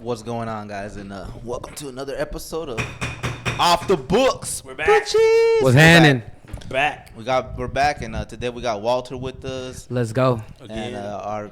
What's going on, guys? And welcome to another episode of Off the Books. We're back. Bitches. What's happening? Back. We're back, and today we got Walter with us, Let's go. and our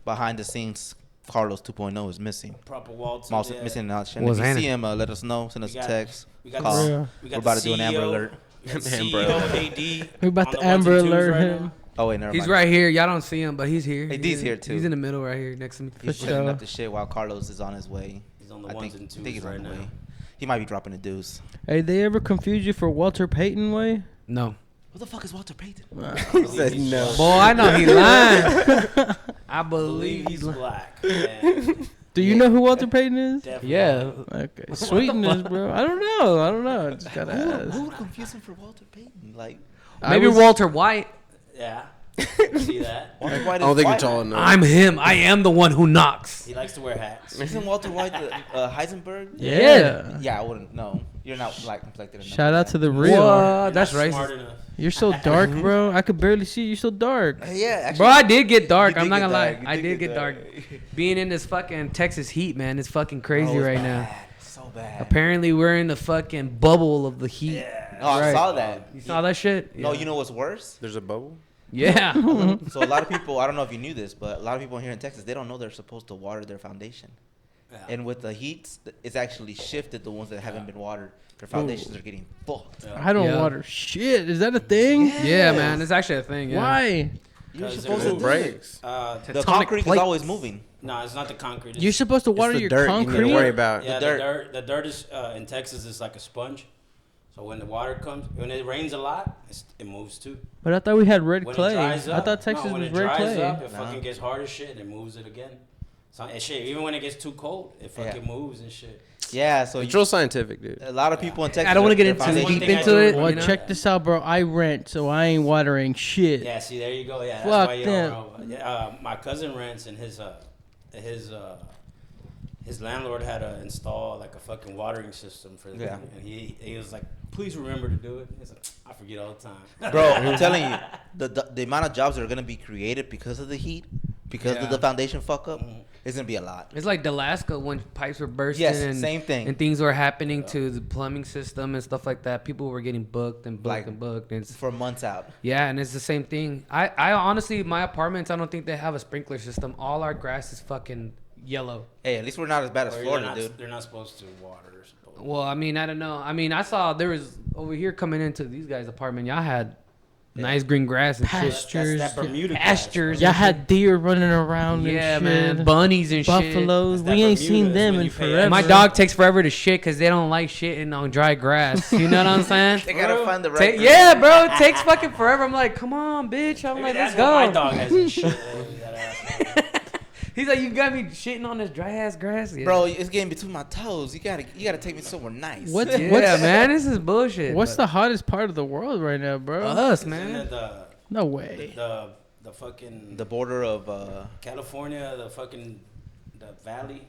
behind the scenes Carlos 2.0 is missing. Proper Walter. Missing in action. What's If you happening? see him, let us know. Send us a text. We got Call. the, we got We're about the to do an Amber CEO, Alert. we got the Amber CEO, Alert. AD. We're about on to the Amber ones and twos Alert right him. now. Oh wait, never He's mind. right here. Y'all don't see him, but he's here. He's here, too. He's in the middle right here next to me. He's For putting sure. up the shit while Carlos is on his way. He's on the I ones think, and I think twos he's right on the now. way. He might be dropping the deuce. Hey, they ever confuse you for Walter Payton way? No. What the fuck is Walter Payton? He said no. Boy, I know he lying. I I believe believe he's he's lying. black. And Do you know who Walter Payton is? definitely. Yeah. Okay, sweetness, bro. I don't know. I just gotta Who ask. would confuse him for Walter Payton? Like Maybe Walter White. Yeah. See that? Walter White. I don't think white, you're tall man. enough. I'm him. I am the one who knocks. He likes to wear hats. Isn't Walter White the Heisenberg? Yeah. Yeah, I wouldn't know. You're not black complected enough. Shout out to the What? real. You're That's not smart racist. enough. You're so dark, bro. I could barely see you. You're so dark. Yeah, actually. Bro, I did get dark. You I'm did not get gonna lie. dark. You I did did get get dark. dark. Being in this fucking Texas heat, man, it's fucking crazy Oh, it's right bad. now. So bad. Apparently, we're in the fucking bubble of the heat. Yeah. No, I Right. saw that. You saw that shit? No, Yeah. you know what's worse? There's a bubble. Yeah. So a lot of people, I don't know if you knew this, but a lot of people here in Texas, they don't know they're supposed to water their foundation. Yeah. And with the heat, it's actually shifted the ones that haven't been watered. Their foundations are getting fucked. Yeah. I don't Yeah. water shit. Is that a thing? Yeah, man. It's actually a thing. Yeah. Why? You're 'Cause supposed it to do it. breaks. The Tectonic concrete plates. is always moving. No, it's not the concrete. You're supposed to water It's the your dirt concrete. you need to worry about. Yeah, The the dirt. dirt. The dirt is in Texas is like a sponge. So when the water comes, when it rains a lot, it moves too. But I thought we had red When clay. it dries up, I thought Texas when was it red dries clay. up, it Nah. fucking gets hard as shit and it moves it again. So and shit, even when it gets too cold, it fucking moves and shit. Yeah, so It's real scientific, dude. a lot of people in Texas. I don't want to get their into foundation- One deep thing I into do- it. Well, you know? check this out, bro. I rent, so I ain't watering shit. Yeah, see, there you go. Yeah, that's Fuck why you them. don't know. Yeah, my cousin rents and his landlord had to install like a fucking watering system for the Yeah. thing. And he was like, please remember to do it. He's like, I forget all the time. Bro, I'm telling you, the amount of jobs that are gonna be created because of the heat, because Yeah. of the foundation fuck up, Mhm. is gonna be a lot. It's like Alaska when pipes were bursting Yes, and, same thing. and things were happening to the plumbing system and stuff like that. People were getting booked and booked Like- and booked. And it's, For months out. yeah, and it's the same thing. I honestly, my apartments, I don't think they have a sprinkler system. All our grass is fucking yellow. Hey, at least we're not as bad as Or Florida, dude. they're not supposed to water. Supposed Well, I mean, I don't know. I mean, I saw there was over here coming into these guys' apartment. Y'all had nice green grass and shit. Pastures. That's that Bermuda grass, Pastures. Y'all had deer running around Yeah, and man. shit. Bunnies and shit. Buffaloes. That's We that ain't Bermuda. seen It's them when in you pay forever. My dog takes forever to shit because they don't like shitting on dry grass. You know what I'm saying? They gotta find the right. Yeah, bro. It takes fucking forever. I'm like, come on, bitch. I'm Maybe like, that's let's what my go. dog has and shit. That asshole. He's like, you got me shitting on this dry ass grass. Yeah. Bro, it's getting between my toes. You gotta take me somewhere nice. What- Yeah, what's- man. This is bullshit. What's but the hottest part of the world right now, bro? us, Isn't man? it No way. the fucking The border of California, the valley,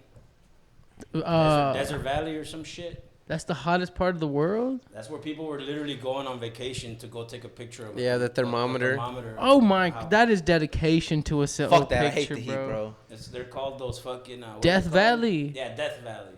Uh, desert valley or some shit. that's the hottest part of the world. That's where people were literally going on vacation to go take a picture of. Yeah, the thermometer. Oh my, Wow. that is dedication to a self fuck that. I hate picture, the heat, bro. They're called those fucking what Death are they called? Valley. Yeah, Death Valley.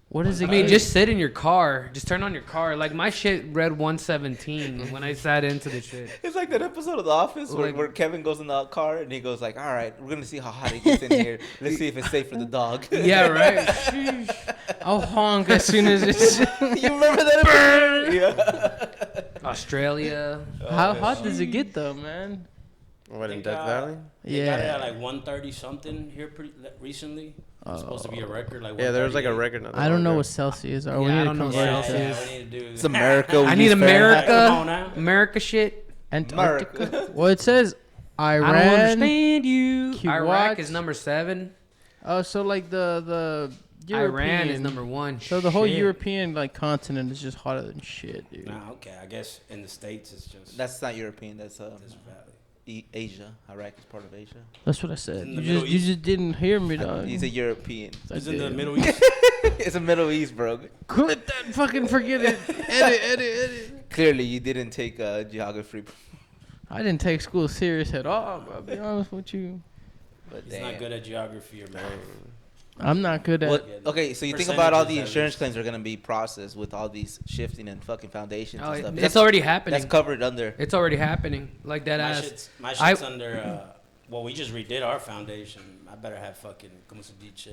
What is it? I mean, just sit in your car. Just turn on your car. Like, my shit read 117 when I sat into the shit. It's like that episode of The Office Like- where Kevin goes in the car and he goes like, "All right, we're gonna see how hot it gets in here. Let's see if it's safe for the dog." Yeah, right. Sheesh. I'll honk as soon as it's. You remember that episode? Yeah. Australia. How hot does it get though, man? What, in Think, Death Valley? They got it at Yeah. like 130 something here recently. It's supposed to be a record like. Yeah, there was like a 138. record. not that I don't long know ago. what Celsius are. Yeah, We I need to don't know convert Yeah, it to yeah, we need to do. It's America. I we need use Fahrenheit. Come on America. now. America shit. Antarctica. Well, it says I don't Iran. understand you. Kuwait. Iraq is number 7. Oh, so like the European. Iran is number 1. So the whole Shit. European like continent is just hotter than shit, dude. Nah, okay. I guess in the States it's just. That's not European. That's Desert Valley. Asia. Iraq is part of Asia. That's what I said. In You the just Middle you East. just didn't hear me, dog. He's a European. I It's in the did. Middle East. It's a Middle East, bro. Clip that. Fucking forget it. Edit. Clearly, you didn't take geography. I didn't take school serious at all. I'll be honest with you. But He's damn. not good at geography or math. I'm not good at. Well, okay, so you think Percentages about all the at insurance least. claims are gonna be processed with all these shifting and fucking foundations Oh, and stuff. it's already happening. That's covered under. It's already happening. Like that ass. My I- shit's under. Well, we just redid our foundation. I better have fucking como se dice,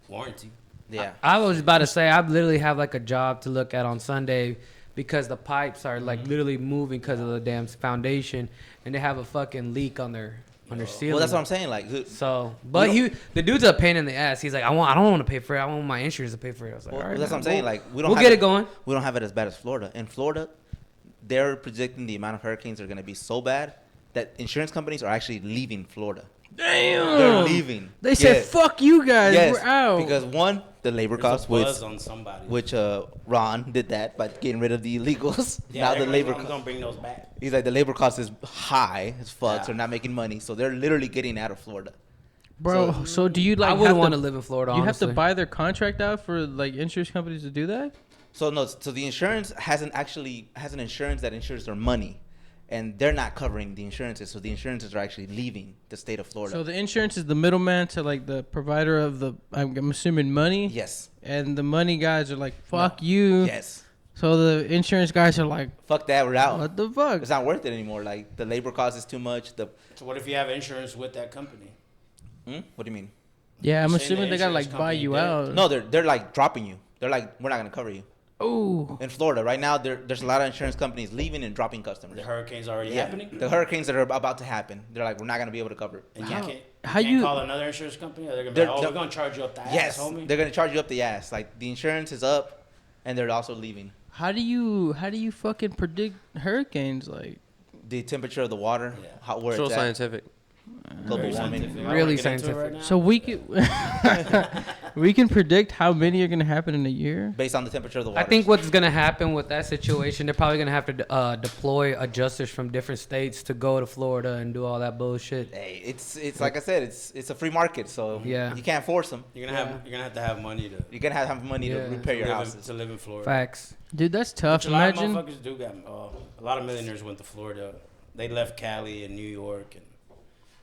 warranty. Yeah. I was about to say I literally have like a job to look at on Sunday because the pipes are like literally moving because of the damn foundation, and they have a fucking leak on their ceiling. Well, that's what I'm saying. Like, So, but the dude's a pain in the ass. He's like, I don't want to pay for it. I want my insurance to pay for it. I was like, well, all right, that's what I'm man, saying. we'll- Like, we don't. we'll have get it going. We don't have it as bad as Florida. In Florida, they're predicting the amount of hurricanes are gonna be so bad that insurance companies are actually leaving Florida. Damn. They're leaving. They said, Yes. "Fuck you guys, Yes, we're out." because one, the labor There's costs, a buzz on somebody. which Ron did that by getting rid of the illegals. yeah, Now the labor, I'm gonna bring those back. he's like the labor cost is high as fuck, Yeah. so they're not making money, so they're literally getting out of Florida. Bro, so do you like? I wouldn't have want to live in Florida. You honestly. have to buy their contract out for like insurance companies to do that. So no, so the insurance has an insurance that insures their money, and they're not covering the insurances. So the insurances are actually leaving the state of Florida. So the insurance is the middleman to like the provider of the. I'm assuming money. yes, And the money guys are like, "Fuck you." yes, So the insurance guys are like, fuck that, we're out. "What the fuck?" It's not worth it anymore. Like the labor cost is too much. So what if you have insurance with that company? What do you mean? Yeah, I'm Saying the assuming they gotta like insurance buy company you did. out. No, they're like dropping you. They're like, we're not gonna cover you. Oh. In Florida right now, there's a lot of insurance companies leaving and dropping customers. The hurricanes already Yeah, happening, the hurricanes that are about to happen, they're like, we're not gonna be able to cover it. and How- you can't. how you can't you- call another insurance company? Or they're gonna be They're- like, oh, they're- we're gonna charge you up the Yes, ass, homie. they're gonna charge you up the ass. Like the insurance is up, and they're also leaving. How do you fucking predict hurricanes? Like, The temperature of the water, Yeah. where So it's at, scientific. global Very warming. scientific. I Really wanna get into it scientific. right now. so we can we can predict how many are gonna happen in a year. Based on the temperature of the water. I think what's gonna happen with that situation, they're probably gonna have to deploy adjusters from different states to go to Florida and do all that bullshit. Hey, it's like I said, it's a free market, so Yeah. you can't force them. You're gonna have to have money to You're gonna have money Yeah. to repair your live houses. to live in Florida. Facts. Dude, that's tough. Which a lot Imagine. of motherfuckers do got. A lot of millionaires went to Florida. They left Cali and New York and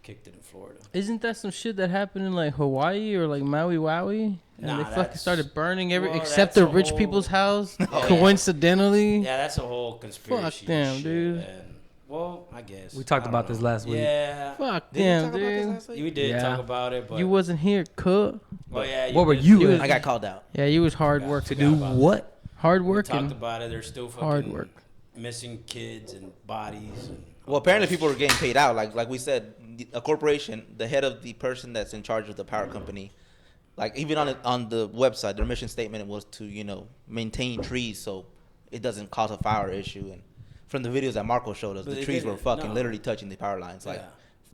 kicked it in Florida. Isn't that some shit that happened in like Hawaii or like Maui Wowie? And Nah, they fucking that's- started burning well, except that's the a rich whole- people's house. yeah. Coincidentally. Yeah, that's a whole conspiracy. them, shit. dude. And, well, I guess We talked I about don't this know. last week. Yeah, Fuck Did we them, talk about this dude. last week? you did Yeah. talk about it, but You wasn't here, cook. well, yeah. What were did. you You at? was- I got called out. Yeah, you was hard Yeah. work To to do do. about What? Hard We talked working. about it. There's still fucking Hard work. missing kids and bodies. And Well, apparently people were getting paid out. Like we said, a corporation, the head of the person that's in charge of the power company, like even on the website, their mission statement was to maintain trees so it doesn't cause a fire issue. And from the videos that Marco showed us, But the they trees did were it. fucking No. literally touching the power lines. Like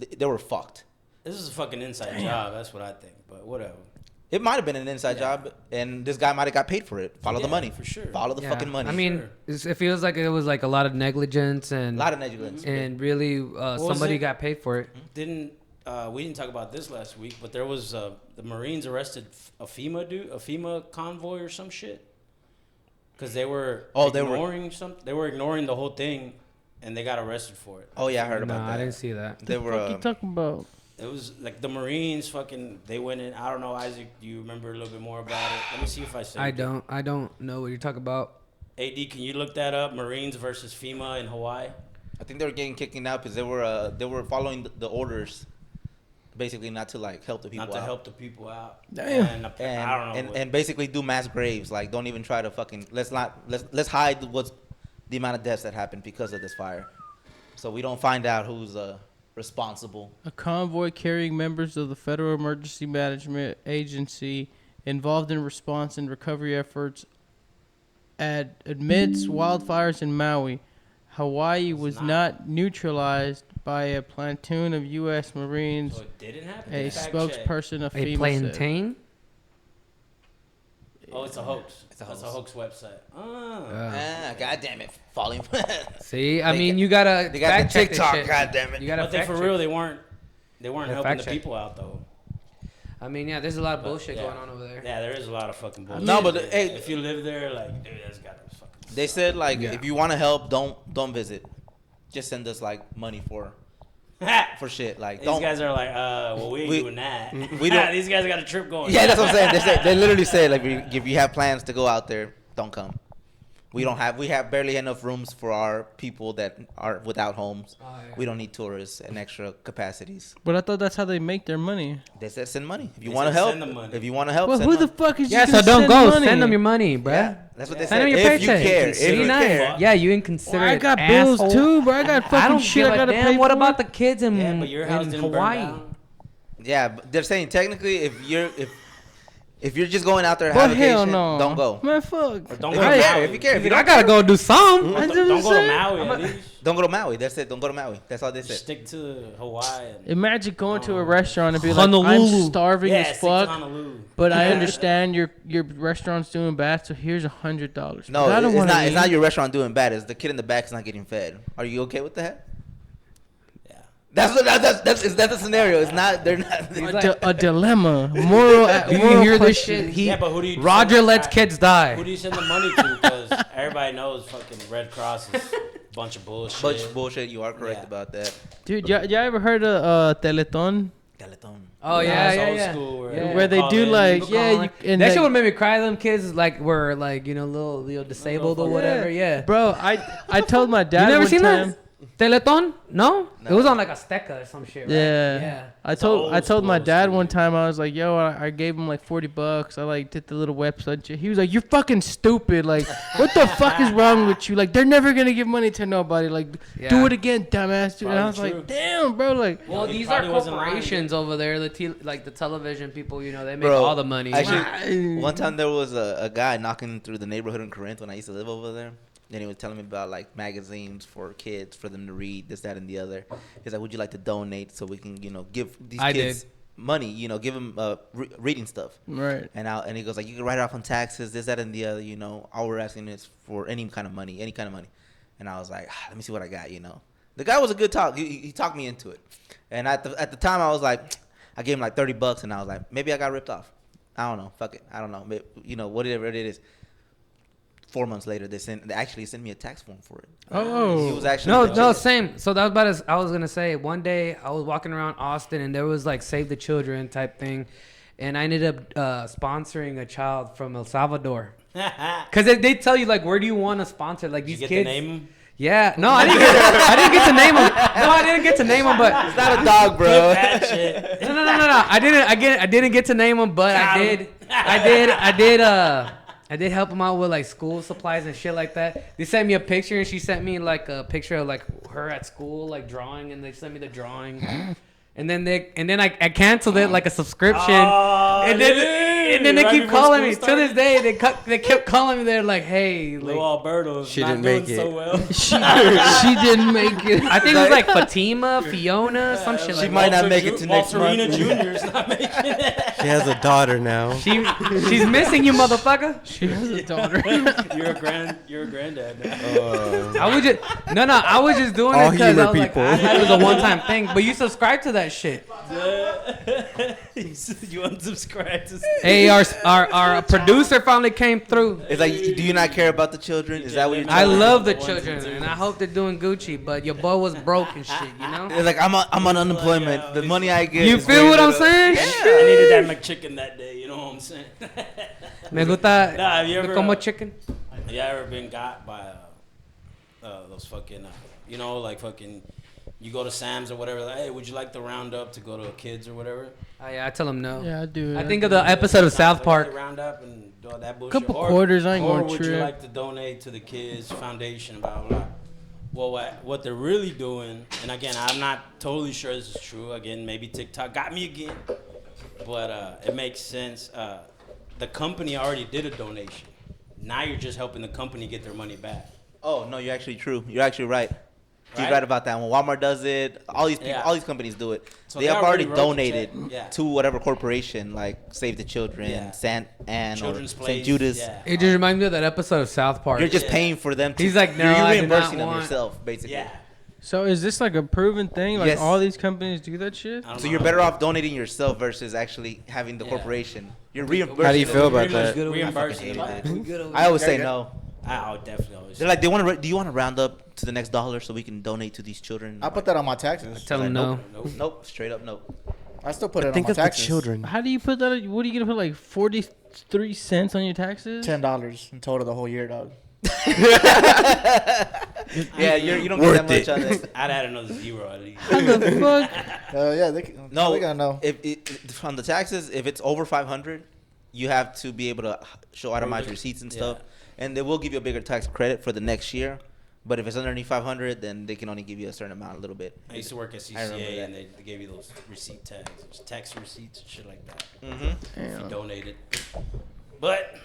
Yeah. they were fucked. This is a fucking inside job. That's what I think. But whatever. It might have been an inside Yeah. job, and this guy might have got paid for it. Follow the Yeah, money, for sure. Follow the Yeah. fucking money. I mean, Sure. it feels like it was like a lot of negligence a and lot of negligence. and really was somebody it? got paid for it. We didn't talk about this last week, but there was the Marines arrested a FEMA convoy or some shit, because they were They were ignoring the whole thing, and they got arrested for it. Oh yeah, I heard No, about that. I didn't see that. They were. What you talking about? It was like the Marines fucking. They went in. I don't know, Isaac. Do you remember a little bit more about it? Let me see if I say. I don't know what you're talking about. AD, can you look that up? Marines versus FEMA in Hawaii. I think they were getting kicked out because they were following the orders, basically not to like help the people Not to out. help the people out. Damn. And, And, I don't know. and, what- and basically do mass graves. Like, don't even try to fucking let's hide what's the amount of deaths that happened because of this fire, so we don't find out who's responsible. A convoy carrying members of the Federal Emergency Management Agency involved in response and recovery efforts admits wildfires in Maui. Hawaii was not neutralized by a platoon of U.S. Marines, so it didn't happen. a Fact check. spokesperson of A FEMA said. plantain? Oh, it's a hoax. It's a That's hoax. a hoax website. Ah. God damn it, falling. See, I They mean, got- you gotta They got fact the check this TikTok. shit. God damn it. You gotta But they, fact for check. real, they weren't Yeah, helping fact the check. people out though. I mean, yeah, there's a lot of But, bullshit yeah. going on over there. Yeah, there is a lot of fucking bullshit. No, but there. hey- if you live there, like, dude, that's got to fucking. They said like Yeah. if you want to help, don't visit. Just send us like money for for shit. Like, These don't. guys are like, well, we ain't doing that. we don't- These guys got a trip going. Yeah, that's what I'm saying. They literally said, like, if you have plans to go out there, don't come. We have barely enough rooms for our people that are without homes. Oh, yeah. We don't need tourists and extra capacities. But I thought that's how they make their money. They said send money if you They want to said help. send them money. If you want to help, Well, send who the money. fuck is Yeah, you so gonna don't send go. money? Send them your money, bruh. Yeah, that's what they Send said. them your If you paycheck. care, Consider if you Be nice. care. Yeah, you inconsiderate. Well, I got bills asshole. too, bro. I got I fucking don't shit give I a gotta damn. pay What for. about the kids in, Yeah, but your house in didn't burn Hawaii? down. Yeah, but they're saying technically, if you're just going out there to Well, have a hell vacation, no. don't go. Man, fuck. Or don't If go you to care, Maui. if you care, if you I don't, gotta go do something. Don't, That's what don't I'm go to saying. Maui at least. don't go to Maui. That's it. Don't go to Maui. That's all they said. Stick to Hawaii. And, Imagine going to a Oh. restaurant and be like, I'm Honolulu. starving yeah, as stick to fuck, Honolulu. but I understand your restaurant's doing bad, so here's $100. No, But I don't it's wanna not. It's eat. not your restaurant doing bad. It's the kid in the back is not getting fed. Are you okay with that? Yeah. That's the scenario. It's not. They're not. A dilemma. Moral. Do you moral hear this question. shit? Yeah, but who do you Roger send- lets kids die. Who do you send the money to? Because everybody knows fucking Red Cross is a bunch of bullshit. Bunch bullshit. You are correct Yeah. about that. Dude, y'all ever heard of Teleton? Teleton. Oh Yeah, yeah, it's yeah, old yeah. school where- Yeah. Where they Call do in, like, people yeah, calling. and That like, shit would make me cry. Them kids like were like little disabled or whatever. Yeah. bro, I told my dad You never one seen time. that? Teleton? No? It No. was on like Azteca or some shit, right? Yeah. Yeah. I told old my school dad school. one time, I was like, yo, I gave him like $40. I like did the little website shit. He was like, you're fucking stupid. Like, what the fuck is wrong with you? Like, they're never gonna give money to nobody. Like, do Yeah. it again, dumbass. Dude. And I was Probably like, true. damn, bro. Like, Well, He these are probably wasn't lying. corporations over there. Like the television people, they make Bro, all the money. actually, one time there was a guy knocking through the neighborhood in Corinth when I used to live over there. And he was telling me about like magazines for kids for them to read, this, that, and the other. He's like, "Would you like to donate so we can, give these I kids money? Give them reading stuff." right. And he goes like, "You can write it off on taxes, this, that, and the other. All we're asking is for any kind of money. And I was like, let me see what I got. The guy was a good talk. He talked me into it. And at the time, I was like, I gave him like $30, and I was like, maybe I got ripped off. I don't know. Fuck it. I don't know. Whatever it is. 4 months later, they actually sent me a tax form for it. Oh. He was actually No, legit. same. So that was about as I was gonna say. One day I was walking around Austin and there was like Save the Children type thing, and I ended up sponsoring a child from El Salvador. Cause they tell you like, where do you want to sponsor? Like Did these you get kids. to name him? Yeah, no, I didn't get to name them. No, I didn't get to name them, but It's not a dog, bro. That shit. no. I didn't get to name them, but Got I 'em. did. I did help them out with like school supplies and shit like that. They sent me a picture and she sent me like a picture of like her at school like drawing, and they sent me the drawing. And then I canceled it like a subscription. Oh, and then they right keep before calling school me. To started? this day, they kept calling me. They're like, "Hey, Little like, Alberto's She not didn't doing make it. so well. she didn't make it. I think it was like Fatima, Fiona, some shit She like might that." not make it to next month. Walterina Jr.'s not making it. She has a daughter now. She's missing you, motherfucker. She has a daughter. You're a granddad now. I was just I was just doing All it because I humor was like, people. I thought it was a one-time thing. But you subscribe to that shit. You unsubscribe to Hey, our producer finally came through. It's like, do you not care about the children? Is that what you're I telling me? love the Ones and children, twos. and I hope they're doing Gucci. But your boy was broke and shit, It's like I'm on unemployment. The money I get. You is feel way what I'm little. saying? I needed that McChicken that day. You know what I'm saying? Me gusta Nah, have you ever, como chicken. You ever been got by those fucking, like fucking, you go to Sam's or whatever, like, hey, would you like the roundup to go to kids or whatever? Oh, yeah, I tell him no. Yeah, I do. I think of the episode of South Park. Roundup and do all that bullshit. Couple quarters, I ain't or gonna would you trip. like to donate to the kids foundation, blah, blah, blah. Well, what they're really doing, and again, I'm not totally sure this is true. Again, maybe TikTok got me again, but it makes sense. The company already did a donation. Now you're just helping the company get their money back. Oh no, you're actually true. You're actually right. You're Right? right about that. When Walmart does it, all these people, Yeah. all these companies do it. So they they have already already wrote the donated check. Yeah. to whatever corporation, like Save the Children, Yeah. Saint Anne, or Children's St. Place. Judas. Yeah. It just reminds me of that episode of South Park. You're just Yeah. paying for them. He's like, no, you're I do not reimbursing them want- yourself, basically. Yeah. So is this like a proven thing? Like Yes. all these companies do that shit? I don't So know you're how better to- off donating yourself versus actually having the Yeah. corporation. You're reimbursing. How do you them. feel about Pretty much that? Reimbursing I them. fucking I always say no. I'll definitely always. They're like, do you want to round up to the next dollar so we can donate to these children? I put that on my taxes. Tell them no. Nope, straight up no. I still put it Think on of my the taxes. children. How do you put that? What are you gonna put like 43 cents on your taxes? $10 in total the whole year, dog. Yeah, you don't Worth get that much it. on it. I'd add another zero at least. How the fuck? Yeah, No, they gotta know. if from the taxes, if it's over 500, you have to be able to show itemized receipts and stuff, and they will give you a bigger tax credit for the next year. But if it's underneath 500, then they can only give you a certain amount, a little bit. I used to work at I remember CCA that. and they gave you those receipt tags, tax receipts and shit like that. Mm-hmm. If you Damn. donated. But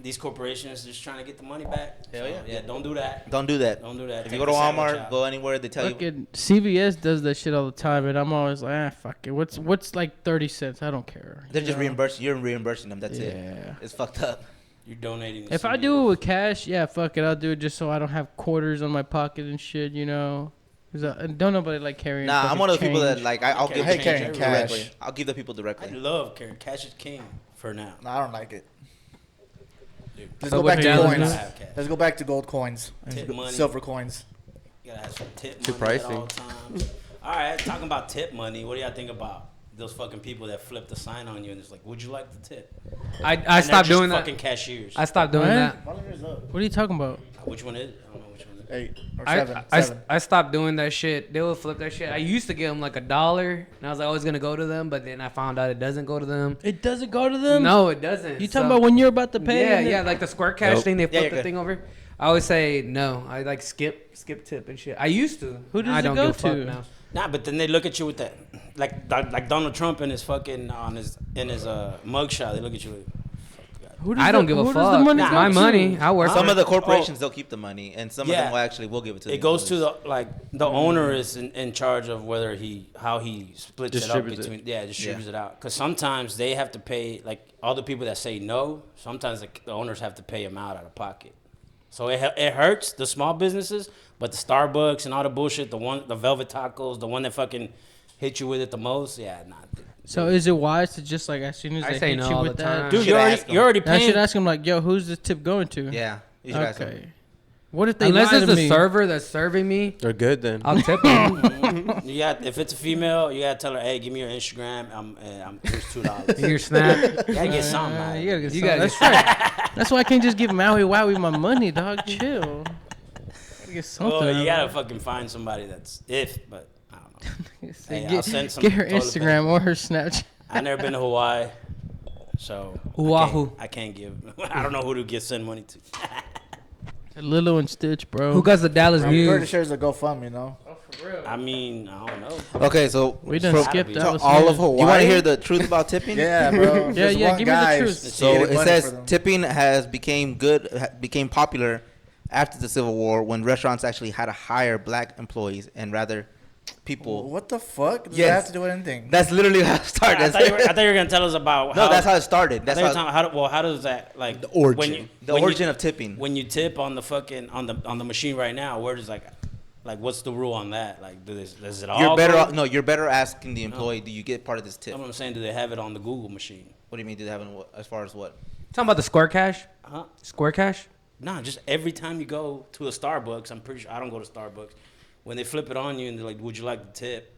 these corporations just trying to get the money back. Hell So, yeah. yeah, don't do that. Don't do that. Don't do that. If Take you go to the sandwich Walmart, out. go anywhere, they tell you. Fucking CVS does that shit all the time, and I'm always like, fuck it. What's like 30 cents? I don't care. They're You just know? reimbursing. You're reimbursing them. That's it. Yeah. It's fucked up. You're donating. to If I CVS. do it with cash, yeah, fuck it. I'll do it just so I don't have quarters on my pocket and shit, you know. 'Cause don't nobody like carrying. Nah, I'm fucking one of the people that change. like I'll I give hate the carrying change cash. directly. I'll give the people I directly. love carrying. Cash is king for now. No, I don't like it. Dude. Let's So go what back to you You do? coins. gotta have cash. Let's go back to gold coins and Tip money. silver coins. You gotta have some tip Too money at pricey. all times. All right, talking about tip money. What do y'all think about those fucking people that flip the sign on you and it's like, "Would you like the tip?" I And they're stopped just doing that. Fucking cashiers. I stopped doing What? that. What are you talking about? Which one is it? I don't know which one is it. 8 or I, 7. I, 7. I stopped doing that shit. They would flip that shit. I used to give them like $1, and I was like, always gonna go to them, but then I found out it doesn't go to them. It doesn't go to them. No, it doesn't. You So- talking about when you're about to pay? Yeah, and yeah, then- like the square cash Nope. thing. They Yeah, flip you're the good. thing over. I always say no. I like skip tip and shit. I used to. Who does I it don't go give a fuck to? now. Nah, but then they look at you with that, like Donald Trump in his fucking in his mugshot. They look at you. Like, Who does I don't the- give a who does the fuck. money It's go my to? money. I work. Some for of the it. corporations they'll keep the money, and some of Yeah. them will actually will give it to. it the goes to employees. the owner is in charge of whether how he splits it up Distributes it. between distributes it out, because sometimes they have to pay, like all the people that say no, sometimes the owners have to pay them out of pocket, so it hurts the small businesses, but the Starbucks and all the bullshit, the Velvet Tacos, the one that fucking hit you with it the most, So is it wise to just like as soon as I they say hit no you all with the that? time. dude, should ask them. you're already I paying. should ask him like, yo, who's this tip going to? Yeah, you should ask them. Okay. What if they Unless lie it's to the me? server that's serving me, They're good then. I'll tip them. If it's a female, you gotta tell her, hey, give me your Instagram. Here's $2. Your snap. You gotta get something. You out of it. gotta get You some- gotta That's right. That's why I can't just give Maui Wowie my money, dog. Chill. Gotta get something. Well, you out gotta of fucking find somebody that's but I don't know. it. Say, Hey, I'll send some get her toilet Instagram or her Snapchat. I've never been to Hawaii, so Oahu. I can't give. I don't know who to send money to. Lilo and Stitch, bro. Who got the Dallas I'm pretty News? sure it's a GoFundMe, no? I mean, I don't know. Okay, so We done from- skipped So Dallas all News. of Hawaii. you want to hear the truth about tipping? Yeah, bro. Yeah, There's yeah, one give me the guy truth. So getting it money says for them. tipping has became popular after the Civil War when restaurants actually had to hire black employees and rather people. What the fuck? Does Yes. that have to do with anything? That's literally how it started. I thought you were gonna tell us about. No, that's how it started. I That's thought you were how, talking- how does that like The origin. when you, the when origin you, of tipping. when you tip on the fucking on the machine right now? Where does like what's the rule on that? Like, does it all? You're better. go- Off, no, you're better asking the employee. Do you get part of this tip? That's what I'm saying. Do they have it on the Google machine? What do you mean? Do they have it? As far as what? Talking about the Square Cash? Huh? Square Cash? Nah, just every time you go to a Starbucks, I'm pretty sure I don't go to Starbucks. When they flip it on you and they're like, "Would you like the tip?"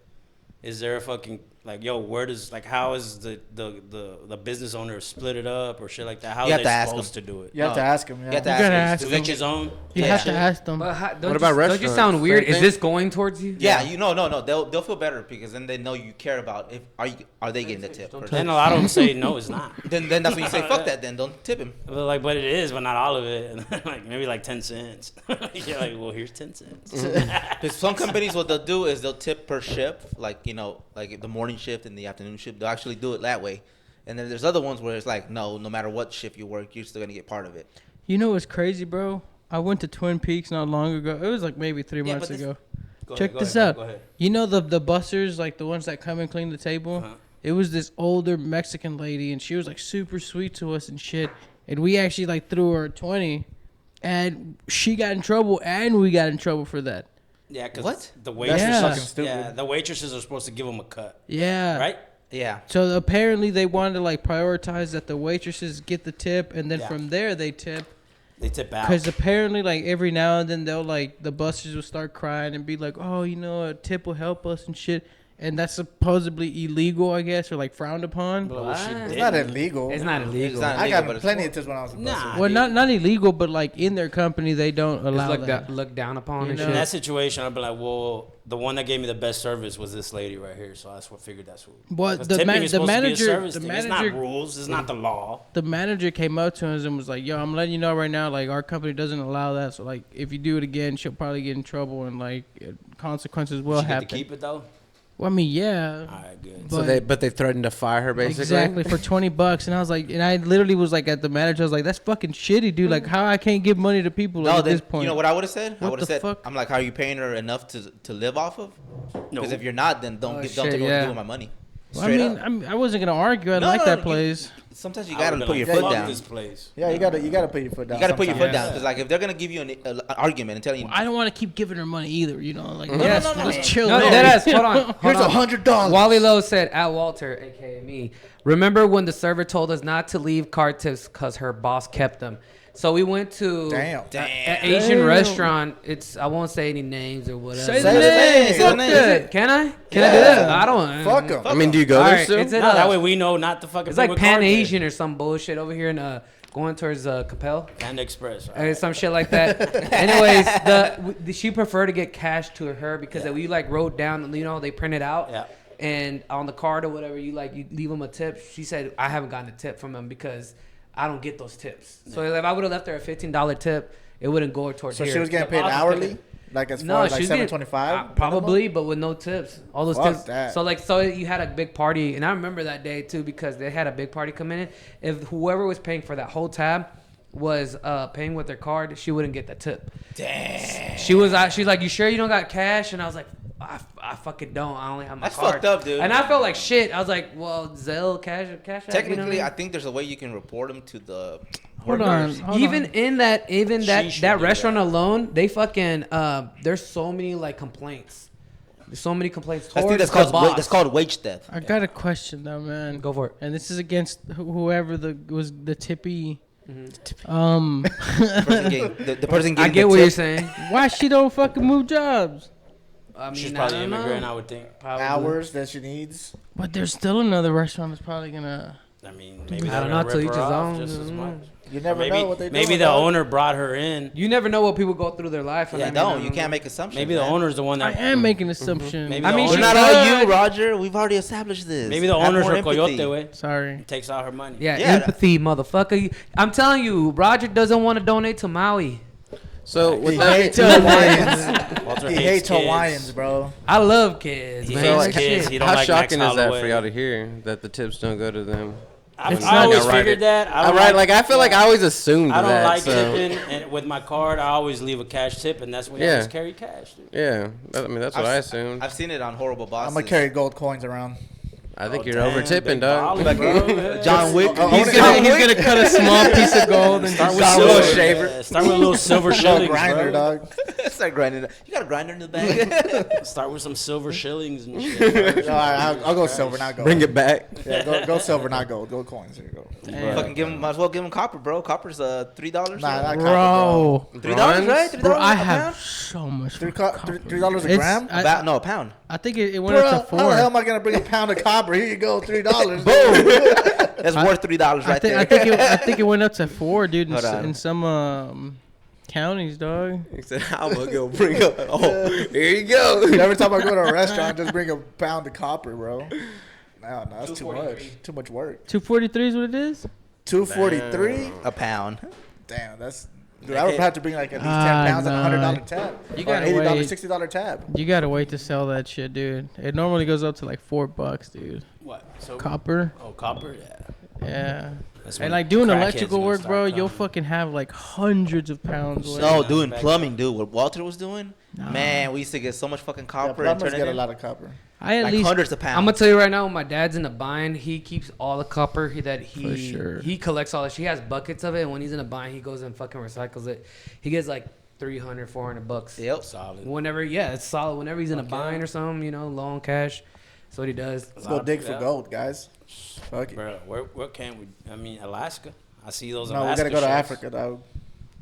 Is there a fucking like, yo, where does like how is the business owner split it up or shit like that? How You are have they to ask supposed them. to do it? You have to ask him. Yeah. You have to You ask gotta them. ask To them. each his own. You Yeah. have to ask them. But What about Don't you restaurants? sound weird? Same Is thing? this going towards you? Yeah, you no. They'll feel better because then they know you care about if are they getting the tip. or Then not. a lot of them say no, it's not. Then that's when you say fuck that. Then don't tip him. But it is, but not all of it. And like maybe like 10 cents. You're like, well, here's 10 cents. Because some companies, what they'll do is they'll tip per shift, like like the morning shift and the afternoon shift. They'll actually do it that way. And then there's other ones where it's like, no matter what shift you work, you're still gonna get part of it. You know what's crazy, bro? I went to Twin Peaks not long ago. It was like maybe 3 Yeah, months but this- ago. Go Check ahead, go this ahead, out. Go ahead. You know the bussers, like the ones that come and clean the table? Uh-huh. It was this older Mexican lady, and she was like super sweet to us and shit. And we actually like threw her a 20, and she got in trouble, and we got in trouble for that. Yeah, because What? the That's waitresses, Yeah. fucking stupid. yeah, the waitresses are supposed to give them a cut, Yeah. right? Yeah. So apparently they wanted to like prioritize that the waitresses get the tip, and then Yeah. from there they tip. They tip out. Because apparently, like, every now and then they'll, like, the buses will start crying and be like, oh, you know, a tip will help us and shit. And that's supposedly illegal, I guess, or, like, frowned upon. But what she What? It's did- not illegal. It's not illegal. It's not I illegal, got but it's plenty more- of tips when I was in Nah. Well, dude. not illegal, but, like, in their company, they don't It's allow looked, that. looked down upon You and know? In that shit. situation, I'd be like, well, the one that gave me the best service was this lady right here. So that's what figured that's what. Well, 'cause the tipping is the supposed to be a manager, service the thing. It's manager, not rules. It's not the law. the manager came up to us and was like, "Yo, I'm letting you know right now, like our company doesn't allow that. So like, if you do it again, she'll probably get in trouble and like consequences will She get happen." to keep it though. Well, I mean, yeah, All right, good. but they threatened to fire her basically. exactly for $20, and I was like, and I literally was like at the manager, I was like, "That's fucking shitty, dude. Like, how I can't give money to people like, No, at then, this point." you know what I would have said? I What would have the said, fuck? I'm like, are you paying her enough to live off of? No. Because if you're not, then don't Oh, don't shit, take what yeah. to do with my money. Well, I Straight mean, up. I wasn't gonna argue. I No, like no, that you- place. Sometimes you I gotta would've put been your like, foot fuck down. This place. Yeah, you gotta put your foot down. You gotta put your foot sometimes. down because like if they're gonna give you an argument and telling you, I don't want to keep giving her money either. You know, like no, yes, no, let's no. chill. No, there. deadass. Hold on. Hold Here's on. $100. Wally Lowe said at Walter, aka me. Remember when the server told us not to leave card tips because her boss kept them? So we went to Damn. an Asian Damn. restaurant. It's I won't say any names or whatever. Say Say the the name. name. Say the Fuck name. that. Can I? Can I Yeah. do that? I don't. Fuck 'em. I mean, do you go All there right, still? it's at, No, that way we know not to fucking. it's play like with card Pan there. Asian or some bullshit over here in going towards Capel. Panda Express. Right? Some shit like that. Anyways, she preferred to get cash to her because we like wrote down, you know, they print it out. Yeah. And on the card or whatever, you leave them a tip. She said, I haven't gotten a tip from them because I don't get those tips. So if I would have left her a $15 tip, it wouldn't go towards So here. she was getting The paid boss was hourly, picking- like as far No, as like she's getting $7.25. probably, but with no tips. All those Fuck tips. that. So you had a big party, and I remember that day too because they had a big party come in. If whoever was paying for that whole tab was paying with their card, she wouldn't get the tip. Damn. She's like, you sure you don't got cash? And I was like, I fucking don't. I only have my That's card. fucked up, dude. And I felt like shit. I was like, well, Zelle, cash app, you know what I technically, mean? I think there's a way you can report them to the. Hold on. workers. even that She should that do restaurant that. alone, they fucking there's so many like complaints. There's so many complaints I towards think that's the called boss. that's called wage theft. I got a question though, man. Go for it. And this is against whoever was the tippy. The person getting I get the what tip, you're saying. Why she don't fucking move jobs? I mean, She's I probably don't know. immigrant, I would think. Probably. Hours that she needs. But there's still another restaurant that's probably gonna. I mean, maybe I don't they're know, gonna to rip each her his off own. just as much. You never Maybe, know what they do. maybe the owner brought her in. You never know what people go through their life. Yeah, I mean, don't. You can't make assumptions. Maybe the man. owner's the one I that. am making assumptions. Maybe I the mean, We're owner- not She all could. you, Roger. We've already established this. Maybe the Have owner's more her empathy. coyote way. Sorry. Takes out her money. Yeah, Yeah. empathy, motherfucker. I'm telling you, Roger doesn't want to donate to Maui. So He with that, hates Hawaiians. Walter He hates kids. Hawaiians, bro. I love kids, He man. hates Like, kids. shit. He don't how like shocking Max is that for Holloway. y'all to hear that the tips don't go to them? I've It's I not- always I write figured it. that. I I don't right, like I feel like I always assumed I don't that. like so tipping, and with my card, I always leave a cash tip, and that's when I Yeah. just carry cash. Dude. yeah, I mean that's what I assumed. I've seen it on Horrible Bosses. I'm gonna carry gold coins around. I think Oh, you're damn, over tipping, big dog. baller, bro. John Wick. Oh, He's oh, gonna cut a small piece of gold and Start just with John silver. Wick shaver. Yeah, start with a little silver Little shillings, grinder, bro. dog. Start grinding. You got a grinder in the bag. Start with some silver shillings and shit. All right, I'll go silver, not gold. Bring it back. Yeah, go silver, not gold. Gold coins. Here you go. Fucking give him. Might as well give him copper, bro. Copper's $3. Nah, not copper, bro. $3, right? $3 Bro, I a have pound? so much. Three for co- copper, $3 a It's- gram? About no, a pound. I think it went Bro, up to how the hell $4. am I gonna bring a pound of copper? Here you go, $3. That's worth $3 right there. I think it went up to $4, dude. Hold on. In some counties, dog. He said, "I'm gonna go bring up." Oh, here you go. Every time I go to a restaurant, just bring a pound of copper, bro. No, that's too much. Too much work. 243 is what it is. 243. A pound. Damn, that's. Dude, I would have to bring like at least 10 pounds and a $100 tab. You Or gotta $80, wait. $60 tab. You gotta wait to sell that shit, dude. It normally goes up to like $4, dude. What? So, Copper. oh, copper? Yeah. Yeah. That's And when like doing crackheads electrical gonna work, start bro, you'll coming. fucking have like hundreds of pounds. worth. No, Yeah, doing back plumbing, dude. What Walter was doing, Nah. man, we used to get so much fucking Yeah, copper and plumbers turn it get a in. lot of copper. I at Like least hundreds of I'm pounds. gonna tell you right now, when my dad's in a bind, he keeps all the copper that For sure. he collects all that. He has buckets of it, and when he's in a bind, he goes and fucking recycles it. He gets like $300, $400. Yep. Solid. Whenever, yeah, it's solid. Whenever he's in a Okay. bind or something, you know, low on cash, that's what he does. Let's go dig for Yeah. gold, guys. Fuck it. Bro, where can we? I mean, Alaska. I see those No, we Alaska gotta go to ships. Africa, dog.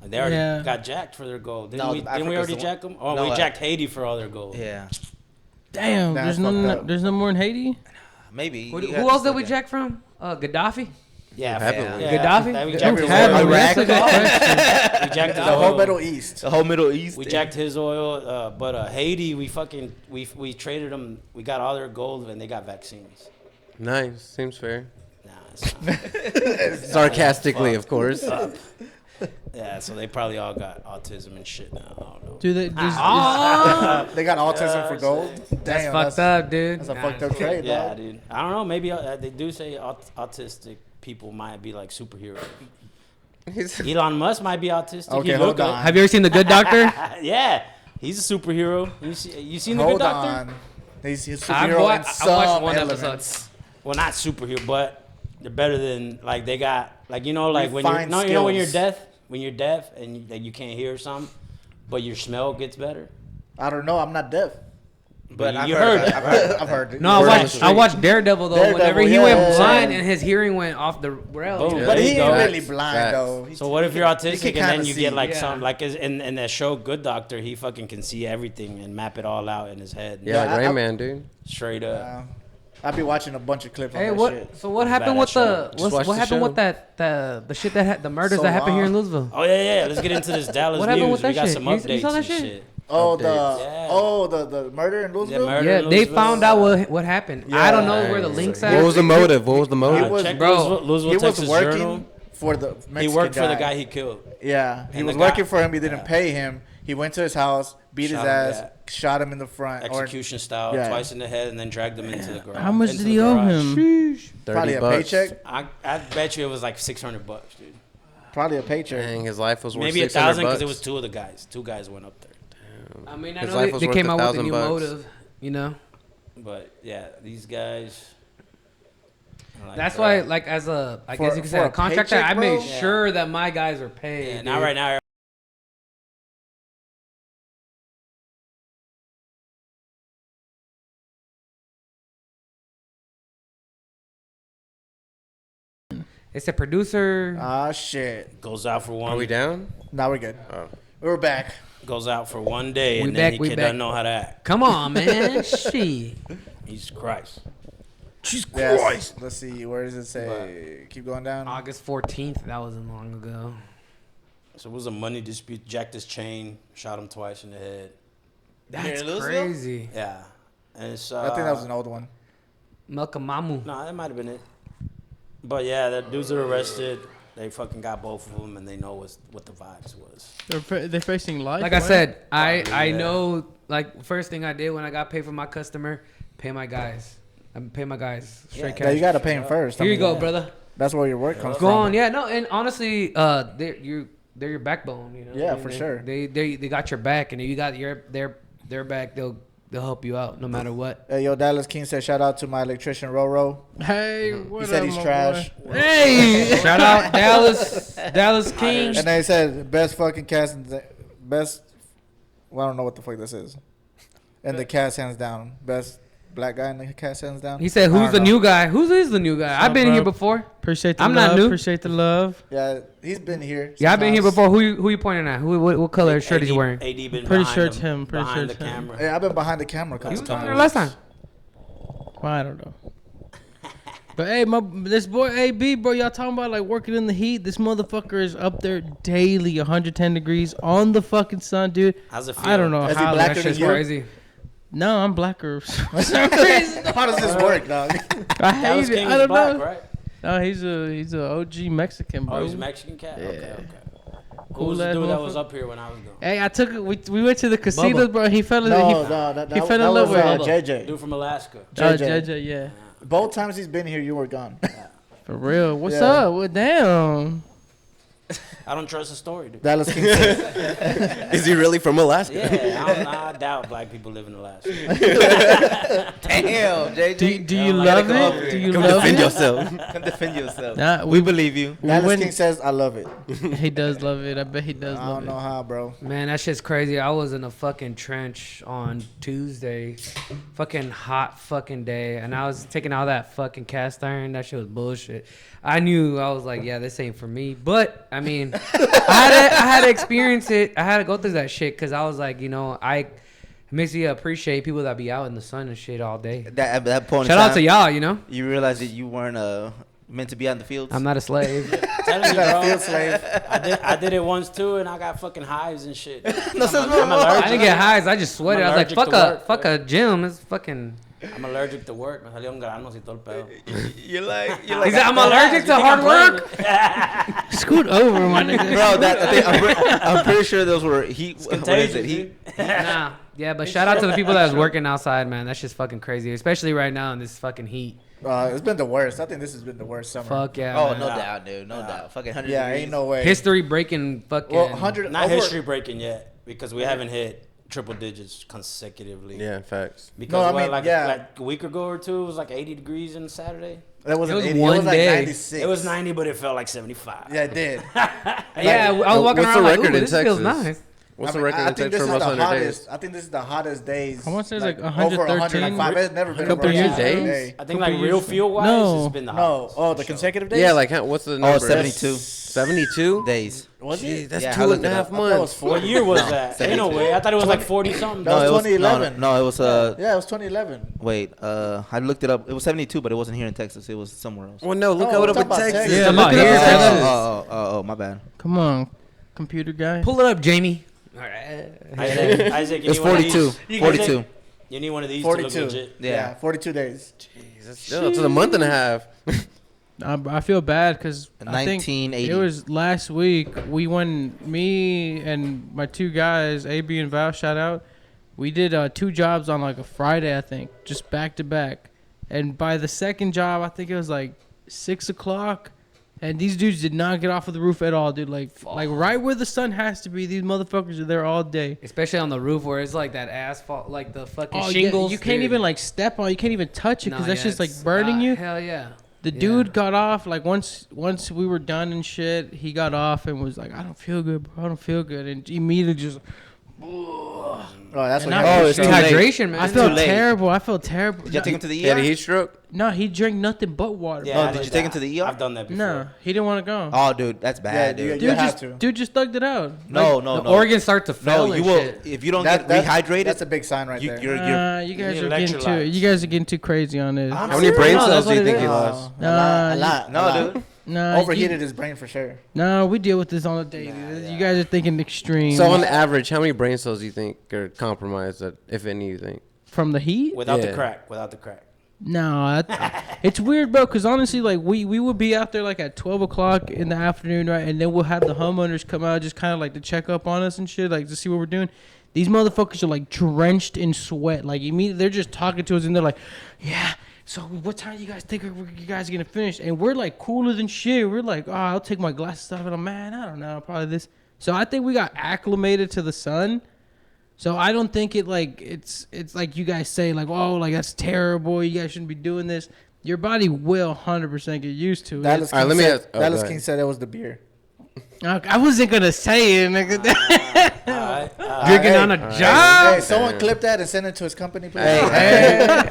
They already Yeah. got jacked for their gold. Didn't No, we Africa's already the jack them? Oh, No, we jacked Haiti for all their gold. Yeah, Damn, That's there's fucked no, up. there's no more in Haiti. maybe. Who You have who to else did still we get- jack from? Gaddafi. Yeah, Heavily. Gaddafi? We Who jacked his had oil. him? That's a good question. We jacked his The whole oil. Middle East. The whole Middle East. We jacked his oil, but Haiti, we traded them. We got all their gold, and they got vaccines. Nice. Seems fair. Nah, it's not. Sarcastically, of course. Yeah, so they probably all got autism and shit now. I don't know. Do they? They got autism for gold. That's Damn, fucked up, dude. That's a fucked up trade, Yeah, dog. dude. I don't know. Maybe they do say autistic people might be like superheroes. Elon Musk might be autistic. Okay, He hold look up- on. Have you ever seen The Good Doctor? Yeah, he's a superhero. You seen the Hold Good Doctor? on. He's I superhero wa- in I some watched one elements. episode. Well, not superhero, but they're better than like they got like when you're Refined you know when you're skills. deaf and you can't hear something, but your smell gets better. I don't know. I'm not deaf. But You I've heard heard that. that. I've heard it. No, Word on the I street. watched Daredevil though. Daredevil, Whenever he yeah, went yeah, blind yeah. and his hearing went off the rails. Boom. But There he you ain't go. really blind Facts. though. So what if you're autistic and kinda then you see. get like Yeah. some like in that show Good Doctor, he fucking can see everything and map it all out in his head. Yeah, like I- Rain Man, dude. Straight up. I'll be watching a bunch of clips on Hey, that what? shit. So what happened Badass with show. the watch what the happened show. with the shit that the murders So that happened here in long. Louisville? Oh yeah. Let's get into this Dallas What happened news. with that We got shit? some You updates saw that and shit? shit. Oh, Updates. the murder in Louisville? murder. Yeah, in they Louisville. found out what happened. I don't know where the Nice. links What at. was the motive? What was the motive? was- Check bro, Louisville, He was Texas working Journal. for the Mexican He worked for the guy he killed. Yeah, he And was the guy- working for him. He didn't yeah. pay him. He went to his house, beat Shot his him, ass, yeah. shot him in the front. Execution style, yeah. twice in the head, and then dragged him into the garage. How much into did he the owe garage. him? Probably a $30. paycheck. I bet you it was like $600, dude. Probably a paycheck. Dang, his life was worth Maybe $600. 1,000 because it was two of the guys. Two guys went up there. I mean, I His know life they, was they worth came out with a new $1,000. motive. You know, But yeah, these guys. are like, that's bro. why, like, as a I guess you could for say a a contractor, paycheck, I make bro? Yeah. sure that my guys are paid. Yeah, dude. not right now. It's a producer. Ah, shit. Goes out for one. Are we down? Now we're good. Oh. We're back. Goes out for one day, We and back, then we he back. doesn't know how to act. Come on, man. Shit. Jesus Christ. Yes. Let's see. Where does it say? Keep going down. August 14th. That wasn't long ago. So it was a money dispute. Jacked his chain, shot him twice in the head. That's in Louisville? crazy. Yeah, and it's. I think that was an old one. Melkamamu. No, that might have been it. But yeah, the dudes are arrested. They fucking got both of them, and they know what the vibes was. They're facing life. Like I right? said, I Probably, yeah. know. Like first thing I did when I got paid for my customer, pay my guys. I pay my guys straight Yeah, cash. Yeah, you got to pay him first. I Here you mean, go, brother. That's where your work comes Go from. on. Yeah, no, and honestly, they're your backbone. You know. Yeah, And for they- sure. They got your back, and if you got their back, they'll help you out no matter what. Hey, yo, Dallas King said, shout out to my electrician, Roro. Hey, what He said up, he's my trash. boy? Hey, Shout out Dallas King. And then he said, best fucking cast, best, well, I don't know what the fuck this is. And the cast hands down. Best black guy in the cast hands down. He said, I "Who's don't the know. new guy? Who is the new guy? What's I've up, been bro? here before. appreciate the I'm love. not new. Appreciate the love. Yeah, he's been here. Yeah, I've been here sometimes. before. Who you pointing at? What color shirt is he wearing? AD been Pretty behind sure it's him, him, pretty sure behind it's the him. camera. Hey, I've been behind the camera a He couple was on times. there last time. Well, I don't know. But hey, this boy AB, bro, y'all talking about like working in the heat? This motherfucker is up there daily, 110 degrees on the fucking sun, dude. How's it feel? I don't know Is he how. blacker That than shit's you? crazy. No, I'm blacker. How does this work, dog? I Dallas hate it. King I is don't black, know. right? No, he's a OG Mexican, bro. Oh, he's a Mexican cat? Yeah. Okay. Who Cool was the ass dude that was motherfucker. up here when I was gone? Hey, I took it. We went to the casinos, bro. He fell in. No, he, that he fell in love was with JJ. Dude from Alaska. JJ. JJ, yeah. Both times he's been here, you were gone. For real. What's Yeah. up? Well, damn. I don't trust the story, dude. Dallas King said, Is he really from Alaska? Yeah, I doubt black people live in Alaska. Damn, JJ. Do you like love to come over it? here. Do you Come love defend it? yourself. Come defend yourself. Nah, We believe you. Dallas went- King says, I love it. He does love it. I bet he does I love don't know it. how, bro. Man, that shit's crazy. I was in a fucking trench on Tuesday. Fucking hot fucking day. And I was taking all that fucking cast iron. That shit was bullshit. I knew, I was like, yeah, this ain't for me. But, I mean, I had to experience it. I had to go through that shit because I was like, it makes you appreciate people that be out in the sun and shit all day. At that point in Shout out time, to y'all, You realize that you weren't meant to be out in the fields. I'm not a slave. Telling you, bro. Field slave. I did it once too, and I got fucking hives and shit. No, I'm allergic. I didn't get highs. I just sweated. I was like, allergic to fuck work, a gym. It's fucking. I'm allergic to work. Me salió un granos y todo el pedo. You're like, He said, I'm allergic to hard work. Scoot over, my nigga. bro. I'm pretty sure those were heat. What is Contagious, it? Heat. Nah. Yeah, but shout out to the people that was working outside, man. That's just fucking crazy, especially right now in this fucking heat. It's been the worst. I think this has been the worst summer. Fuck yeah. Oh, man. no doubt, dude. No doubt. Fucking 100 Yeah, degrees. ain't no way. History breaking fucking. Well, 100. Not over, history breaking yet because we haven't hit triple digits consecutively. Yeah, facts. Because No, I mean, like a week ago or two, it was like 80 degrees on Saturday. That wasn't It was 80. one it was like day. 96. It was 90, but it felt like 75. Yeah, it did. Yeah, I was walking what's around the like, record ooh, in this feels Texas? nice. What's I the mean, record I in think Texas this for is most the 100 hottest. days? I think this is the hottest days. I want to say it's like over 113. 105. It's never been Couple over years 100 days? day. I think Couple like real years. fuel wise, No. it's been the No, hottest. the consecutive days. Yeah, like what's the number? 72 72 days. Was Jeez, it? that's Yeah, I 2.5 looked it up. I thought it was months. 40. What year was No, that? 72. Ain't no way. I thought it was like 40 something. That was it was 2011. No, it was Yeah, it was 2011. Wait, I looked it up. It was 72, but it wasn't here in Texas. It was somewhere else. Well, no, look No, it up we're in talking about Texas. Texas. Yeah, Come look on, it here, up. Texas. Oh, my bad. Come on, computer guy. Pull it up, Jamie. Isaac, you It's need one of 42. these? 42. Isaac, you need one of these to look 42. legit. Yeah, 42 days. It's a month and a half. I feel bad because I think 1980. it was last week. We went, me and my two guys, AB and Val, shout out. We did 2 jobs on like a Friday, I think, just back to back. And by the second job, I think it was like 6 o'clock. And these dudes did not get off of the roof at all, dude. Like right where the sun has to be. These motherfuckers are there all day. Especially on the roof where it's like that asphalt, like the fucking Oh, shingles. yeah, you can't dude. even like step on. You can't even touch it because No, that's yeah, just like it's- burning you. Hell yeah. The Yeah. dude got off like once we were done and shit. He got off and was like, "I don't feel good, bro. I don't feel good," and immediately just. Oh, that's And what. I- Oh, it's too late. Dehydration, man. I too felt late. terrible. I felt terrible. Did you take him to the He had a ER? heat stroke. No, he drank nothing but water. Yeah, No, I did did you take him that. to the ER? I've done that before. No, he didn't want to go. Oh, dude, that's bad, Yeah, dude. you dude have just to. dude just thugged it out. No, The no. organs start to fail No, and you will. shit. If you don't That- get rehydrated, That's a big sign right there. you're You guys need are getting too. electrolytes. You guys are getting too crazy on this. How many brain No, cells that's do you what think it he is. lost? a lot. no, dude. Nah, Overheated his brain for sure. No, we deal with this on a daily. You guys are thinking extreme. So on average, how many brain cells do you think are compromised, if any, you think? from the heat? Without the Yeah. crack. Without the crack. No, it's weird, bro. Because honestly, like we would be out there like at 12 o'clock in the afternoon, right? And then we'll have the homeowners come out just kind of like to check up on us and shit, like to see what we're doing. These motherfuckers are like drenched in sweat. Like immediately, they're just talking to us and they're like, "Yeah, so what time do you guys think you guys are gonna finish?" And we're like cooler than shit. We're like, "Oh, I'll take my glasses off." And I'm, man, I don't know, probably this. So I think we got acclimated to the sun. So I don't think it's like you guys say, like, oh, like that's terrible, you guys shouldn't be doing this. Your body will 100% get used to it. Dallas All right, King let me said- ask- oh, Dallas go King ahead. said it was the beer. I wasn't gonna say it, nigga. Alright, Drinking Hey, on a hey. job. Hey, someone clip that and send it to his company, please. Hey,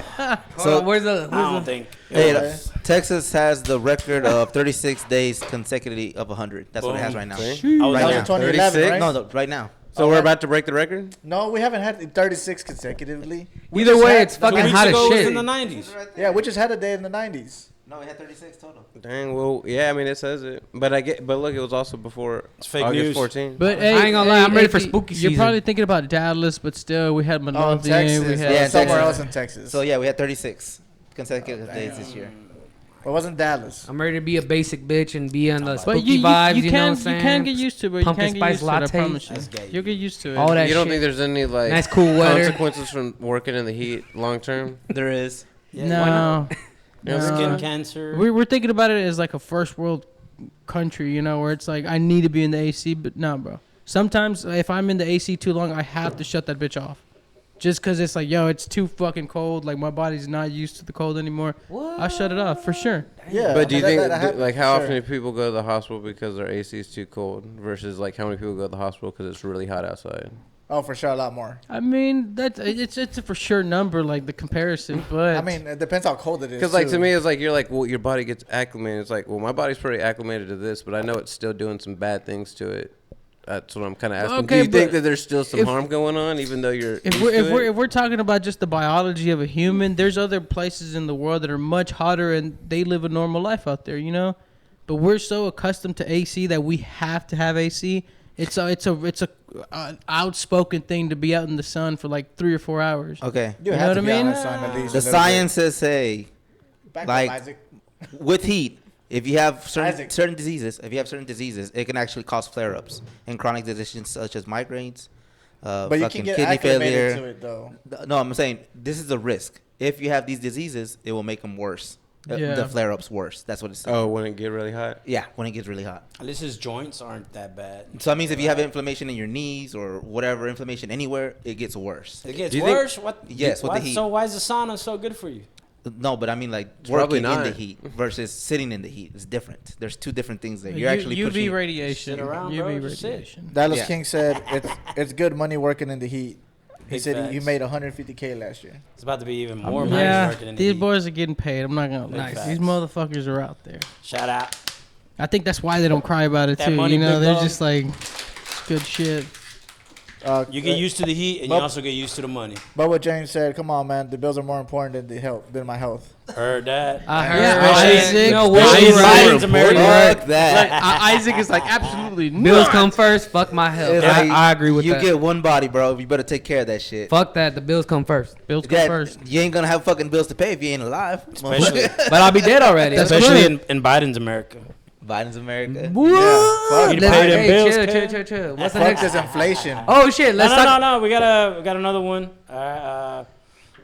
So where's the? I don't think. hey, Okay. Texas has the record of 36 days consecutively of 100. That's what it has Boom. right now. See? I was Right That was now. in 2011, 36? right? No, right now. So we're about to break the record? No, we haven't had 36 consecutively. We Either just way, had- it's fucking 2 weeks hot as ago it was shit. in the 90s. Yeah, we just had a day in the 90s. No, we had 36 total. Dang, well, yeah, I mean, it says it. But look, it was also before It's fake August news. 14. But I ain't gonna lie, I'm ready for spooky You're season. probably thinking about Dallas, but still, we had Oh, Midlothian. Texas. We had Yeah, somewhere Texas. else in Texas. So yeah, we had 36 consecutive days this year. It wasn't Dallas. I'm ready to be a basic bitch and be on the But spooky you vibes. You, know can what I'm saying? you can get used to it. But Pumpkin you can get spice used to it. I latte. promise you. That's gay. You'll get used to it. All that You don't shit. think there's any, like, Nice cool weather. consequences from working in the heat long term? There is. Yeah, why no. not? No. Skin cancer. We're thinking about it as like a first world country, you know, where it's like I need to be in the AC, but no, bro. Sometimes if I'm in the AC too long, I have to shut that bitch off. Just because it's like, yo, it's too fucking cold. Like, my body's not used to the cold anymore. I'll shut it off for sure. Yeah. But do you I mean, think, that happened, like, how sure. often do people go to the hospital because their AC is too cold versus, like, how many people go to the hospital because it's really hot outside? Oh, for sure, a lot more. I mean, it's a for sure number, like the comparison, but I mean, it depends how cold it is. Because, like, too. to me, it's like you're like, well, your body gets acclimated. It's like, well, my body's pretty acclimated to this, but I know it's still doing some bad things to it. That's what I'm kind of asking. Okay, Do you think but that there's still some if- harm going on, even though you're if we're talking about just the biology of a human, there's other places in the world that are much hotter and they live a normal life out there, you know. But we're so accustomed to AC that we have to have AC. It's a outspoken thing to be out in the sun for like 3 or 4 hours. Okay. you know have what to I be on mean? the sun at least The a little bit. sciences say Back up, like- Isaac. with heat, if you have Isaac. certain diseases, it can actually cause flare-ups and chronic diseases such as migraines, But you fucking can get kidney acclimated to failure. it though. No, I'm saying this is a risk. If you have these diseases, it will make them worse. Yeah. The flare-ups worse. That's what it's saying. Oh, when it get really hot. Yeah, when it gets really hot. At least his joints aren't that bad. So that means if you have inflammation in your knees or whatever inflammation anywhere, it gets worse. It gets Do you think- worse. What? Yes, with why, the heat. So why is the sauna so good for you? No, but I mean like probably working in the not. heat versus sitting in the heat is different. There's two different things there. You're actually UV pushing. radiation. Sit around, UV bro, just sit. radiation. Dallas Yeah. King said it's good money working in the heat. He Big said he facts. made 150K last year. It's about to be even more money Yeah, working in the these heat. boys are getting paid. I'm not gonna lie. Big These facts. motherfuckers are out there. Shout out. I think that's why they don't cry about it That too. money, You know, big they're dog. just like good shit. You get used to the heat, and you But- also get used to the money. But what James said, come on, man, the bills are more important than my health. Heard that. I heard Yeah, Isaac. Isaac. You know what? Especially He's in right. Biden's America. Fuck that. Isaac is like absolutely Bills not. come first. Fuck my health. It's I, like, I agree with you that. get one body, bro. You better take care of that shit. Fuck that. The bills come first. Bills come Yeah, first. you ain't gonna have fucking bills to pay if you ain't alive. Especially, But I'll be dead already. especially in Biden's America. Biden's America. What? fuck. You Let's- pay them hey, bills, chill, kid. chill. What's the Fuck next? this inflation. Oh shit. Let's talk. No. We got another one.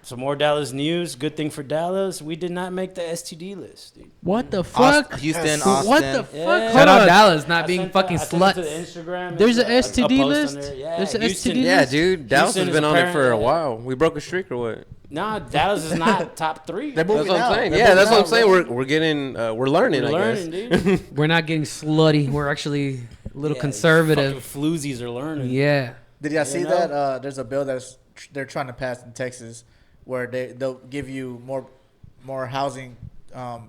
Some more Dallas news. Good thing for Dallas. We did not make the STD list, dude. What the fuck? Houston, Yes. Austin. What the fuck? Yeah. Hold Shout out on. Dallas not I being sent fucking I sent it to the sluts. Instagram. There's It's a STD post on list? there. Yeah, There's a Houston- STD Yeah, dude. Dallas Houston has is been on it for a apparent- while. We broke a streak or what? Nah, Dallas is not top 3. They're That's moving what I'm out. saying. They're Yeah, moving that's what I'm out, saying. bro. We're getting, we're learning, We're I learning, guess. dude. We're not getting slutty. We're actually a little Yeah, conservative. Fucking floozies are learning. Yeah. Did y'all see know? that? There's a bill they're trying to pass in Texas, where they'll give you more housing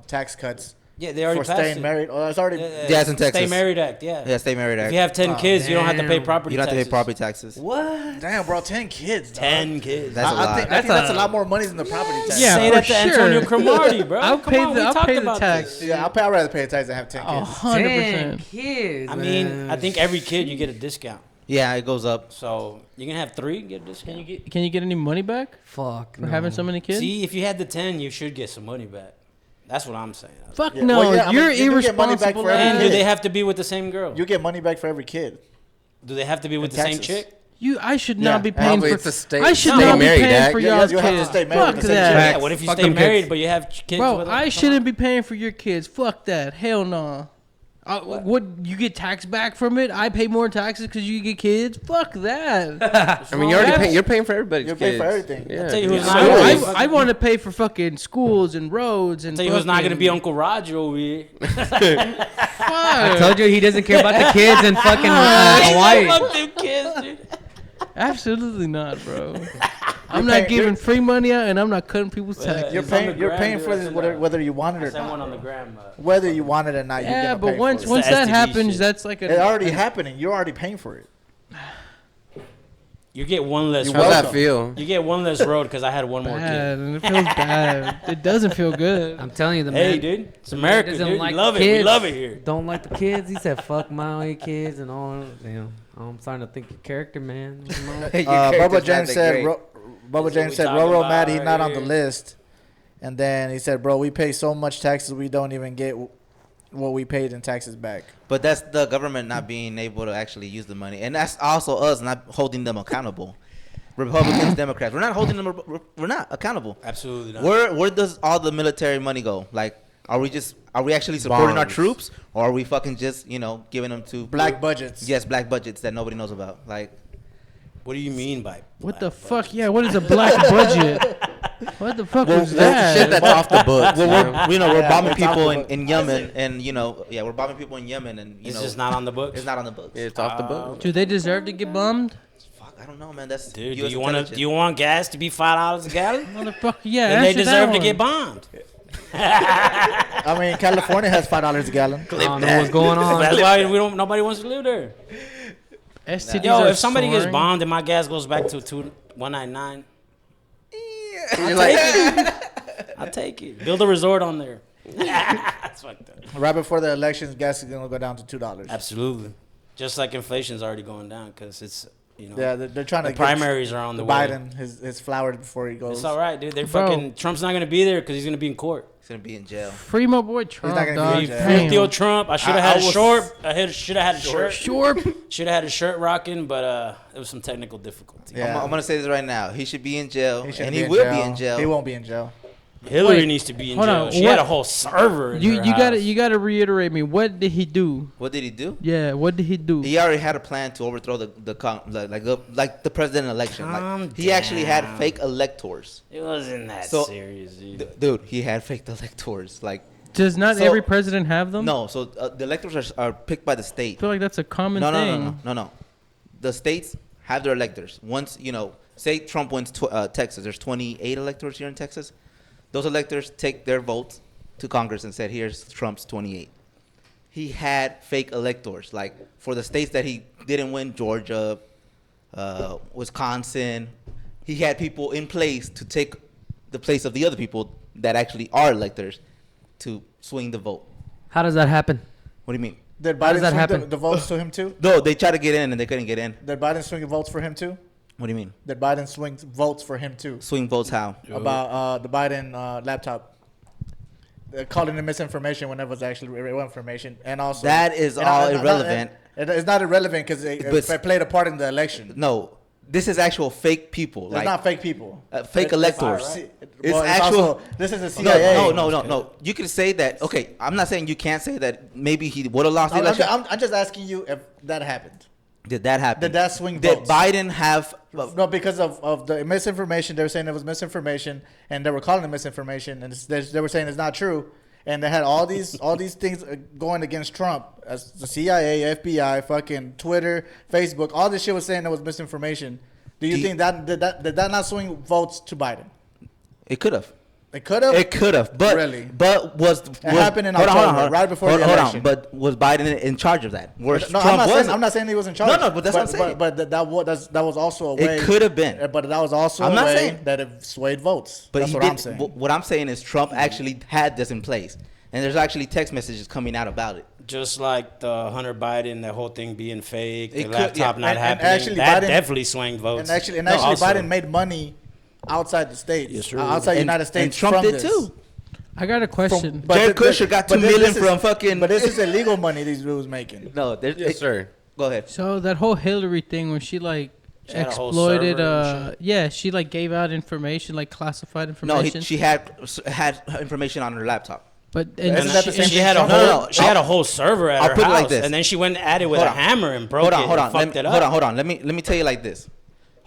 tax cuts Yeah, they already for passed staying it. married. Oh, it's already. Yeah, it's in Stay Texas. Married Act, yeah. Yeah, stay married. If you have 10 kids, you don't have to pay damn. property You don't have to taxes. pay property taxes. What? Damn, bro, 10 kids. dog. 10 kids. That's a lot. I think that's a lot more money than the property tax. Yeah, Say for that to Antonio sure. Cromartie, bro. I'll Come pay on, the- we I'll talked pay the about tax. this. Yeah, I'd rather pay a tax than have 10 Oh, kids. 100%. kids. I mean, man. I think every kid you get a discount. Yeah, it goes up. So you can have 3, get a discount. Can you get any money back Fuck. for no. having so many kids? See, if you had the 10, you should get some money back. That's what I'm saying. Fuck Yeah, no, well, yeah, I mean, you're you do get money back irresponsible. for And every do they kid. have to be with the same girl? You get money back for every kid. Do they have to be with the In same Texas. chick? I should Yeah, not be paying probably for. it's a state- I should stay not be married paying act. for Yeah, y'all's you have to kids. stay married Fuck with the same that, Yeah, what if you Fuck stay them married kids. but you have kids bro. with them? I Come shouldn't on. be paying for your kids. Fuck that. Hell no. Would you get tax back from it? I pay more taxes because you get kids. Fuck that. I mean, you're paying for everybody's You're kids. paying for everything. Yeah. tell you who's Yeah. not I, Schools. I want to pay for fucking schools and roads and. Tell you who's not gonna fucking- be Uncle Roger over here. I Fuck. told you he doesn't care about the kids in fucking Hawaii. Fuck them kids, dude. Absolutely not, bro. I'm paying- not giving free money out, and I'm not cutting people's Yeah, taxes. You're It's on paying. the You're gram, paying dude. for I this sent whether you want it I or sent one not. on the gram. Whether you want it or not, you're Yeah, gonna but pay once for once the that STD happens, shit. that's like it. It's a. already happening. You're already paying for it. You get one less. You're How's road. that welcome. feel? You get one less road because I had one more kid. Bad, and it feels bad. It doesn't feel good. I'm telling you, the Hey, man dude, it's America, doesn't dude. like We love it. kids. We love it here. Don't like the kids. He said, "Fuck my own kids" and all. Damn, I'm starting to think your character, man. You know? Bubba James said. Bubba what James we said, talking "Roro about mad he's right not on the here." list." And then he said, "Bro, we pay so much taxes, we don't even get what we paid in taxes back." But that's the government not being able to actually use the money, and that's also us not holding them accountable. Republicans, Democrats, we're not holding them. We're not accountable. Absolutely not. Where does all the military money go? Like, are we actually supporting our Bonds. troops, or are we fucking just giving them to Black budgets. Yes, black budgets that nobody knows about. Like, What do you mean by What the black fuck? budget? Yeah, what is a black budget? What the fuck was Shit that? that's off the books. well, we're we're Yeah, bombing it's off people the book. in Yemen, and we're bombing people in Yemen, and It's just not on the books. it's not on the books. It's off the books. Do they deserve to get bombed? Fuck I don't know, man. That's Dude, US do intelligence. you want gas to be $5 a gallon? Motherfucker, yeah. Then they answer that deserve to one. get bombed. I mean, California has $5 a gallon. I don't know what's going on. That's why nobody wants to live there. STDs Yo, are if somebody gets soaring. bombed and my gas goes back to 199, You're like, I'll take it. Build a resort on there. That's fucked up. Right before the elections, gas is gonna go down to $2. Absolutely. Just like inflation's already going down because it's, you know, Yeah, they're trying the to primaries are on the way. Biden his flowers before he goes. It's all right, dude. They're Bro. fucking. Trump's not gonna be there because he's gonna be in court. He's gonna be in jail. Free my boy Trump, not gonna be dog. in jail. Free Damn. Theo Trump. I should have I had a was- short. I should have had a shirt. Sure. Should have had a shirt rocking, but there was some technical difficulty. Yeah. I'm gonna say this right now. He should be in jail, shouldn't and be he in will jail. be in jail. He won't be in jail. Hillary Wait, needs to be in hold jail. on, She what- had a whole server. In You her you house. gotta reiterate me. What did he do? What did he do? Yeah, what did he do? He already had a plan to overthrow like the president election. Calm Like he actually had down. fake electors. It wasn't that So- serious, dude. Dude, he had fake electors. Like Does not So- every president have them? no, so the electors are picked by the state. I feel like that's a common No, thing. no. The states have their electors. Once say Trump wins Texas, there's 28 electors here in Texas. Those electors take their votes to Congress and said, "Here's Trump's 28." He had fake electors, like for the states that he didn't win, Georgia, Wisconsin. He had people in place to take the place of the other people that actually are electors to swing the vote. How does that happen? What do you mean? Did How does Biden that swing happen? the votes to him too? No, they tried to get in and they couldn't get in. Did Biden swing votes for him too? What do you mean? Did Biden swing votes for him too? Swing votes how? About the Biden laptop. They're calling it misinformation when it was actually real information, and also That is all irrelevant. It's not irrelevant because But- it played a part in the election. No, this is actual fake people. It's Like not fake people. fake electors. It's It's actual. Also, this is the CIA. No. You can say that. Okay, I'm not saying you can't say that. Maybe he would have lost the I'm, election. I'm just asking you if that happened. Did that happen? Did that swing Did votes? Biden have? No, because of the misinformation. They were saying it was misinformation, and they were calling it misinformation, and they were saying it's not true. And they had all these things going against Trump, as the CIA, FBI, fucking Twitter, Facebook. All this shit was saying it was misinformation. Do you think that did that not swing votes to Biden? It could have. It could have. It could have. But Really? But was happened in hold on, October, right before the election. But was Biden in charge of that? Where No, Trump wasn't. I'm not saying he was in charge. No, but that's what I'm saying. But that was also a way. It could have been. But that was also I'm a not way saying- that it swayed votes. But that's he what did, I'm saying. What I'm saying is Trump actually had this in place, and there's actually text messages coming out about it. Just like the Hunter Biden, that whole thing being fake, the It could- laptop yeah. not And happening. actually that Biden- definitely swung votes. And actually, No, also- Biden made money outside the states, Yes, sir. outside the And- United States. and Trump from did this. too. I got a question. Jared Kushner got $2 million from fucking- But this is illegal money these dudes making. No, there's yes, sir. Go ahead. So that whole Hillary thing when she like She had a whole exploited server and shit. yeah, she like gave out information, like classified No, information. she had information on her laptop. but Isn't and that the she, same and She she, had a No, whole, no, no. she had a whole server at I'll her put it house, like this. and then she went at it with Hold a on. hammer and broke Hold on, it. hold and on. fucked it up. Hold on. Let me tell you like this.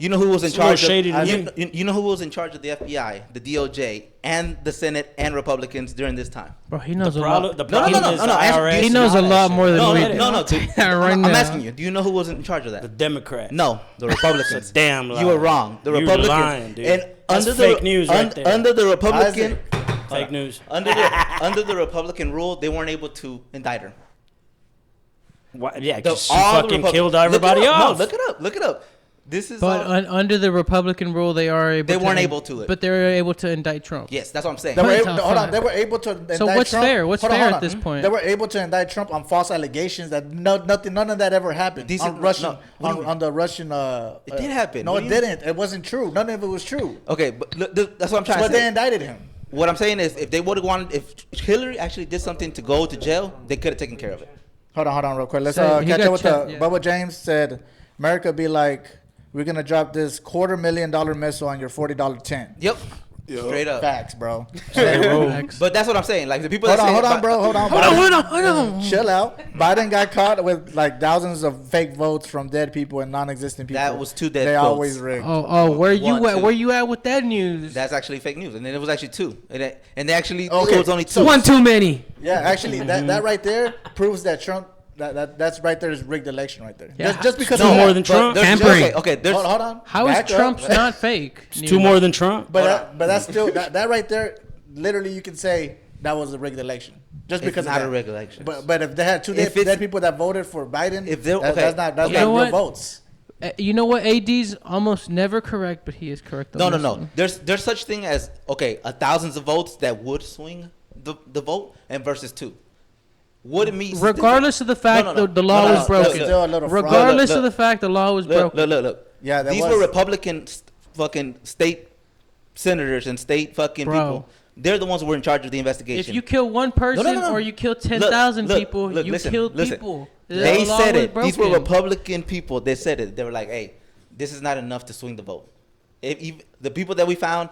You know who was in It's a little charge? shady to You know who was in charge of the FBI, the DOJ, and the Senate and Republicans during this time? bro, he knows The a problem, lot. the No, no, problem no, is no, the no, IRS. He and knows all a that lot shit. more than No, we no, do. no, no. Right I'm now. asking you. Do you know who was in charge of The that? Democrat. No, the Republicans. That's a damn lie. You were wrong. The You Republicans. lying, dude. And That's under fake the news right there. under the Republican Fake news. under the Republican rule, they weren't able to indict her. Why, yeah, The- 'cause she all the fucking Repub- killed Look it everybody up. else. No, look it up. This is But all- under the Republican rule, they are able. They to weren't able to it. But they were able to indict Trump. yes, that's what I'm saying. They were Point able, top hold on, five. they were able to indict So what's Trump. fair? What's Hold on, fair hold at this on. point? They were able to indict Trump on false allegations that none of that ever happened. These on are- Russian, no, what do you mean? on the Russian. It did happen. No, What it do you- didn't. It wasn't true. None of it was true. Okay, but look, that's what I'm trying But to they say. indicted him. What I'm saying is, if they would have wanted, if Hillary actually did something to go to jail, they could have taken care of it. Hold on, real quick. Let's So, he catch got up with checked, the. yeah. Bubba James said, "America be like, we're gonna drop this $250,000 missile on your $40 tent." Yep. Straight up. Facts, bro. Facts. But that's what I'm saying. Like the people Hold that on, say hold on, about- bro. Hold on. Hold on. Chill out. Biden got caught with like thousands of fake votes from dead people and non-existent people. That was two dead They votes. always rigged. Oh, where you One, at? two. Where you at with that news? That's actually fake news, and then it was actually two, and they actually Okay, it was only two. so- One too many. Yeah, actually, that right there proves that Trump that's right there is rigged election right there. Yeah. Just because No of more that. than Trump. Tampering. Okay, there's Hold on. How is Back up. Trump's not fake? It's two more than Trump. But that's still that right there. Literally, you can say that was a rigged election just It's because not of that. a rigged election. But if they had two If it's- dead people that voted for Biden, If they're- okay. that's not You know real what? votes. You know what? AD's almost never correct, but he is correct. On No, this no. one. There's such thing as thousands of votes that would swing the vote and versus two. What it means, Regardless of the fact No, no, no. the law No, no, was no. broken. Look, Still a little fraud. Regardless Look, of the fact the law was look, broken. look. Yeah, that these was. were Republican fucking state senators and state fucking Bro. people. They're the ones who were in charge of the investigation. If you kill one person no. or you kill 10,000 Look, people, look, you listen, killed listen. people. They The law said was it. These were broken. Republican people. They said it. They were like, "Hey, this is not enough to swing the vote. If the people that we found,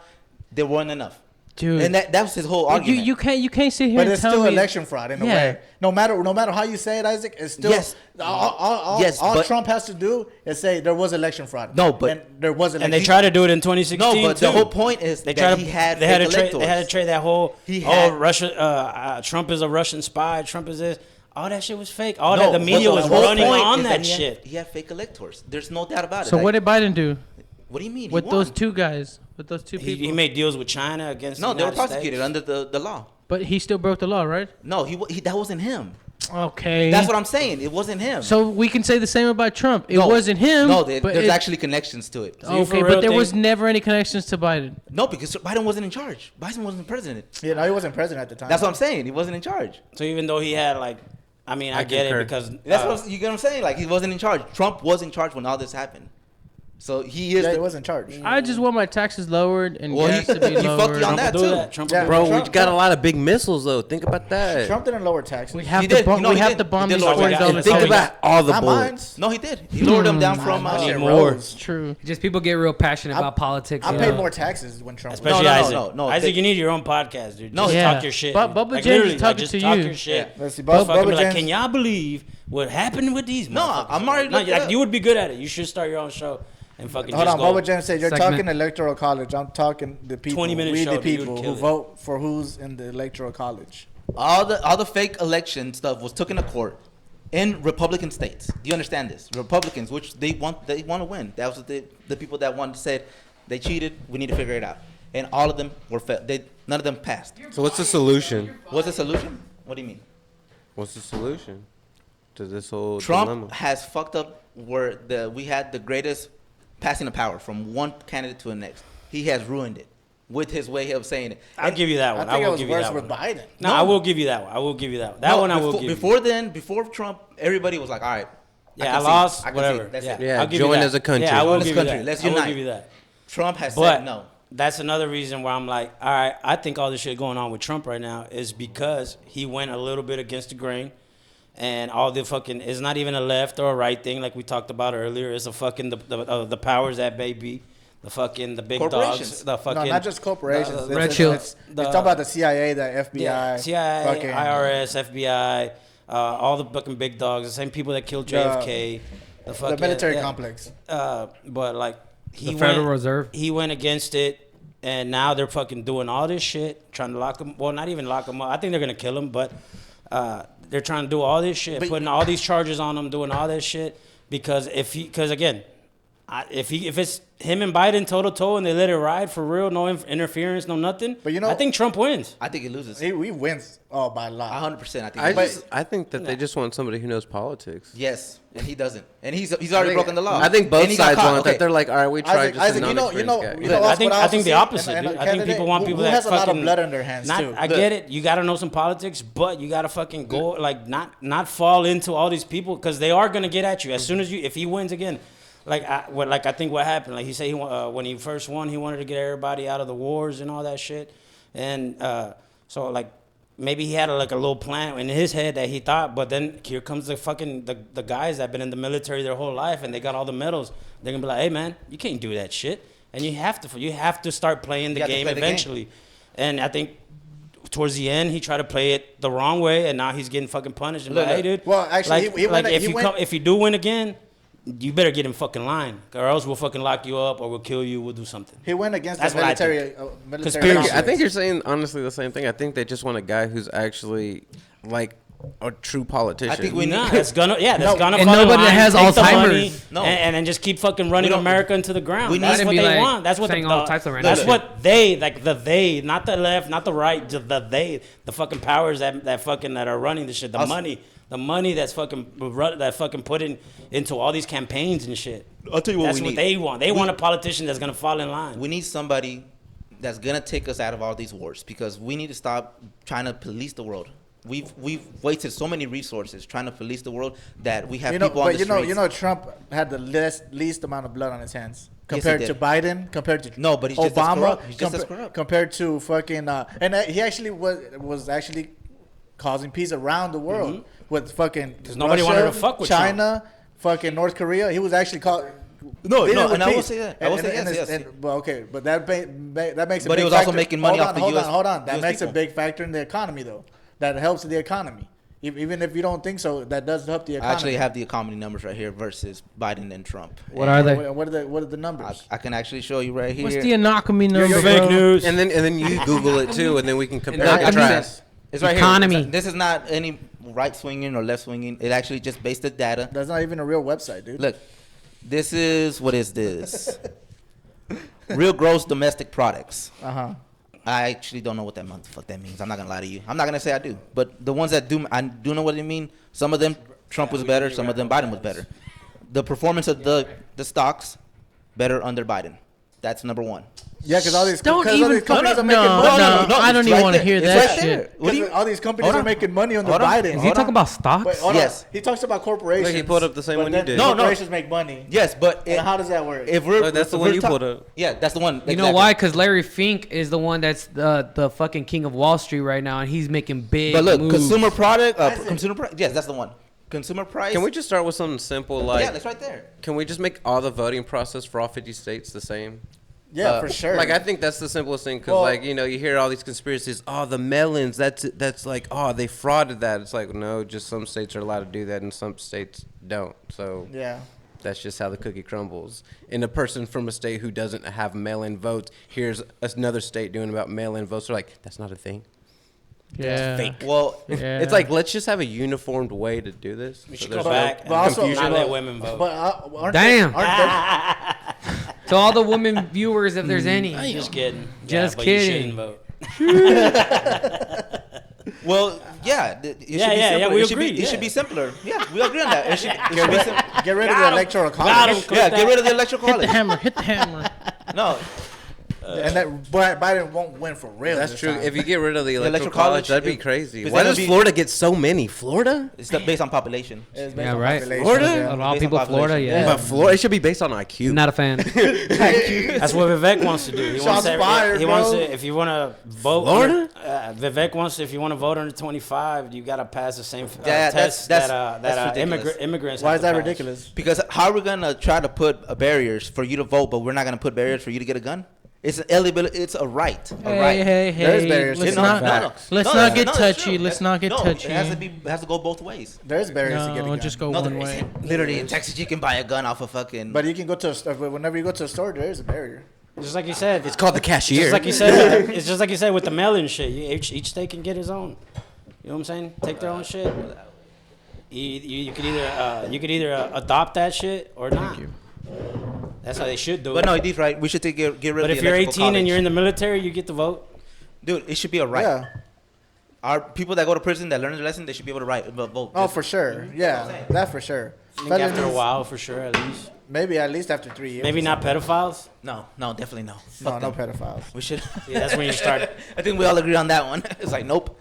there weren't enough." Dude. And that was his whole argument. You can't sit here But and it's tell still me election fraud in a Yeah. way. No matter how you say it, Isaac, it's still Yes. all Yes, all but- Trump has to do is say there was election fraud. No, but- and there was election. And they tried to do it in 2016. no, but the too. whole point is They that tried to. he had They had to fake trade. They had to electors. trade that whole. He had- Russia. Trump is a Russian spy. Trump is this. All that shit was fake. All No, that the media but was the whole running point on is that he had- shit. He had fake electors. There's no doubt about it. So Like, what did Biden do what do you mean? with He those won. two guys? With those two people? He made deals with China against. No, the they were United prosecuted States. under the law. But he still broke the law, right? No, he that wasn't him. Okay. That's what I'm saying. It wasn't him. So we can say the same about Trump. It No, wasn't him. No, but there's it- actually connections to it. So you for Okay, real but there was think- never any connections to Biden. No, because Biden wasn't in charge. Biden wasn't president. Yeah, no, he wasn't president at the time. That's what I'm saying. He wasn't in charge. So even though he had like, I mean, I, I get concur. it because That's what you get what I'm saying. Like he wasn't in charge. Trump was in charge when all this happened. So he is. Yeah, the, he was in charge. I just want my taxes lowered and Well, gas he- to be he fucked lowered. you on Trump that will do too. that. Trump Yeah, will do Bro, that. we Trump- got a lot of big missiles though. Think about that. Trump didn't lower taxes. We have He to did. bomb. No, we he have did. to bomb He did these lower $40 taxes. And think towns. about all the Not bullets. mines. No, he did. He lowered them down from. I need Shit more. rose. True. Just people get real passionate I- about politics. I you paid know? more taxes when Trump. Especially no, Isaac. no, Isaac, they- you need your own podcast, dude. No, Just yeah. talk your shit. But dude. Bubba Like, James literally, is talking just to talk you. your shit. Let's see, Just fucking Bubba be like, James- can y'all believe what happened with these? No, motherfuckers? I'm already No, looking it like up. you would be good at it. You should start your own show and fucking Hold just on, go. Bubba James said you're Segment. talking electoral college. I'm talking the people. 20-minute We show, the dude, you would people kill who it. vote for who's in the electoral college. all the fake election stuff was taken to court in Republican states. Do you understand this? Republicans, which they want to win. That was the people that wanted said they cheated. We need to figure it out. And all of them were none of them passed. So what's the solution? What's the solution? What do you mean? What's the solution to this whole Trump dilemma? has fucked up where we had the greatest passing of power from one candidate to the next. He has ruined it with his way of saying it. I'll give you that I one. think it will was give you worse that with one. Biden. No, No. I will give you that one. I will give you that one. That No, one I will before, give you. before then, before Trump, everybody was like, all right. Yeah, I can see. lost. I can Whatever. see. That's yeah. it. Yeah, I'll give you join that. as a country. Yeah, I will Join as give a you country. that. Let's I will unite. give you that. Trump has But said no. that's another reason where I'm like, all right, I think all this shit going on with Trump right now is because he went a little bit against the grain. And all the fucking, it's not even a left or a right thing like we talked about earlier. It's a fucking, the powers that may be. The big Corporations. dogs. The fucking. No, not just corporations. the- Red Shield. It's talking about the CIA, the FBI, Yeah, CIA, fucking- IRS, FBI, all the fucking big dogs, the same people that killed JFK. The, the fucking, military yeah. complex. But like he The Federal went, Reserve. he went against it, and now they're fucking doing all this shit, trying to lock him. Well, not even lock him up. I think they're gonna kill him, but they're trying to do all this shit, But- putting all these charges on him, doing all this shit because because again, if it's him and Biden toe to toe and they let it ride for real, no interference, no nothing. But you know- I think Trump wins. I think he loses. He wins by a lot. 100%. I think he loses. I think that they just want somebody who knows politics. Yes, and he doesn't. And he's already broken the law. I think both And he got sides caught. want Okay. that. They're like, all right, we tried just Isaac, a you know, non-experienced guy. you know. I else think what I also think the see? opposite, And dude. a I think candidate people want who people that has a lot of fucking- blood on their hands too. I get it. You got to know some politics, but you got to fucking go like not fall into all these people because they are gonna get at you as soon as if he wins again. I think what happened, like he said, when he first won, he wanted to get everybody out of the wars and all that shit, and so like maybe he had a little plan in his head that he thought, but then here comes the fucking the guys that been in the military their whole life and they got all the medals. They're gonna be like, hey man, you can't do that shit, and you have to start playing the have to game play the game. eventually, and I think. Towards the end, he tried to play it the wrong way, and now he's getting fucking punished. And Look, like, hey, dude. well, actually, he went- he went- if you do win again, you better get in fucking line, or else we'll fucking lock you up, or we'll kill you. We'll do something. He went against That's the what I military. Conspiracy. I think you're saying honestly the same thing. I think they just want a guy who's actually like a true politician. I think we Nah, need. that's gonna No, gonna and fall in nobody line, has take the Alzheimer's. money, No. and then just keep fucking running don't- America into the ground. we That's need- what Be they like want. That's what saying all types of random that's shit. what they like. The they, not the left, not the right. Just the they, the fucking powers that fucking that are running the shit. The money that's fucking put into all these campaigns and shit. I'll tell you what That's we what need. they want. They want a politician that's gonna fall in line. We need somebody that's gonna take us out of all these wars because we need to stop trying to police the world. We've wasted so many resources trying to police the world that we have people on the streets. Trump had the least amount of blood on his hands Yes, he compared did. to Biden, compared to No, but he's just as Obama, corrupt. He's just as corrupt. compared to fucking he actually was actually causing peace around the world with fucking 'Cause nobody wanted to fuck with China, fucking North Korea. He was actually called. No, dealing with and I will peace. say that. I will say yes. Well, okay, but that makes a But big he was also factor. making money Hold off on, the US Hold on. That US makes a people. big factor in the economy, though. That helps the economy. Even if you don't think so, that does help the I economy. actually have the economy numbers right here versus Biden and Trump. What are they? What are the numbers? I can actually show you right here. What's the economy number, You're Fake bro? news. and then you Google it too, and then we can compare I and mean, contrast. it's right Economy. here. This is not any right swinging or left swinging. It actually just based the data. That's not even a real website, dude. Look, this is what is this? Real gross domestic products. Uh-huh. I actually don't know what the fuck that means. I'm not gonna lie to you. I'm not gonna say I do, but the ones that do, I do know what they mean. Some of them Trump was better. Some of them Biden was better. The performance of the stocks better under Biden. That's number one. Yeah, because all these Don't companies even are making money. I don't it's even right want to there. hear It's that right there. shit. What do you? All these companies Hold are on. making money under Hold on. Biden. Is he Hold talking on. about stocks? Wait, hold Yes. on. He talks about corporations. Look, he pulled up the same but one you then did. No, no. corporations make money. Yes, but And how does that work? if we're Look, that's the if one we're you talk- pulled up. Yeah, that's the one. You know why? Because Larry Fink is the one that's the fucking king of Wall Street right now, and he's making big But look, moves. consumer product, consumer price. Yes, that's the one. Consumer price. Can we just start with something simple like? yeah, that's right there. Can we just make all the voting process for all 50 states the same? Yeah, for sure. Like I think that's the simplest thing because Well- like you hear all these conspiracies. Oh, the melons. That's like they frauded that. It's like no, just some states are allowed to do that and some states don't. So yeah. that's just how the cookie crumbles. And a person from a state who doesn't have mail-in votes hears another state doing about mail-in votes. They're like, that's not a thing. Yeah. Well, Yeah. It's like let's just have a uniformed way to do this. We So should there's go no back and but also- not let women vote. But aren't Damn. They, aren't To all the women viewers, if there's any. Just kidding. Just but kidding. You shouldn't vote. well, yeah. It should be Yeah, yeah, simpler. we it should agree, Be, it should yeah. be simpler. Yeah, we agree on that. It should be they, simpler. get rid of the Got 'em. electoral Got college. 'em. Yeah, get rid of the electoral Hit the college. hammer. Hit the hammer. No, And that Biden won't win for real. That's this true. time. If you get rid of the electoral electoral college, college, that'd be it- crazy. because Why then does it'd be- Florida get so many? Florida? it's based on population. It's based Yeah, on right. population, Florida? yeah. Of all Based on people, Florida, population. yeah. But Florida, it should be based on IQ. Not a fan. That's what Vivek wants to do. He Shots wants to, fired, he wants bro. to, if you want to vote, Florida? Vivek wants to, if you want to vote under 25, you got to pass the same Yeah, test that's that ridiculous. immigrants. Why have is to that pass. ridiculous? Because how are we gonna try to put barriers for you to vote, but we're not gonna put barriers for you to get a gun? It's an eligibility. It's a right. A right. Hey, There is hey. barriers. Let's No, not Let's not get it's touchy. true. Let's not get no, touchy. It has to be. It has to go both ways. There's barriers to get a No, gun. just go No, one there way. isn't. Literally in Texas, you can buy a gun off of fucking. But you can go to a store. Whenever you go to a store, there is a barrier. Just like you said, It's called the cashier. just like you said, it's just like you said with the mail-in shit. Each state can get his own. You know what I'm saying? Take their own shit. You could either adopt that shit or not. That's how they should do but it. no, he's right. We should get rid But of if the you're electrical 18 and college. you're in the military, you get to vote. Dude, it should be a right. Yeah. Our people that go to prison that learn their lesson, they should be able to vote. Oh, for sure. Yeah, that for sure. I think after a Felonies, while, for sure, at least. maybe at least after 3 years. Maybe not pedophiles. No, definitely no. No, Fuck no them. pedophiles. We should. Yeah, that's when you start. I think we all agree on that one. It's like nope.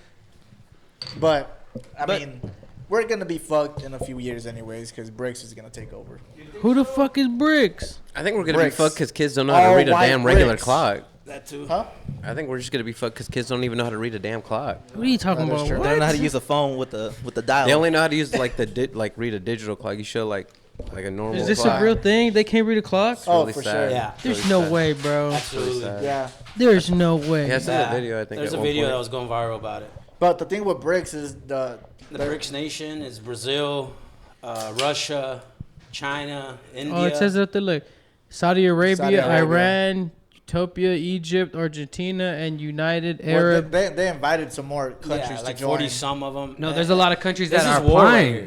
But I But- mean, we're gonna be fucked in a few years anyways, because Bricks is gonna take over. Who the fuck is Bricks? I think we're gonna Bricks. be fucked because kids don't know how to All read a white damn regular bricks. clock. That too. Huh? I think we're just gonna be fucked because kids don't even know how to read a damn clock. What are you talking That is about? true. They don't know how to What? use a phone with the dial. They only know how to use like read a digital clock. You show like a normal. Is this clock. a real thing? They can't read a clock? Oh, Really for sad. sure. Yeah. There's Really no sad. way, bro. Absolutely. sad. Yeah. There's no way. Yeah, I saw that video. I think There's at a one video point. that was going viral about it. But the thing with Bricks is The BRICS nation is Brazil, Russia, China, India. Oh, it says up there, look. Saudi Arabia, Saudi Arabia. Iran, Ethiopia, Egypt, Argentina, and United Well, Arab. they invited some more countries like to join. 40 some of them. No, there's a lot of countries This that is are war right applying. here.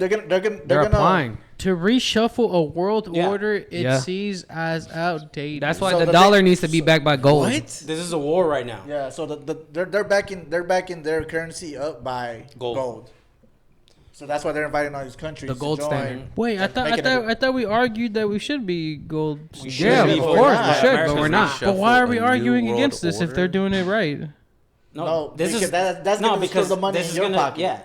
They're gonna Applying. To reshuffle a world Yeah. order it Yeah. sees as outdated. That's why So the the dollar thing- needs to be backed by gold. This is a war right now. Yeah, so they're backing their currency up by gold. So that's why they're inviting all these countries. The gold to join. standard. Wait, I thought we argued that we should be gold. We Yeah, should of be, course but we not. should, but America's we're not. But why are we A new arguing world against this if order? they're doing it right? No, this because is that's no gonna because steal the money this in is your gonna pocket. yeah.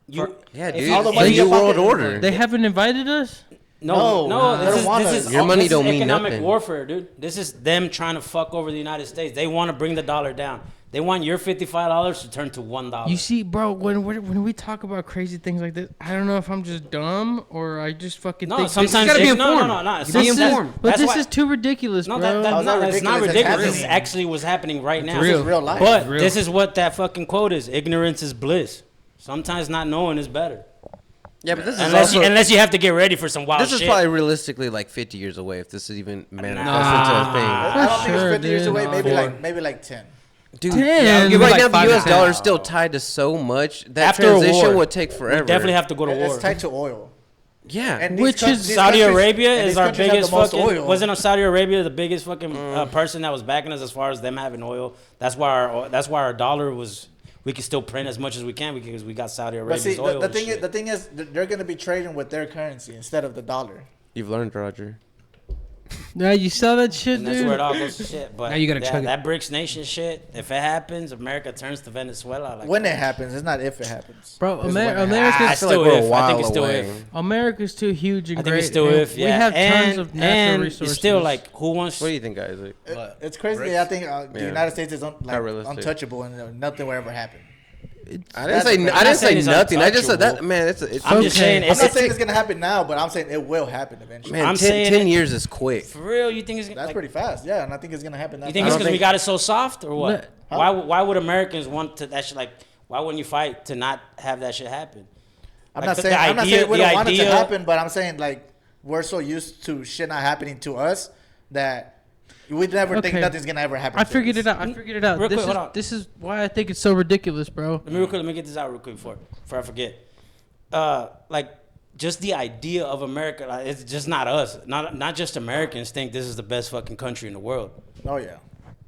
You Yeah, if dude. you- all the if money A in your new pocket world is order. like- They haven't invited us? No, No, they this don't is want this us. is Your money this is don't mean economic nothing. warfare, dude. This is them trying to fuck over the United States. They want to bring the dollar down. They want your $55 to turn to $1. You see, bro, when we talk about crazy things like this, I don't know if I'm just dumb or I just fucking No, think sometimes gotta be it's- no, informed. no, no, no. Be this is, informed. but That's this why- is too ridiculous, No, bro. How's that that's not ridiculous? It's ridiculous. This is happening. actually what's happening right now. This is real life. But real. this is what that fucking quote is: ignorance is bliss. Sometimes not knowing is better. Yeah, but this is Unless also, you have to get ready for some wild this is shit. probably realistically like 50 years away if this is even manifests Nah. into a thing. I don't think Sure, it's 50 years dude. away. No, Maybe like 10. Dude, Damn. give it right like now 5 the to U.S. 10. dollar is still tied to so much that After a transition war. would take forever. We definitely have to go to war. It's tied to oil. Yeah, And Which is- these Saudi countries- Arabia and is these our countries have biggest the most fucking. oil. Wasn't Saudi Arabia the biggest fucking person that was backing us as far as them having oil? That's why our dollar was. We can still print as much as we can because we got Saudi But Arabia's see, oil. the and thing shit. is, they're going to be trading with their currency instead of the dollar. you've learned, Roger. Now you saw that shit, And that's where it dude. all goes to shit. But Now you gotta yeah, chug it. that BRICS nation shit. If it happens, America turns to Venezuela. Like When it happens, it's not if it happens. Bro, It's when it America's I It's feel still like we're a if. I think while it's still away. if. America's too huge and I great. think it's still and if. Yeah. We have tons and, of natural and resources. It's still like who wants? What do you think, guys? Like, It's crazy. BRICS? I think the Yeah. United States is realistic. untouchable and nothing will ever happen. I That's didn't the- say I'm not saying nothing. it's I just said that untouchable. man. It's I'm just saying. I'm not It's saying it's going to happen now, but I'm saying it will happen eventually. man. I'm 10 saying 10 it- years is quick. for real. You think it's That's like, pretty fast. Yeah, and I think it's going to happen. You think it's because we got it so soft or what? Huh? Why would Americans want to that shit? Like, why wouldn't you fight to not have that shit happen? I'm Like, not the saying I'm not idea- saying we the don't want it to idea- happen, but I'm saying like we're so used to shit not happening to us that we never think Okay. nothing's gonna ever happen. I to figured us. it out. I figured it out. Real This quick, is, hold on. this is why I think it's so ridiculous, bro. Let me get this out real quick before I forget. Like just the idea of America, like, it's just not us. Not just Americans think this is the best fucking country in the world. Oh yeah,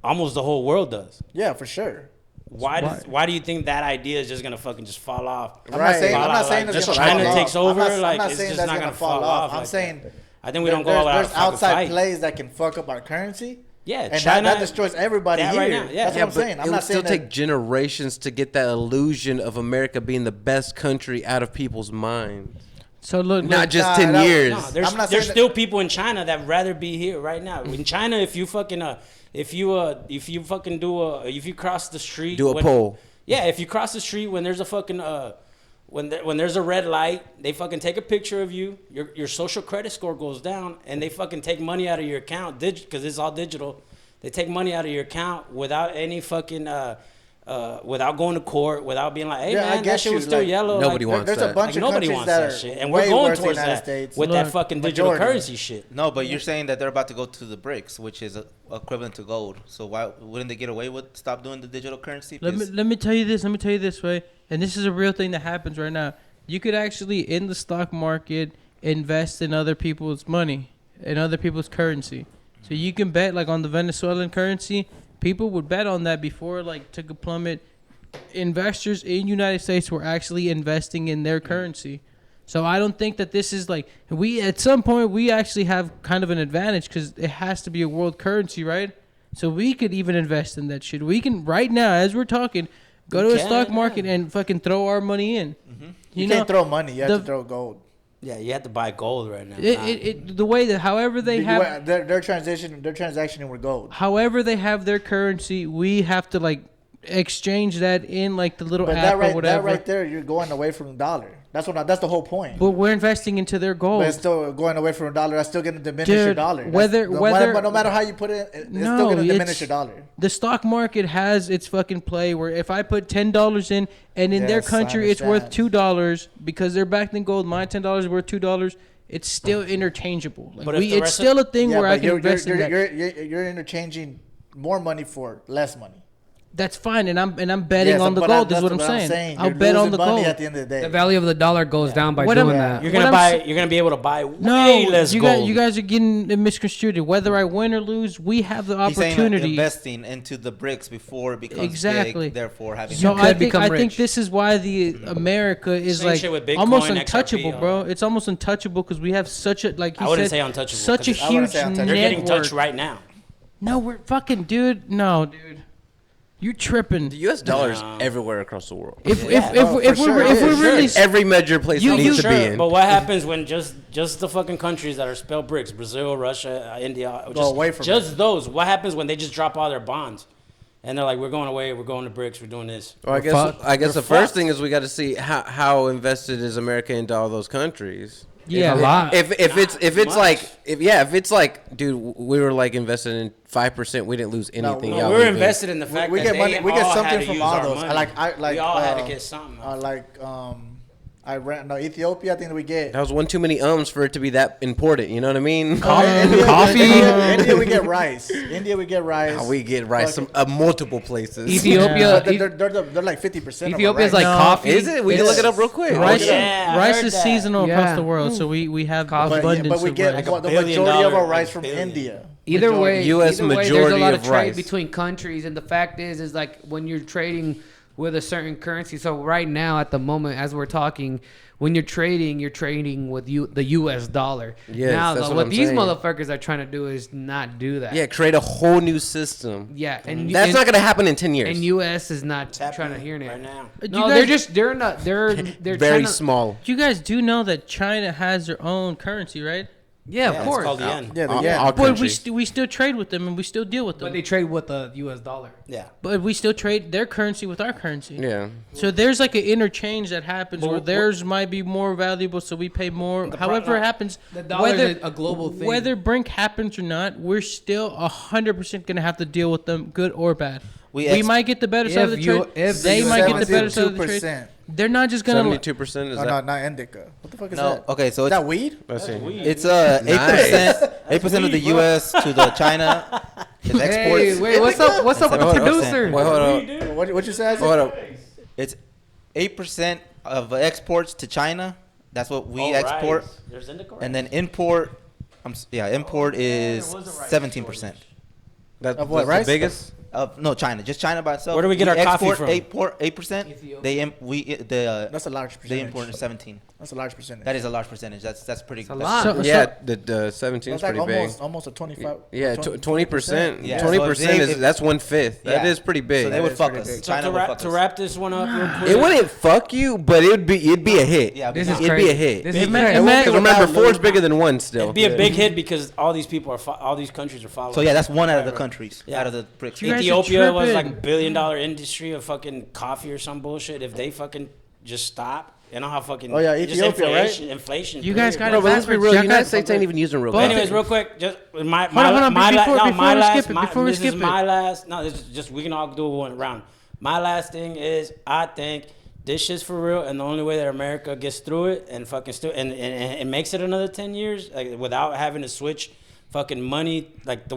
Almost the whole world does. yeah, for sure. Why do you think that idea is just gonna fucking just fall off? I'm not saying Fall I'm not out, saying like, it's just gonna China fall takes off. over. I'm Like not it's saying just that's not gonna gonna fall off. I'm like saying that. I think we don't go all out. there's outside plays that can fuck up our currency. Yeah, and China that destroys everybody that here. right now, yeah. That's what I'm saying. it I'm would not still saying take generations to get that illusion of America being the best country out of people's minds. So look, Not look, just Nah, 10 that- years. No, there's I'm not there's saying still people in China that rather be here right now. In China, if you fucking if you fucking if you cross the street, Do a poll. Yeah, if you cross the street when there's a fucking when there's a red light, they fucking take a picture of you. Your social credit score goes down, and they fucking take money out of your account because it's all digital. They take money out of your account without any fucking without going to court, without being like, hey Yeah, I man, get that shit you, was still like, yellow. Nobody like, wants there's that. a bunch like, of nobody countries wants that that are shit, and we're way going worse than towards the United that States. with that Look, fucking digital majority. currency shit. No, but you're saying that they're about to go to the BRICS, which is equivalent to gold. So why wouldn't they get away with stop doing the digital currency? let me tell you this. Let me tell you this way, and this is a real thing that happens right now. You could actually in the stock market invest in other people's money, in other people's currency. So you can bet like on the Venezuelan currency. People would bet on that before like took a plummet. Investors in United States were actually investing in their currency. So I don't think that this is like we at some point we actually have kind of an advantage because it has to be a world currency, right? So we could even invest in that shit. We can right now as we're talking, go We to a can, stock yeah. market and fucking throw our money in. You know, can't throw money. You have the- to throw gold. Yeah, you have to buy gold right now. the way that however they have They're transactioning with gold. however they have their currency, we have to like exchange that in like the little But app or that whatever. right there, you're going away from the dollar. That's the whole point. But we're investing into their gold. But it's still going away from a dollar. That's still going to diminish your Dude, dollar. whether- But no matter how you put it, it's No, still going to diminish it's- your dollar. The stock market has its fucking play where if I put $10 in and in their Yes, I country it's worth understand. $2 because they're backed in gold, my $10 is worth $2. it's still interchangeable. Like But if the it's rest of- still a thing Yeah, where I but can you're, invest in that. you're interchanging more money for less money. That's fine, and I'm betting Yes, on the but gold. that's Is what I'm saying. I'll You're bet on losing the money gold. at the end of the day. The value of the dollar goes down by What doing am- that. You're What gonna I'm buy. s- You're gonna be able to buy way No, less you gold. guys, you guys are getting it misconstrued. Whether I win or lose, we have the He's saying opportunity. investing into the bricks before it becomes Exactly. big, therefore having. So You could I think become I think rich. this is why the America is Same like shit with Bitcoin, almost XRP, untouchable, all bro. that. It's almost untouchable because we have such a like you I wouldn't said, say untouchable, such a 'cause I wouldn't huge say untouchable. They're getting network. touched right now. No, we're fucking dude. No, dude, you tripping. The U.S. dollar is No. everywhere across the world. If Yeah, if no, if for we're sure, if for we're sure. really Every major place You- it you- needs to be Sure, in. but what happens when just the fucking countries that are spelled BRICS, Brazil, Russia, India, just, away from just those? What happens when they just drop all their bonds and they're like, we're going away, we're going to BRICS, we're doing this? Well, I We're guess fucked. I guess We're the first fucked. thing is we got to see how invested is America into all those countries. yeah a lot. If it's much. like if it's like, dude, we were like invested in 5%, we didn't lose anything. No, Y'all we're leave it. invested in the fact we that get they money. We get all had something to from use all our those. money. We all had to get something. Ethiopia. I think that we get. That was one too many for it to be that important. You know what I mean? India, we get rice. India, we get rice. How we get rice from multiple places. Ethiopia, But they're like 50%. Ethiopia's of our like rice. No, coffee. Is it? We can look it up real quick. rice, yeah, I rice heard is that. seasonal across Yeah. the world, so we have Coffee. abundance but we of get rice. Like the $1 majority of billion our rice like from billion. India. Either Majority. way, US either way, there's a majority lot of of trade rice. between countries, and the fact is like when you're trading with a certain currency. So right now, at the moment, as we're talking, when you're trading with the U.S. dollar. Yes, now, that's though, what what I'm these saying. motherfuckers are trying to do is not do that. Yeah, create a whole new system. Yeah, and That's and, not gonna happen in 10 years. And U.S. is not It's trying to happening hear it right now. No, You guys- they're not. They're Very trying to, small. You guys do know that China has their own currency, right? Yeah, of It's course. called yen. Yeah, All- yeah. all But countries. we still trade with them and we still deal with them. But they trade with the U.S. dollar. Yeah. But we still trade their currency with our currency. Yeah. So there's like an interchange that happens But where what- theirs might be more valuable, so we pay more. However, it happens. The dollar is a global thing. Whether brink happens or not, we're still 100% gonna have to deal with them, good or bad. We We ex- might get the better side of the If you- trade. if They the might get the better side of the 72%. trade. They're not just gonna. 72% is Oh, no, that? not indica. What the fuck is No, that? okay, so Is it's that weed? Let's see. it's 8% of the U.S. to the China is exports. Hey, wait, what's up? What's up with the Hold on, producer? Wait, hold on. What you say? Hold up. It's 8% of exports to China. That's what we Oh, export, rice. There's indica and then import. Import is there was a rice 17%. That, Of what, that's rice? the biggest? No, China, just China by itself. Where do we get our coffee export from? 8%. Ethiopia. That's a large They percentage. import 17. That's a large percentage. That is a large percentage. That's pretty. It's a that's- lot. So- Yeah, the 17 is That's like pretty big. almost a 25. Yeah, 20%. Yeah. 20% So is if- that's 1/5. That Yeah. is pretty big. So they That would is fuck pretty us. big. So China to, would wrap, fuck to us. wrap this one up real quick. It wouldn't fuck you, but it'd be a hit. Yeah, This no. is It'd crazy. be a hit. This Big is man. crazy. won't Because be remember, about 4 is losing. bigger than 1 still. It'd be a big hit because all these people all these countries are following. So yeah, that's one out of the countries. Yeah. Out of the BRICS. You guys are Ethiopia was tripping. like $1 billion industry of fucking coffee or some bullshit. If they fucking just stop, you know how fucking Oh, yeah, just Ethiopia, right? inflation. You guys period. got Bro, it but let's be backwards. real. Y'all United got- States ain't even using real But coffee. anyways, real quick, just my Hold on, my before- la- no, before my we last skip it, my- before we this skip is it. my last. No, this is just we can all do one round. My last thing is I think this shit's for real, and the only way that America gets through it and fucking and makes it another 10 years like, without having to switch fucking money like the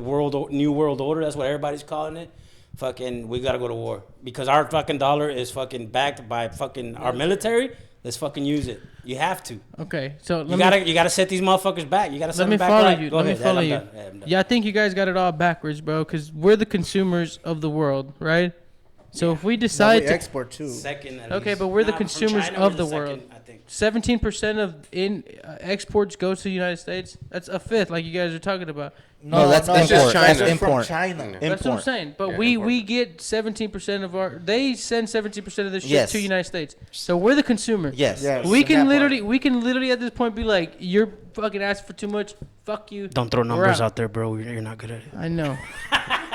new world order. That's what everybody's calling it. Fucking, we gotta go to war because our fucking dollar is fucking backed by fucking our military. Let's fucking use it. You have to. Okay, so You gotta set these motherfuckers back. You gotta set let me them back follow right. you. Go Let me ahead. follow I'm you. done. I'm done. Yeah, I think you guys got it all backwards, bro. Because we're the consumers of the world, right? So if we No, decide we to export too. Second. At Okay, least. but we're the Nah, from consumers China, of we're the second, world. I think. 17% of exports go to the United States. That's a fifth, like you guys are talking about. No, that's just import. China. That's From import. China. That's what I'm Import. saying. But Yeah, we import. get 17% of our. They send 17% of this shit Yes. to the United States. So we're the consumer. Yes. Yes. We that can part. literally at this point be like, you're fucking asking for too much. Fuck you. Don't throw We're numbers out. out there, bro. You're not good at it. I know.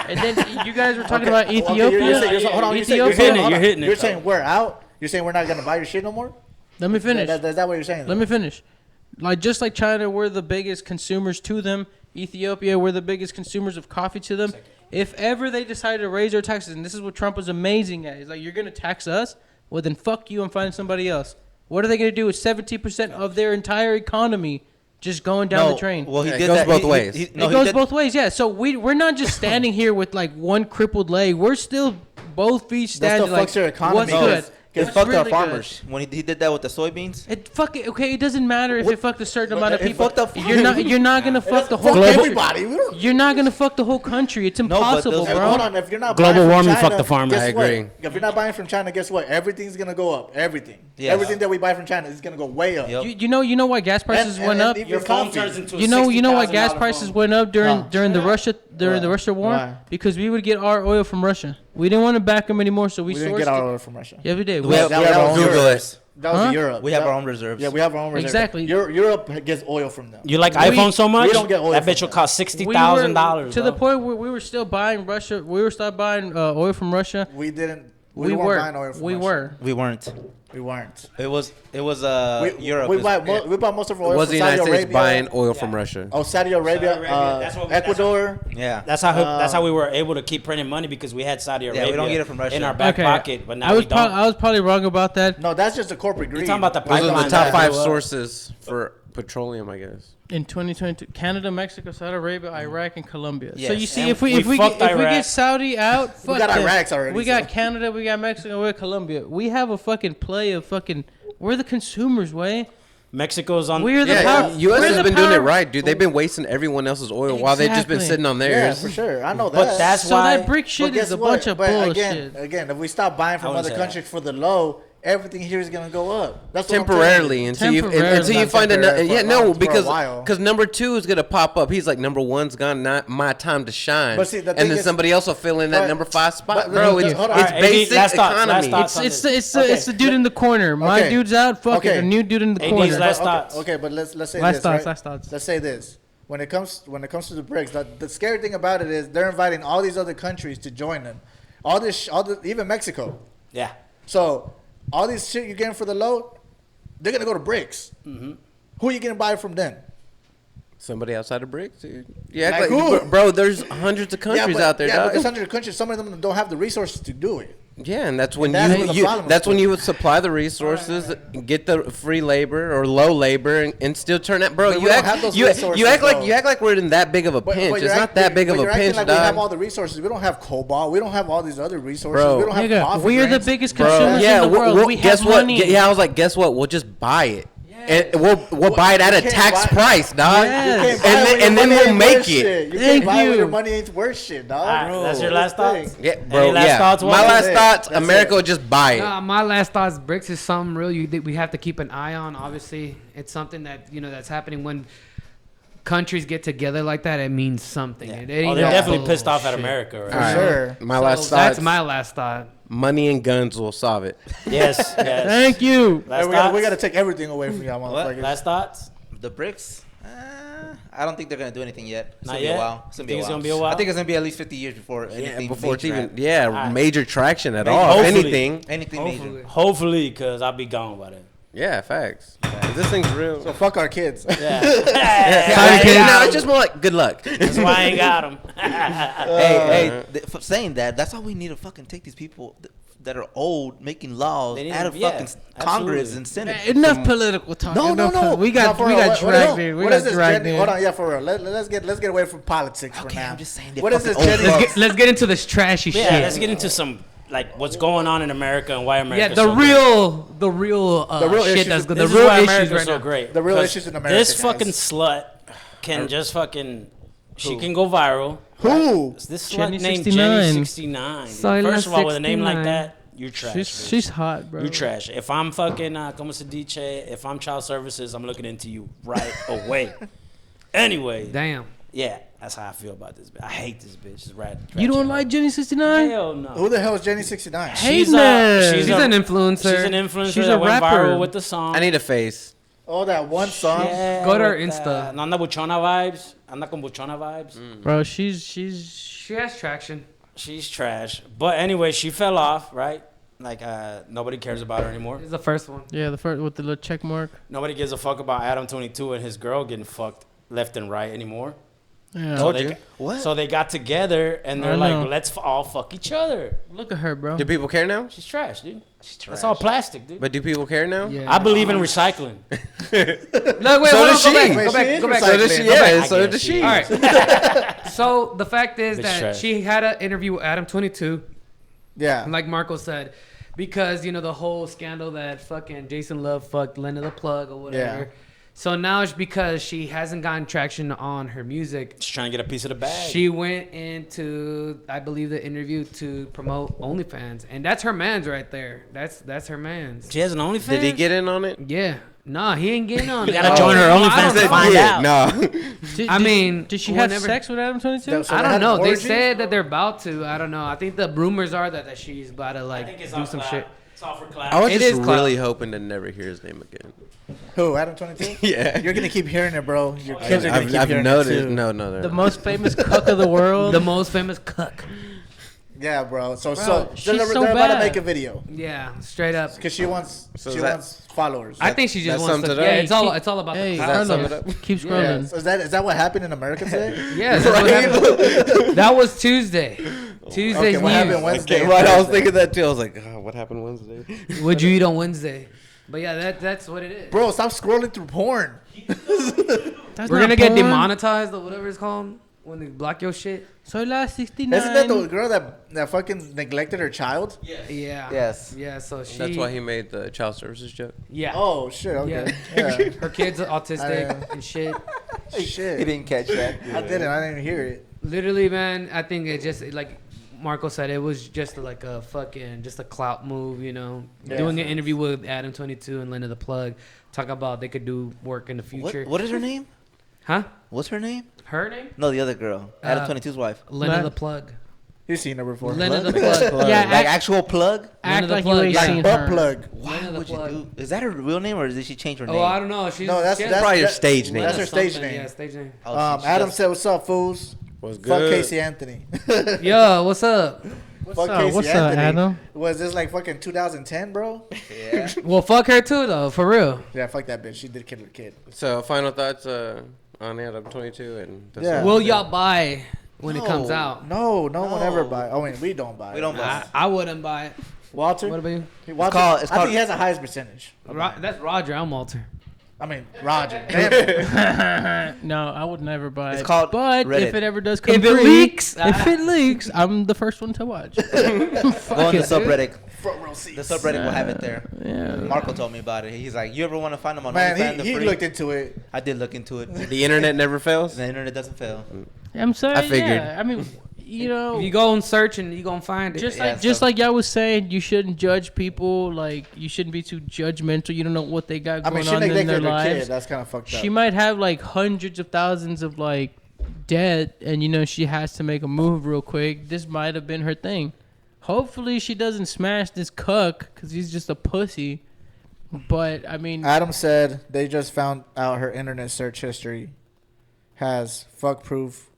And then you guys were talking about Okay, Ethiopia. hold on, Ethiopia. You're hitting it, You're though. saying we're out. You're saying we're not gonna buy your shit no more. Let me finish. Is that what you're saying? Let me finish. Like just like China, we're the biggest consumers to them. Ethiopia, we're the biggest consumers of coffee to them. If ever they decide to raise their taxes, and this is what Trump was amazing at, he's like, you're gonna tax us? Well then fuck you and find somebody else. What are they gonna do with 17% of their entire economy just going down No, the train. Well, he Yeah, it did goes that. both ways. No, It he goes did- both ways, yeah. So we're not just standing here with like one crippled leg. We're still both feet That standing. still like, fucks your economy. what's No, good? It What's fucked our really good? farmers when he did that with the soybeans. It okay. It doesn't matter if What- it fucked a certain But amount of it people. fucked up You're not gonna fuck the whole Fuck country. everybody. We don't, You're not gonna fuck the whole country. It's but impossible, those- bro. hold on. If you're not Global buying from warming China, fucked the farmers. guess I what? agree. If you're not buying from China, guess what? Everything's gonna go up. Everything. Yes. Everything that we buy from China is gonna go way up. Yep. You know why gas prices went up? even Your phone coffee. turns into a You know why $60,000 gas prices phone. went up during the Why? Russia war? Why? Because we would get our oil from Russia. We didn't want to back them anymore, so we We sourced didn't get our it. oil from Russia. Yeah, we did. We have, that- we have that our was own Google reserves. That was Huh? in Europe. We have That- our own reserves. Yeah, we have our own reserves. Exactly. Europe gets oil from them. You like We- iPhone so much? we don't get oil that from bitch will that. cost We $60,000 to the point where we were still buying Russia. We were still buying oil from Russia. We didn't. We weren't were. buying oil from We Russia. were. We weren't. We weren't. It was Europe. We is- buy most of our It oil was from the Saudi United States Arabia. buying oil from Russia. Oh, Saudi Arabia, Saudi Arabia, that's what- that's Ecuador. Yeah. That's how we were able to keep printing money because we had Saudi Arabia we don't get it from Russia. in our back Okay. pocket, but now I was we don't. I was probably wrong about that. No, that's just a corporate greed. You're talking about the Those pipeline. are the top that 5 blew up. sources for petroleum, I guess. In 2022, Canada, Mexico, Saudi Arabia, Iraq, and Colombia. So Yes. you see, And if we we fucked get Iraq. Saudi out, fuck got them. Iraq's already, We so. got Canada, we got Mexico, we got Colombia. We have a fucking play of fucking. We're the consumers, way. Mexico's on. We're the Yeah, power. U.S. we're has the been doing it power- right, dude. They've been wasting everyone else's oil while they've just been Exactly. sitting on Yeah, theirs. for sure. I know that. But that's So why. that brick But shit guess is a what? bunch of But bullshit. Again, if we stop buying from wouldn't other say countries for the low, everything here is gonna go up. That's what I'm Temporarily telling until you Temporarily. until you Not find another. temporary, Yeah, for a no, while- because for a while. number 2 is gonna pop up. He's like, number 1's gone, not my time to shine. But see, the and thing then is- somebody else will fill in that but- number 5 spot, but- bro. but- It's, hold on. it's Alright, AD, basic last thoughts, last economy. thoughts. It's the dude in the corner. My Okay. dude's out. Fuck it. Okay. A new dude in the AD's corner. last okay, thoughts. Okay, but let's say Last this. thoughts, Right? last thoughts. Let's say this. When it comes to the BRICS, the scary thing about it is they're inviting all these other countries to join them. Even Mexico. Yeah. So all these shit you're getting for the low, they're gonna go to BRICS. Mm-hmm. Who are you gonna buy from then? Somebody outside of BRICS, dude. You act Like like, who? bro. There's hundreds of countries out there, Yeah, dog. but there's hundreds of countries. Some of them don't have the resources to do it. Yeah, and that's when that's where the you problem that's is. when you would supply the resources, get the free labor or low labor, and still turn that, bro. But we You don't act, have those you resources, act like though. you act like we're in that big of a But pinch. you're It's not that big of a you're acting pinch, like we have all dog. the resources. We don't have cobalt. We don't have all these other resources. Bro. We don't have Nigga, coffee we are the grains. biggest Bro, consumers yeah, in the world. We guess have what? money. Yeah, I was like, guess what? We'll just buy it, and we'll buy it at you a can't tax buy- price, dog. Yes. You can't buy it when your And then money we'll ain't make worth it. shit. You Thank can't buy it when you. your money ain't worth shit, dog. All right, that's your last That's the thoughts. thing. Yeah, bro. Any last Yeah, thoughts, my Walter? last That's it. thoughts. That's America it. will just buy it. My last thoughts, BRICS is something real we have to keep an eye on. Obviously, it's something that that's happening when countries get together like that. It means something. Yeah. It ain't Oh, they're no definitely pissed off at bullshit. America, right? For All right. sure. My So last that's thoughts. my last thought. Money and guns will solve it. Yes, yes. Thank you. Last we thoughts? gotta take everything away from y'all, motherfuckers. Last thoughts? The BRICS. I don't think they're gonna do anything yet. It's Not gonna be yet? a while. It's gonna be Think a it's while. gonna be a while? I think it's gonna be at least 50 years before Yeah, anything. before it's major even happens. major traction at Major- all. If Hopefully. anything, anything Hopefully. major. Hopefully, because I'll be gone by then. yeah, facts. If this thing's real. So fuck our kids. Yeah. Sorry, kids. No, it's just more like good luck. That's why I ain't got them. Saying that, that's all we need to fucking take these people that are old making laws They need out to- of yeah, fucking Congress absolutely. and Senate. Enough Some- political talk. No, Enough no. We No, got for we real. got What dragged is- in. We what got is this, dragged Jenny? in. Hold on, yeah, for real. Let's get away from politics for Okay, now. I'm just saying they're What is this, fucking old Jenny? fucks. Let's get into this trashy Yeah, shit. let's get into some like what's going on in America and why America. Yeah, the real issues- shit that's good. The This is real why issues America's right so now. great. The real 'Cause issues in America, This guys. fucking slut can just fucking. She can go viral. Who? This slut Jenny named 69. Jenny 69. Soy First of all, with a name like 69. that, you're trash. bitch. She's hot, bro. You trash. If I'm fucking como se dice, if I'm child services, I'm looking into you right away. Anyway, Damn. yeah, that's how I feel about this bitch. I hate this bitch. It's rat. You don't like Jenny 69? Hell no. Who the hell is Jenny 69? Hey, She's man. She's an influencer. She's an influencer She's that a went rapper. viral with the song. I need a face. Oh, that one song. Yeah, Go to her with Insta. No anda buchona vibes. Anda con buchona vibes. Bro, she's She has traction. She's trash. But anyway, she fell off, right? Like nobody cares about her anymore. This is the first one. yeah, the first with the little check mark. Nobody gives a fuck about Adam 22 and his girl getting fucked left and right anymore. Yeah. So they, What? so they got together and they're I like, know. let's all fuck each other. Look at her, bro. Do people care now? She's trash, dude. She's That's all plastic, dude. But do people care now? Yeah. I believe in recycling. Look, wait, So hold on, does go back, she. go back, go back. So does she. Go Yeah, I so guess does she she. All right. So the fact is Bitch that trash. she had an interview with Adam 22, Yeah. like Marco said, because you know the whole scandal that fucking Jason Love fucked Linda the Plug or whatever. Yeah. So now it's because she hasn't gotten traction on her music. She's trying to get a piece of the bag. She went into, I believe, the interview to promote OnlyFans, and that's her man's right there. That's her man's. She has an OnlyFans. Did he get in on it? Yeah. Nah, he ain't getting on. You it. gotta join her I OnlyFans don't to know. find out. No. I mean, did she have whenever- sex with Adam 22? So I they had don't know. an They orgy? said that they're about to. I don't know. I think the rumors are that she's about to I like think it's do all some clout. shit. It's all for clout. I was It just is clout. really hoping to never hear his name again. Who? Adam 22? Yeah. You're gonna keep hearing it, bro. Your kids are gonna keep I've hearing noticed. it too. No. The most famous cuck of the world. The most famous cuck. Yeah, bro. So she's they're so about to bad. make a video Yeah, straight up. because she wants So she is that- wants followers. I think she just that wants sums to. it Yeah, up? it's all about Hey, the Does that clout. sum it up? keep Yeah. scrolling. So is that what happened in America today? Yeah, that's what happened. That was Tuesday. Tuesday's Okay, what happened news. Wednesday? Okay, and right. I was Thursday? thinking that too. I was like, oh, what happened Wednesday? What'd you eat on Wednesday? But yeah, that's what it is. Bro, stop scrolling through porn. That's We're not gonna get porn. demonetized or whatever it's called when they block your shit. Soy la 69. Isn't that the girl that fucking neglected her child? Yeah. Yes. Yeah. So she. That's why he made the child services joke. Yeah. Oh shit. Okay. Yeah. Her kid's autistic and shit. Shit. He didn't catch that. I didn't. I didn't even hear it. Literally, man, I think it just like Marco said, it was just like a fucking just a clout move, you know. Yeah. Doing an interview with Adam 22 and Linda the Plug, talk about they could do work in the future. What is her name? Huh? What's her name? Her name? No, the other girl. Adam Uh, 22's wife. Linda Ma- the Plug. You've seen her before. Linda the Plug? Plug. Yeah, Like act, actual plug? act Linda the like you Plug, ain't yeah. seen Butt her. plug. Why Linda the would you Plug. do? Is that her real name or did she change her name? Oh, I don't know. She's No, that's she has that's Probably your that- stage name. That's her stage something, name. Yeah, stage name. Oh, she Adam just- said, "What's up, fools? Was Fuck good. Casey Anthony. Yo, what's up? Fuck up? Casey What's up, Anthony. Adam? Was this like fucking 2010, bro? Yeah. Well, fuck her too, though, for real. Yeah, fuck that bitch. She did kill her kid. So, final thoughts on Adam 22 and the Yeah. song? Will y'all buy when it comes No. out? No, no one ever No. buy. Oh, wait, we don't buy. We don't buy. I wouldn't buy it. Walter. What about you? Walter. it's I called- think he has the highest percentage. That's Roger. I'm Walter. I mean, Roger. Damn. No, I would never buy It's it. called But Reddit. if it ever does come If it free, leaks, if it leaks, I'm the first one to watch. Go on the it, dude. subreddit. Front row seats. The subreddit will have it there. Yeah. Marco told me about it. He's like, you ever want to find them on Man, OnlyFans? he They're free?" looked into it. I did look into it. The internet never fails? The internet doesn't fail. I'm sorry. I figured. Yeah. I mean, you know, If you go and search and you gonna find it. just like y'all was saying, you shouldn't judge people. Like you shouldn't be too judgmental. You don't know what they got I going mean, she on in their neglected her lives. kid. That's kind of fucked up. She might have like hundreds of thousands of like debt, and you know she has to make a move real quick. This might have been her thing. Hopefully, she doesn't smash this cuck because he's just a pussy. But I mean, Adam said they just found out her internet search history has fuck proof.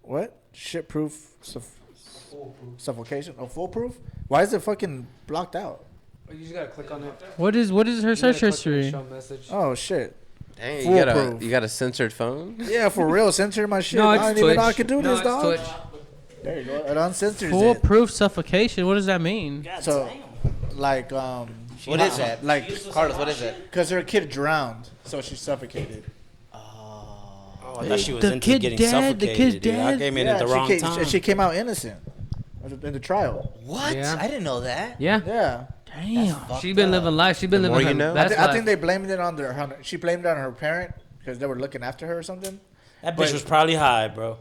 What? Shit proof. Suffocation. Oh, foolproof? Why is it fucking blocked out? You just gotta click on it. what is her search history? Show message. Oh, shit. Dang, Foolproof. you got a censored phone? Yeah, for real. Censor my shit. No, I it's didn't even know I Twitch. could do No, this, it's dog. Twitch. There you go. It uncensors it. Foolproof suffocation. What does that mean? So, like, What is that? Like, Carlos, what is it? because her kid drowned, so she suffocated. Oh, I thought she was The into kid getting dead? suffocated. The kid's dude. I dead? came in at the wrong time. She came out innocent in the trial. What? Yeah. I didn't know that. Yeah. Yeah. Damn. She's been living life. She's been The living more her you know. best I life. think they blamed it on she blamed it on her parent because they were looking after her or something. That bitch But- was probably high, bro.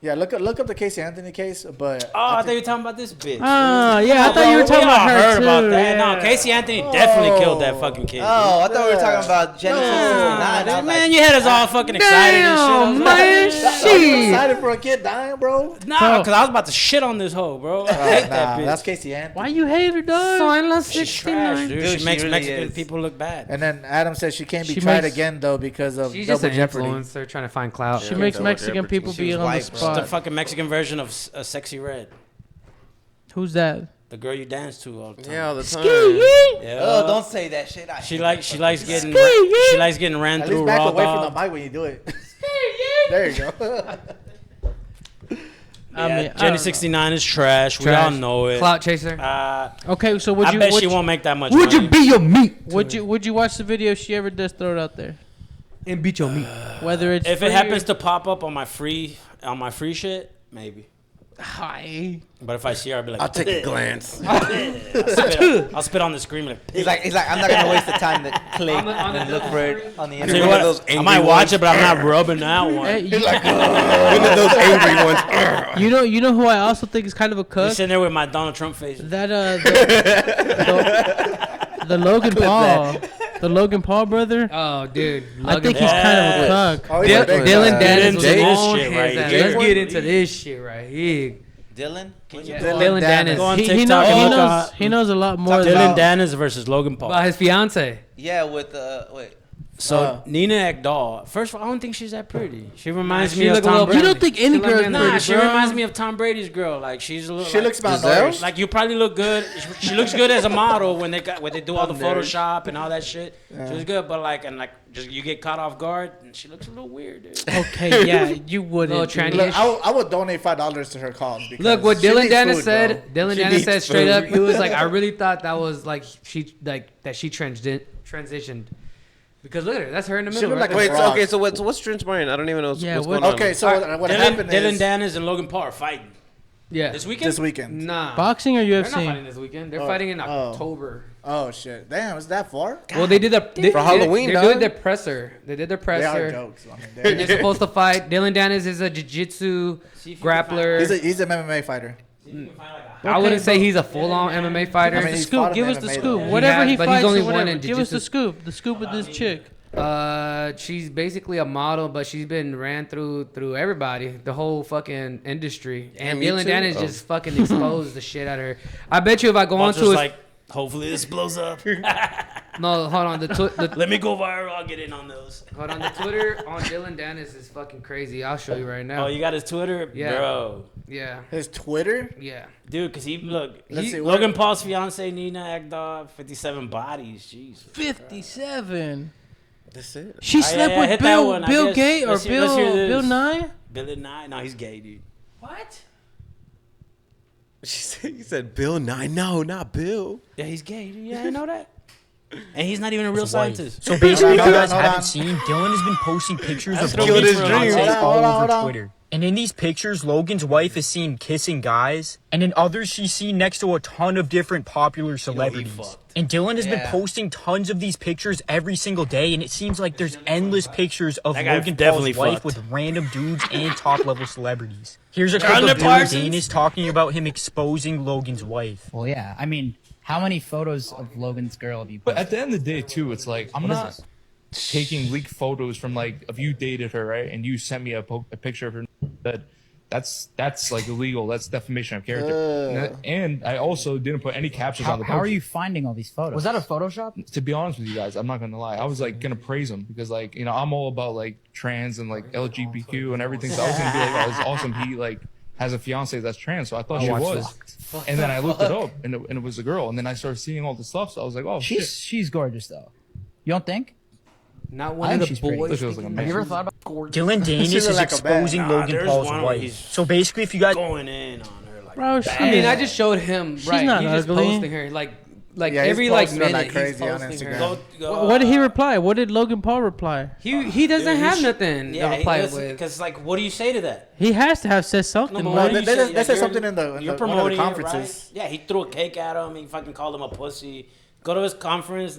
Yeah, look up the Casey Anthony case, but Oh, I thought you were talking about this bitch. Ah, yeah, I Oh, thought you were we talking all about her heard too. about that. yeah. No, Casey Anthony definitely killed that fucking kid. Oh, I thought we were talking about Genesis Nah, 69. I was man, like, you had us all fucking excited and shit. I was like, man, are you shit. excited for a kid dying, bro? Nah, because I was about to shit on this hoe, bro. I hate that bitch. That's Casey Anthony. Why you hate her, dog? Soy la She's trash, 69. dude. Dude, She she makes really Mexican is. people look bad. And then Adam says she can't be She tried makes- again though because of She's just double an jeopardy. influencer trying to find clout. She Yeah, makes double Mexican jeopardy. people She be was on the white, bro. It's the spot. fucking Mexican version of a Sexy Red. Who's that? The girl you dance to all the time. Yeah, all the time. Yeah. Oh, don't say that shit. She likes getting ran Ski. ran At through least back raw away dog. from the mic when you do it. There you go. Jenny 69 is trash. We all know it. Clout chaser. Okay, so would I you? bet would she you, won't make that much Would money. you be your meat? Would you watch the video if she ever does throw it out there? And beat your meat. Whether it's If free it happens or- to pop up on my free shit, maybe. Hi. But if I see her, I'll be like, I'll take a glance. I'll spit on the screen like. He's like, I'm not gonna waste the time to click and look for it on the Tell you internet. what, those I angry might watch ones. it, but I'm not rubbing that one. Hey, you, One of those angry ones. you know who I also think is kind of a I'm cuck. sitting there with my Donald Trump face. That the Logan Paul, the Logan Paul brother. Oh, dude. I think Paul. he's kind of a cuck. Oh, he's a big Dylan fan. Dennis was Jay- on shit his right ass. here. Let's get into this shit right here. Dylan? Dylan Dennis. Go on He TikTok knows. and He look knows. up He knows a lot more. Dylan Than, Dennis versus Logan Paul. About his fiance. Yeah, with wait. So Nina Ekdahl. First of all, I don't think she's that pretty. She reminds She me of look a Tom little Brady. you don't think any She girl is like- pretty, Nah, she bro. reminds me of Tom Brady's girl. Like she's a little. She like, looks Giselle? malnourished. like you probably look good. She looks good as a model when they do all the Photoshop and all that shit. She was good, but like just you get caught off guard and she looks a little weird, dude. Okay, yeah, you wouldn't. Little tranny. Look, I would donate $5 to her cause. Because Look what she Dylan needs Dennis food, said. bro. Dylan She Dennis needs said straight food. up, he was like, I really thought that was like she transitioned. Because look at her, that's her in the She middle. look Right like there. a Wait, frog. okay, so what's transpiring? I don't even know what's Yeah, what's what- going on. Okay, so what happened Dylan is Dennis and Logan Paul are fighting Yeah. this weekend. this weekend. Nah. Boxing or They're not UFC? fighting this weekend. They're fighting in oh. October. Oh shit! Damn, is that far? Well, they did For Halloween, They're dog. doing their presser. They did their They are presser. jokes. I mean, And they're supposed to fight. Dylan Dennis is a jiu-jitsu grappler. he's an MMA fighter. I wouldn't say he's a full-on MMA fighter. I mean, The he's scoop. fought in Give us the MMA scoop. though. Whatever has, he but he's fights, only or whatever. one in Give us the jiu-jitsu. scoop. The scoop with this chick. She's basically a model, but she's been ran through everybody, the whole fucking industry. And Me Dylan Too? Dennis Oh. just fucking exposed the shit out of her. I bet you if I go on Walter's to his, like, hopefully this blows up. no, hold on, the Let me go viral. I'll get in on those. hold on, the Twitter on Dylan Dennis is fucking crazy. I'll show you right now. Oh, you got his Twitter, Yeah. bro, Yeah, His Twitter. yeah. dude. Cause Let's see, Logan Paul's fiance Nina Ekdahl, 57 bodies. Jeez. 57. That's it. She yeah, slept yeah, with hit that Bill one. I Bill guess. Gates or Let's hear this. Bill Nye. Billy Nye? No, he's gay, dude. What? He said Bill Nye. No, not Bill. Yeah, he's gay. Dude. Yeah, I know that. And he's not even a real scientist. So basically, if Hold you on, guys hold haven't on. seen, Dylan has been posting pictures That's of what Logan's killed his dream. fiance Hold all on, hold over on. Twitter. And in these pictures, Logan's wife is seen kissing guys, and in others, she's seen next to a ton of different popular celebrities. fucked. And Dylan has been Yeah. posting tons of these pictures every single day, and it seems like there's endless pictures of That guy Logan definitely Paul's wife fucked. with random dudes and top-level celebrities. Here's a clip Charlotte of Dylan Parsons. Dennis talking about him exposing Logan's wife. Well, yeah. I mean, how many photos of Logan's girl have you But posted? at the end of the day, too, it's like I'm What is not this? taking leaked photos from like if you dated her, right, and you sent me a picture of her that that's like illegal. That's defamation of character. And I also didn't put any captions on the How are picture. you finding all these photos? Was that a Photoshop? To be honest with you guys, I'm not gonna lie. I was like gonna praise him because like I'm all about like trans and like LGBTQ and everything. So I was gonna be like, oh, it's awesome. He like has a fiance that's trans. So I thought she was. And then I looked it up and it was a girl. And then I started seeing all the stuff. So I was like, oh shit. She's gorgeous though. You don't think? Not I one think of the she's pretty. boys. Look, it was like a thinking man. that Have you ever she's thought about gorgeous. Dylan Dennis She is look like a bat. exposing Nah, Logan there's Paul's one where wife. he's So basically, if you guys going in on her like. Bro, I mean, I just showed him. Right, not he's just ugly. posting her like Yeah, he's every like posting her minute. like crazy he's on posting her. Instagram. What did he reply? What did Logan Paul reply? He doesn't Dude, he have should- nothing Yeah, to reply because with. like, what do you say to that? He has to have said something. No, but right? what do They- you they say? just- they Like, said you're- something in the- you're one of the promoting it, conferences. right? Yeah, he threw a cake at him. He fucking called him a pussy. Go to his conference.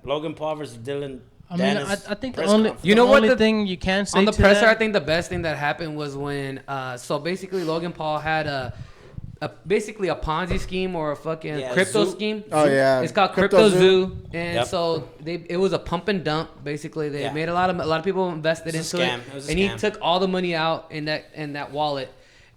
Logan Paul versus Dylan. I mean, Dennis I think the press only conference. You know the what only the- thing you can say On the to presser, that, I think the best thing that happened was when, so basically Logan Paul had basically a Ponzi scheme or a fucking Yeah, crypto Zoo. scheme. Oh, yeah. It's called Crypto Crypto Zoo. Zoo, and Yep. so it was a pump and dump. Basically, they Yeah. made a lot of people invested It's a into scam. it, It was a and he scam. took all the money out in that wallet,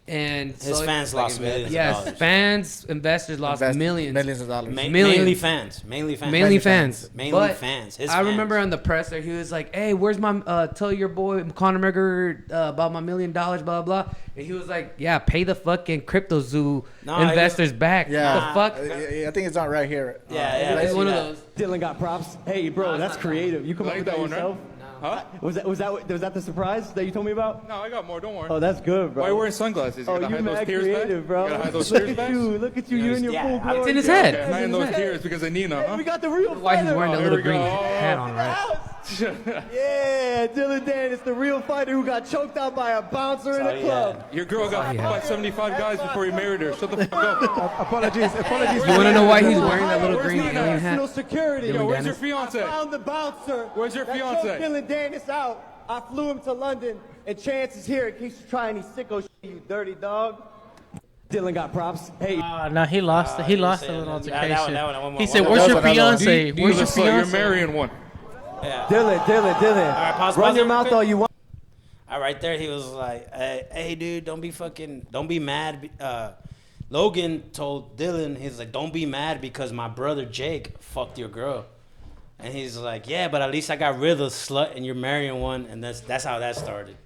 and His so fans lost millions. yes, of dollars. fans, investors lost millions. Millions of dollars. Millions. Mainly fans. Mainly fans. Mainly fans. Mainly But fans. His I fans. remember on the presser, he was like, "Hey, where's my tell your boy Conor McGregor about my $1 million, blah blah blah." And he was like, "Yeah, pay the fucking Crypto Zoo No, investors back." Yeah. What the fuck? I think it's not right here. Yeah, yeah. It's I one see of that. those. Dylan got props. Hey, bro, that's creative. You come up with that yourself? Huh? Was that the surprise that you told me about? No, I got more. Don't worry. Oh, that's good, bro. Why are you wearing sunglasses? You Oh, gotta you hide those mad tears back? creative, bro. You gotta hide those Look tears at back? you. Look at you. You're in your full glory. It's in his head. Okay, hiding those tears because of Nina, Hey, huh? we got the real Why he's fighter. wearing that here little we green go. hat on, right? Yeah, Dylan Dan is the real fighter who got choked out by a bouncer in a club. Your girl got fucked by 75 guys before you married her. Shut the fuck up. Apologies. You want to know why he's wearing that little green alien Personal hat? security. Yo, where's your Dennis? fiance? I found the bouncer. Where's your that fiance? choked Dylan Dennis out. I flew him to London, and Chance is here in case you try any sicko shit, you dirty dog. Dylan got props. Hey. No, he lost. He lost a saying little that- altercation. that one, He said, that "Where's was your another one. fiance? Where's your You're fiance?" marrying one. Yeah. Dylan. right, pause Run your it mouth real all quick. you want. All right, there he was like, hey, dude, don't be mad. Logan told Dylan, he's like, don't be mad because my brother Jake fucked your girl. And he's like, yeah, but at least I got rid of the slut and you're marrying one. And that's how that started.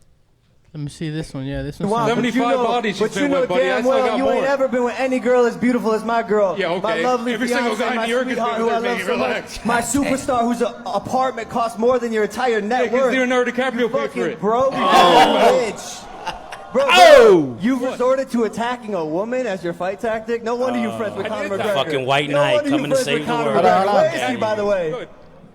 Let me see this one. Yeah, this one's. Wow, but 75 bodies she's but you been know with, buddy. I damn still well got you more. ain't ever been with any girl as beautiful as my girl. Yeah, okay. My lovely Every single fiance, guy in my New York has sweetheart been who I with her, love baby. so Relax. much. My superstar whose apartment costs more than your entire net Because worth. Leonardo DiCaprio You paid for fucking it. broke bitch. Bro, you've resorted to attacking a woman as your fight tactic? No wonder you're friends with Conor McGregor. Fucking white No knight wonder you coming to friends save with the Conor world. McGregor. Hold on. Where is he, Yeah. by the way? Good.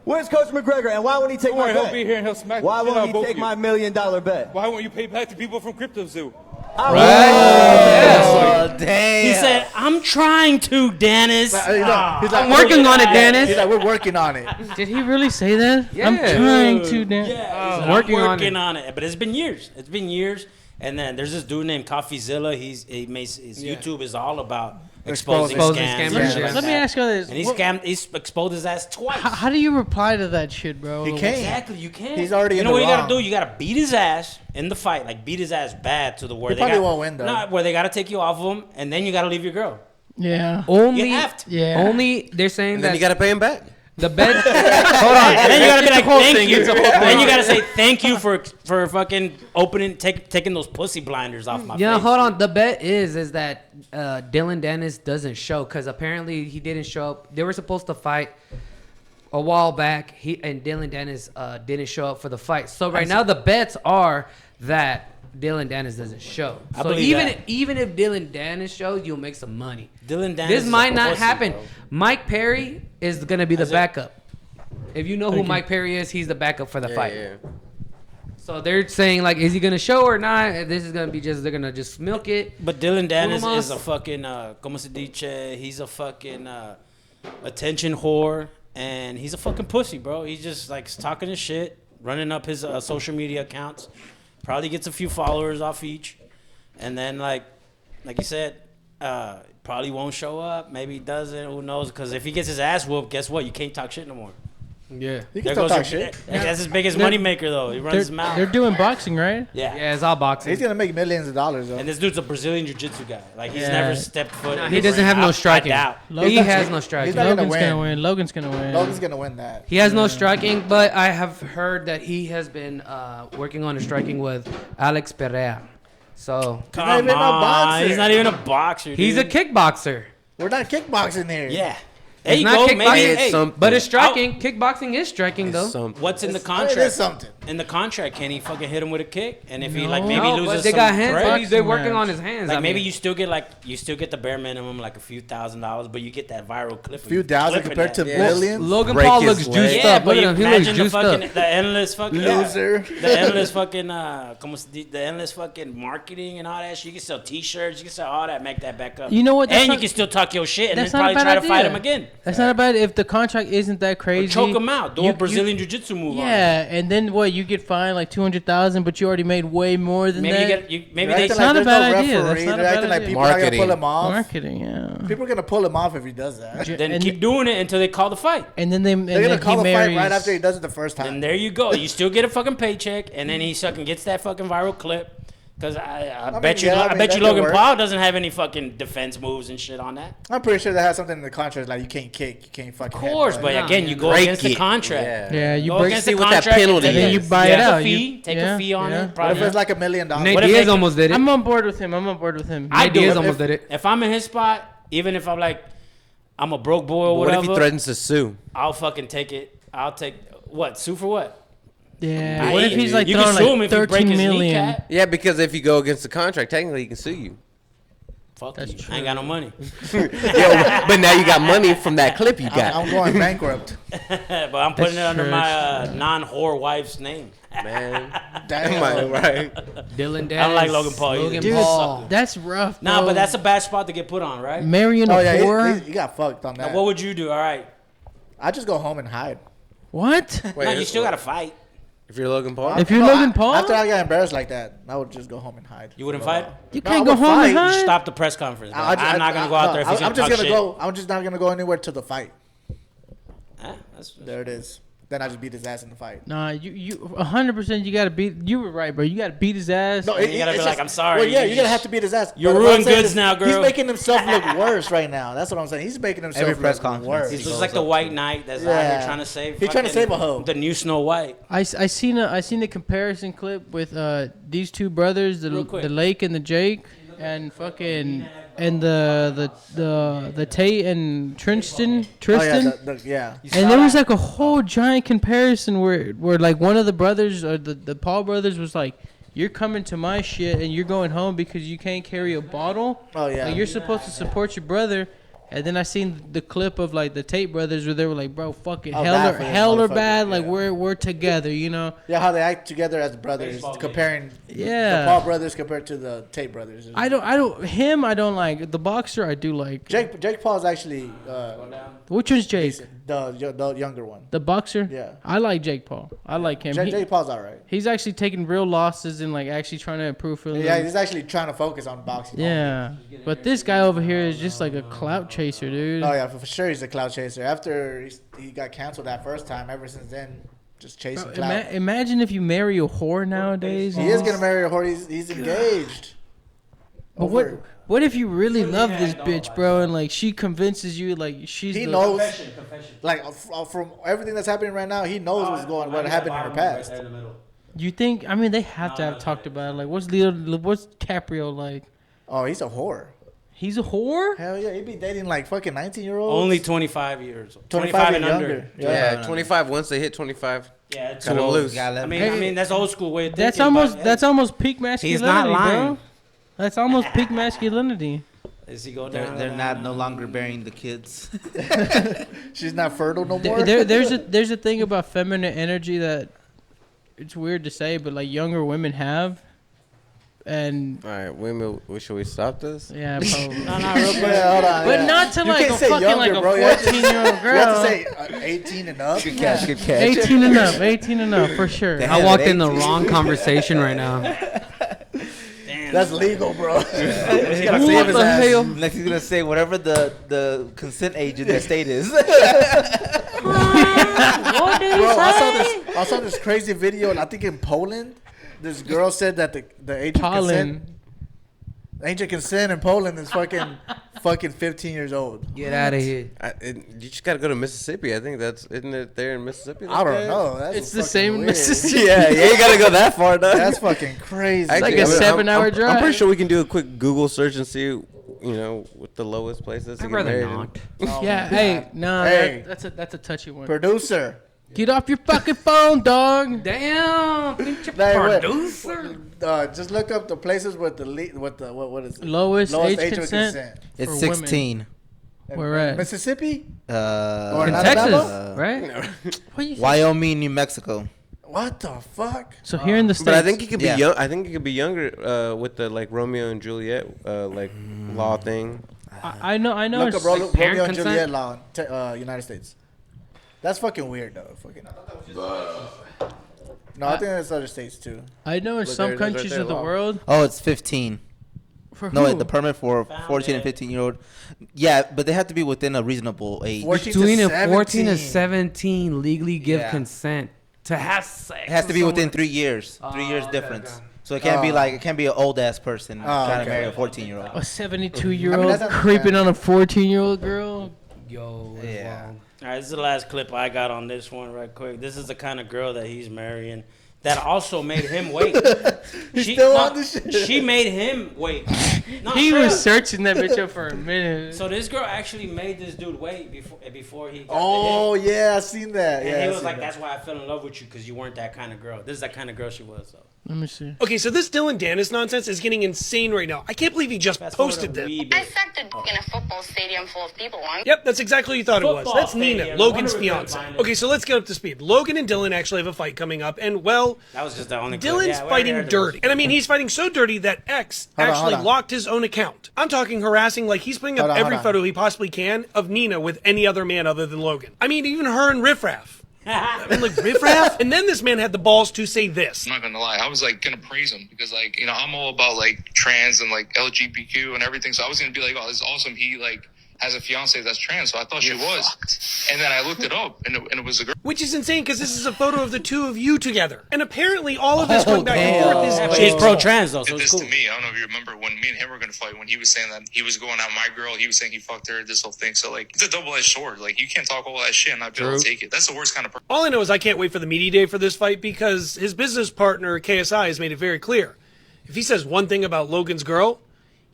Where's Coach McGregor, and why won't he take Don't my worry, he'll bet? be here and he'll smack Why the shit won't out he of both take of my you. $1 million bet? Why won't you pay back to people from Crypto Zoo? Oh, damn. He said, I'm trying to, Dennis. He's like, I'm working on it, Dennis. He's like, we're working on it. Did he really say that? Yeah. I'm trying to. Dan. Yeah, I'm working on working it. on it. But it's been years. And then there's this dude named CoffeeZilla. His YouTube is all about exposing Exposing scams. scammers, and shit yeah. like Let me that. ask you this. And he's exposed his ass twice. How do you reply to that shit, bro? He can't. Exactly, you can't. He's already You in know the what you gotta wrong. do? You gotta beat his ass in the fight, like beat his ass bad to the where He they probably got, won't win, though. No, where they gotta take you off of him, and then you gotta leave your girl. Yeah. Only, You have to. Yeah. only they're saying And then that you gotta pay him back. the bet. Hold And then you gotta be like, thank you. It's a whole thing. Then you gotta say thank you for fucking taking those pussy blinders off my Yeah, face. hold on. The bet is that Dylan Dennis doesn't show because apparently he didn't show up. They were supposed to fight a while back. And Dylan Dennis didn't show up for the fight. So right now the bets are that Dylan Dennis doesn't show. I So believe that. even if Dylan Dennis shows, you'll make some money. Dylan Dennis This is might a not pussy, happen. bro. Mike Perry is gonna be the Is it? backup. If you know who Mike Perry is, he's the backup for the fight. Yeah. So they're saying like, is he gonna show or not? This is gonna be they're gonna just milk it. But Dylan Dennis Lumos. is a fucking como se dice, he's a fucking attention whore, and he's a fucking pussy, bro. He's just like talking his shit, running up his social media accounts, probably gets a few followers off each, and then like you said, probably won't show up. Maybe he doesn't. Who knows? Because if he gets his ass whooped, guess what? You can't talk shit no more. Yeah. You There can still goes talk your- shit. That's his biggest They're- moneymaker, though. He runs his mouth. They're doing boxing, right? Yeah. Yeah, it's all boxing. He's gonna make millions of dollars though. And this dude's a Brazilian jiu-jitsu guy. Like, he's Yeah. never stepped foot. Nah, in he the doesn't ring. have no I striking. doubt. He has no He's striking. not gonna Logan's win. gonna win. Logan's gonna win. Logan's gonna win that. He has no striking, but I have heard that he has been working on a striking with Alex Pereira. So Come not even a on. boxer. He's not even a boxer, he's a dude. kickboxer. We're not kickboxing here. Yeah. There It's you not go. kickboxing. Maybe, It's hey, something. But it's striking. Kickboxing is striking though. what's in the It is contract? something. In the contract, can he fucking hit him with a kick? And if he like No. maybe No, loses but they some got hands. bread, Buddy. They're Boxing working match. on his hands. like I maybe mean, you still get the bare minimum, like a few $1,000s, but you get that viral clip. of Few you thousand flipping compared to that. millions. Logan Break Paul his looks leg. juiced Yeah, up. but Look you at him. He looks imagine the juiced fucking up. the endless fucking Loser. the endless fucking the endless fucking marketing and all that shit. You can sell T-shirts, you can sell all that, make that back up. You know what? That's And you not- can still talk your shit and then That's not a probably bad try to idea. fight him again. That's not bad if the contract isn't that Or crazy. choke him out. Do You- a Brazilian jiu-jitsu move on him. Yeah, and then what? You get fined like 200,000, but you already made way more than Maybe that. maybe They're they acting not a there's bad no idea. That's referee. not a They're bad acting like idea. people are gonna Marketing. pull him off. Marketing, yeah. People are gonna pull him off if he does that. then and keep doing it until they call the fight. And then they and They're gonna then call he the fight marries. right after he does it the first time. And there you go. You still get a fucking paycheck, and then he fucking gets that fucking viral clip. Because I mean, bet you, yeah, I I mean, bet that you could Logan work. Paul doesn't have any fucking defense moves and shit on that. I'm pretty sure they have something in the contract like you can't kick, you can't fucking. Of course, headbutt. but Nah, again, you go break against the it. contract. Yeah, you Go break. against see the what that contract, penalty and then you is. buy it take out. A fee, take yeah, a fee on yeah. it. What Probably. if it's like $1 million? Nate What if Diaz they- almost did it. I'm on board with him. I'm on board with him. I Nate do Diaz it. almost did it. If I'm in his spot, even if I'm like, I'm a broke boy or What if whatever, he threatens to sue? I'll fucking take it. I'll take what? Sue for what? Yeah. Hey, What if he's like you can throwing sue him like if you break 13 his million? kneecap. Yeah, because if you go against the contract, technically he can sue you. Fuck That's you. true. I ain't got no money. Yo, but now you got money from that clip you got. I'm going bankrupt. But I'm putting it under true, my non-whore wife's name. Man, Damn. am I right? Dylan Daz. I don't like Logan Paul either. Logan Dude, Paul. That's rough. Nah, bro. but that's a bad spot to get put on, right? marrying a Oh yeah, whore. he got fucked on that. Now, what would you do? All right. I just go home and hide. What? No, you still got to fight. If you're Logan Paul, If you're Logan Paul? After I got embarrassed like that, I would just go home and hide. You wouldn't fight? You No, can't I go would home and fight. hide. Stop the press conference. Bro. I- I'm not going to go out there if he's I'm going to just talk gonna shit. go. I'm just not gonna go anywhere to the fight. That's There it is. Then I just beat his ass in the fight. Nah, you 100%. You gotta beat. You were right, bro. You gotta beat his ass. you gotta be it's like, I'm sorry. Well, yeah, You you're gonna just- have to beat his ass. You're But what I'm ruined saying goods is, now, girl. He's making himself look worse right now. That's what I'm saying. He's making himself Every press look conference, worse. He's he just goes like the up white to- knight that's out Yeah. here trying to save. He's trying to fucking save a hoe. The new Snow White. I seen a comparison clip with these two brothers, the Real quick. Lake and the Jake, and fucking and the Tate and Tristan. Oh yeah, yeah. And there was like a whole giant comparison where like one of the brothers or the Paul brothers was like, "You're coming to my shit and you're going home because you can't carry a bottle. Oh yeah. Like, you're supposed to support your brother." And then I seen the clip of like the Tate brothers where they were like, "Bro, fuck it, Oh, hell bad or for them hell or motherfuckers, bad, like yeah. we're together, you know." Yeah, how they act together as brothers, comparing Yeah. the Paul brothers compared to the Tate brothers. I don't like the boxer. I do like Jake Paul's actually which one's Jake? the younger one. The boxer. Yeah. I like Jake Paul. I like him. Jake Paul's alright. He's actually taking real losses and like actually trying to improve for them. Yeah, he's actually trying to focus on boxing. Yeah, but this guy over here is just like a clout chaser, dude. Oh yeah, for sure he's a cloud chaser. After he got canceled that first time, ever since then, just chasing Bro, clout. imagine if you marry a whore nowadays. He is gonna marry a whore. He's engaged. But what if you really love this bitch, bro, and like she convinces you like she's He the, knows, like from everything that's happening right now, he knows what happened in her past. You think? I mean, they have to have talked about it. Like, what's Caprio like? Oh, he's a whore. He's a whore? Hell yeah, he'd be dating like fucking 19-year-olds. Only 25 years. 25 and under. Yeah, 25. Once they hit 25, Yeah, it's cut too them old. loose. I mean, that's old school way of thinking. That's almost peak masculinity, He's not lying. bro. That's almost peak masculinity. Is he going They're, down? they're not no longer bearing the kids. She's not fertile no more. There's a thing about feminine energy that it's weird to say, but like younger women have, and All right, women, should we stop this? yeah, probably. No, real quick. Yeah, hold on, But yeah. not to You like can't a say fucking like younger, a bro. You have to- 14-year-old You have to girl. say 18 and up. Good catch, good catch. 18 and up for sure. Damn. I walked in the wrong conversation right now. That's legal, bro. He's gotta What save his the ass. hell? Next he's gonna say whatever the consent age in that state is. What did he Bro, say? I saw this crazy video, and I think in Poland, this girl said that the age of consent, Pollen. the age of consent in Poland is fucking 15 years old. Get out of here. You just gotta go to Mississippi. I think isn't it there in Mississippi? I don't know. That's It's the fucking same in weird. Mississippi. Yeah, you ain't gotta go that far, though. That's fucking crazy. like a I mean, 7-hour I'm drive. pretty sure we can do a quick Google search and see, what the lowest places to I'd get rather married in. not. Oh Yeah, my hey, God. nah, Hey. that's a touchy one. Producer. Get off your fucking phone, dog. Damn, pinche Like, what? producer. Just look up the places with what is it? Lowest age of consent. It's For 16. Where at? Mississippi? Uh, Or In not Texas, Alabama? right? What you Wyoming, New Mexico. What the fuck? So here in the states, But I think it could be Yeah. young. I think it could be younger with the like Romeo and Juliet law thing. I know. Look it's up like parent Romeo and consent? Juliet law, United States. That's fucking weird though. Fucking. No, I think there's other states too. I know in Look, some there it is right countries there, of the law. world. Oh, it's 15. For No, who? the permit for 14 and 15-year-old. Yeah, but they have to be within a reasonable age. 14 to Between a 14 to 17. 17, legally give Yeah. consent to have sex. It has to with be within someone. 3 years. 3 years okay, difference. okay. So it can't be Oh. like it can't be an old ass person trying okay. to marry a 14-year-old. A 72-year-old that's creeping on a 14-year-old girl. Yo, Yeah. yeah. All right, this is the last clip I got on this one, right quick. This is the kind of girl that he's marrying. that also made him wait. She made him wait. No, he straight was up. searching that bitch up for a minute. So this girl actually made this dude wait before he got Oh the hit. yeah, I seen that. And Yeah, he I was seen like, that. "That's why I fell in love with you, because you weren't that kind of girl." This is that kind of girl she was. So. Let me see. Okay, so this Dylan Dennis nonsense is getting insane right now. I can't believe he just posted this. I sucked a dick in a football stadium full of people once. Yep, that's exactly what you thought it was. Football That's Nina, stadium. Logan's Wonder if fiance. they're finding- Okay, so let's get up to speed. Logan and Dylan actually have a fight coming up, and well, That was just the only. clip. Dylan's Yeah, we already fighting heard dirty. And I mean, he's fighting so dirty that X Hold on, actually hold on. locked his own account. I'm talking harassing, like he's putting up Hold on, every hold on. photo he possibly can of Nina with any other man other than Logan. I mean, even her and Riff Raff. I mean, like Riff Raff? And then this man had the balls to say this. I'm not gonna lie, I was like gonna praise him because like, you know, I'm all about like trans and like LGBTQ and everything. So I was gonna be like, oh, this is awesome. He like has a fiance that's trans. So I thought she was. And then I looked it up and it was a girl. Which is insane because this is a photo of the two of you together. And apparently all of this going back and forth is But he's just pro-trans though, so Did it's this cool. to me. I don't know if you remember when me and him were gonna fight. When he was saying that he was going out my girl, he was saying he fucked her. This whole thing. So like, it's a double-edged sword. Like you can't talk all that shit and not be able to take it. That's the worst kind of person. All I know is I can't wait for the media day for this fight because his business partner, KSI, has made it very clear. If he says one thing about Logan's girl,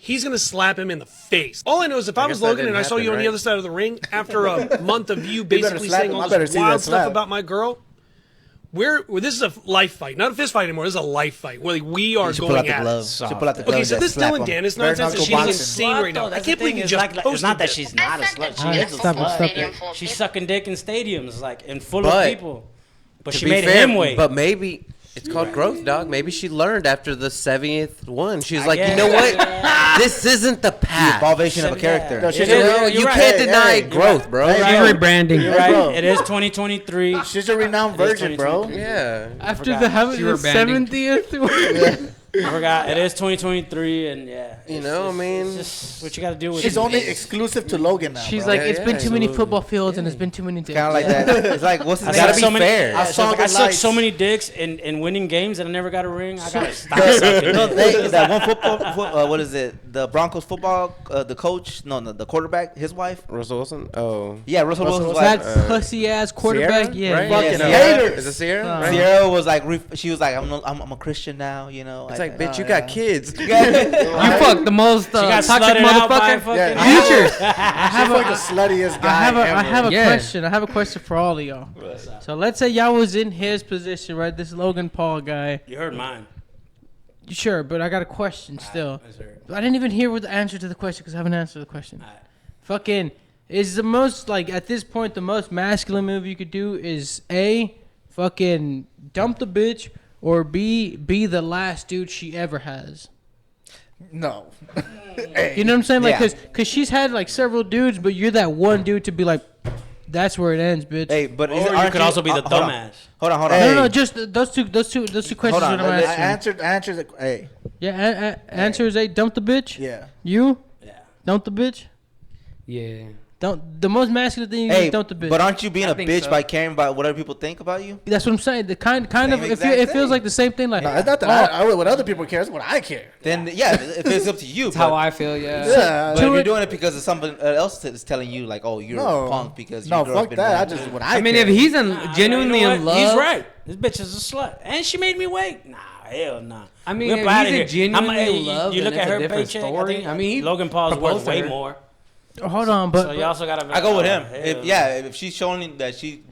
he's going to slap him in the face. All I know is if I was guess that Logan and didn't I saw you happen, on the right? other side of the ring after a month of you better basically slap saying him. all I better this see wild that stuff slap. about my girl, this is a life fight. Not a fist fight anymore. This is a life fight. Where we are You should pull out going the at it. gloves. Should pull out the Okay, gloves so and this slap Dylan him. Dennis Bare nonsense knuckle is getting boxing. insane right now. I can't believe you just posted It's not that this. she's not a slut. She I is a sucked a slut. stadium full of She's people. sucking dick in stadiums, like, and full But- of people. But To she be made fair, him wait. But maybe it's called growth, dog. Maybe she learned after the 70th one. She's like, you guess. know what? This isn't the The path. evolvation of a character. No, she's You a- know, You're you right. can't Hey, deny hey, growth, bro. Hey, She's bro. rebranding. You're Hey, right. bro. It is 2023. She's a renowned virgin, bro. Yeah. After forgot. the 70th. I forgot. It is 2023, and yeah. You know, I mean, It's just what you got to do with She's it. only exclusive to Logan now. She's bro. like, Yeah, it's yeah, been too many absolutely. football fields and it's been too many days. Kind of like that. It's like, what's his I name? gotta sucked be so many, fair. I, I saw sucked, I the sucked so lights. many dicks in winning games that I never got a ring. I gotta stop sucking. No, dick. that one what is it? The Broncos football, the coach, no, the quarterback, his wife. Russell Wilson? Oh. Yeah, Russell Wilson's That wife. pussy ass quarterback. Sierra? Yeah. Right? Fucking Yeah, haters. Is it Sierra? Right? Sierra was like, she was like, I'm a Christian now, you know. It's like, bitch, you got kids. You fucked the most She got toxic slutted out by motherfucker. fucking. Yeah. Future. She's like the sluttiest guy I have a Yeah. question. I have a question for all of y'all. So let's say y'all was in his position, right? This Logan Paul guy. You heard mine. Sure, but I got a question still. Let's hear it. I didn't even hear what the answer to the question because I haven't answered the question. Alright. Fucking is the most like at this point the most masculine move you could do is A, fucking dump the bitch, or B, be the last dude she ever has. No. You know what I'm saying? Like, Yeah. cause she's had like several dudes, but you're that one dude to be like, that's where it ends, bitch. Hey, but Or you could also be the hold on. dumbass. Hold on. Hey. No, just those two questions. Hold on, What I'm I asking. answered the hey. Yeah, answer is A, dump the bitch. Yeah. You Yeah. dump the bitch. Yeah. Don't the most masculine thing you can Hey, do, dump the bitch. but aren't you being I a think bitch so. by caring about what other people think about you? That's what I'm saying. The kind of Same if you, exact it feels thing. like the same thing. Like No, it's not that I what other people care. It's what I care. Then yeah, if it's up to you. That's but, how I feel, yeah. Yeah. but if you're doing it because of somebody else is telling you, like, oh, you're No. a punk because No, your girl's fuck been that. I raped. just what I I mean, care. if he's genuinely You know in what? love, He's right. This bitch is a slut, and she made me wait. Nah, hell nah. I mean, We're if outta he's here. genuinely you- love, you then look at it's a her different paycheck. story. I think I mean, he Logan Paul's worth proposed to way her. more. hold on, but So you also gotta. I go with him. hell. If she's showing that she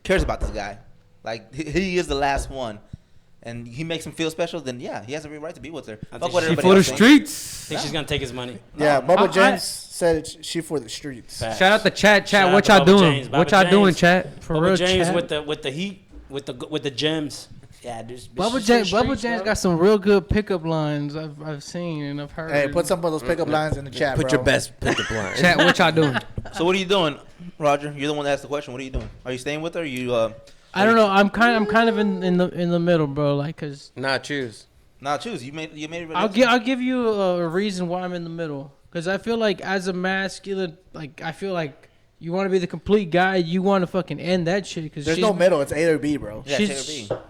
cares about this guy, like he is the last one, and he makes him feel special, then yeah, he has every right to be with her. I Fuck think what she everybody for the else thinks. streets. Think she's gonna take his money. Yeah, Bubba I- James said she for the streets. Facts. Shout out to chat. Shout What out y'all to Bubba doing? James. What Bubba y'all doing, James. chat? For Bubba real, James chat. with the heat with the gems. Yeah, this bitch Bubba is James, for the Bubba streets, James bro. got some real good pickup lines I've seen and I've heard. Hey, put some of those pickup lines in the chat, Put bro. your best pickup line. Chat. What y'all doing? So what are you doing, Roger? You're the one that asked the question. What are you doing? Are you staying with her? Or you I don't know. I'm kind of in the middle, bro. Like, cause Nah, choose. nah, choose. You made it. I'll give you a reason why I'm in the middle. Cause I feel like as a masculine, like I feel like you want to be the complete guy. You want to fucking end that shit. Cause There's she's, no middle. It's A or B, bro. Yeah, she's- take her B.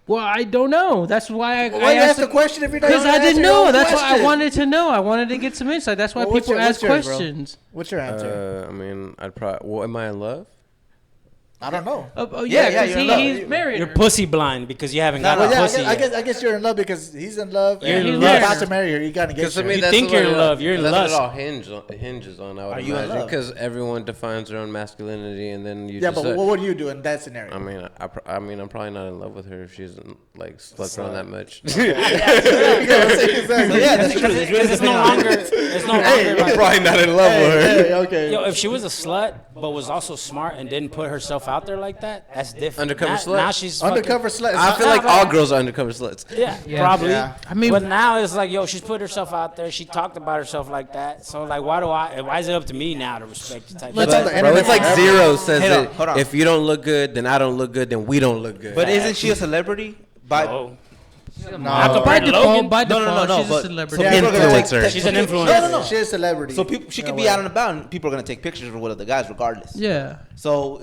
Well, I don't know. That's why Why you ask the question if you're not Because gonna I didn't answer your know. own That's why I question? wanted to know. I wanted to get some insight. That's why Well, what's people your- ask what's yours, bro? questions. What's your answer? I mean, I'd probably. Well, am I in love? I don't know. Oh yeah, Yeah, 'cause you're in love. he's married. You're her. pussy blind because you haven't got Well, a yeah, pussy. I guess you're in love because he's in love. You're and in he's love. about to marry her. You gotta get I mean, You that's think what you're in love, you're in that's lust. what it all hinges on. I would Are you in imagine love? because everyone defines their own masculinity, and then you Yeah, just. but what would you do in that scenario? I mean, I mean, I'm probably not in love with her if she's like slept around that much. So yeah, that's true. It's really It's no longer. It's no longer I'm like. probably not in love with her. Hey, okay. Yo, if she was a slut but was also smart and didn't put herself out there like that, that's different. Undercover now, slut? Now she's Undercover slut. I feel like all girls are undercover sluts. Yeah, probably. Yeah. I mean, But now it's like, yo, she's put herself out there. She talked about herself like that. So like, why is it up to me now to respect the type? But of on the shit? Bro, it's like internet, Zero says Hold on, it. hold on. If you don't look good, then I don't look good, then we don't look good. But isn't she a celebrity? By Oh. No. by default, No, no, she's a but- celebrity. so people are gonna Influencer. take- She's an influencer. No. She's a celebrity. So people, she could be out and about, and people are gonna take pictures with other guys regardless. Yeah. So,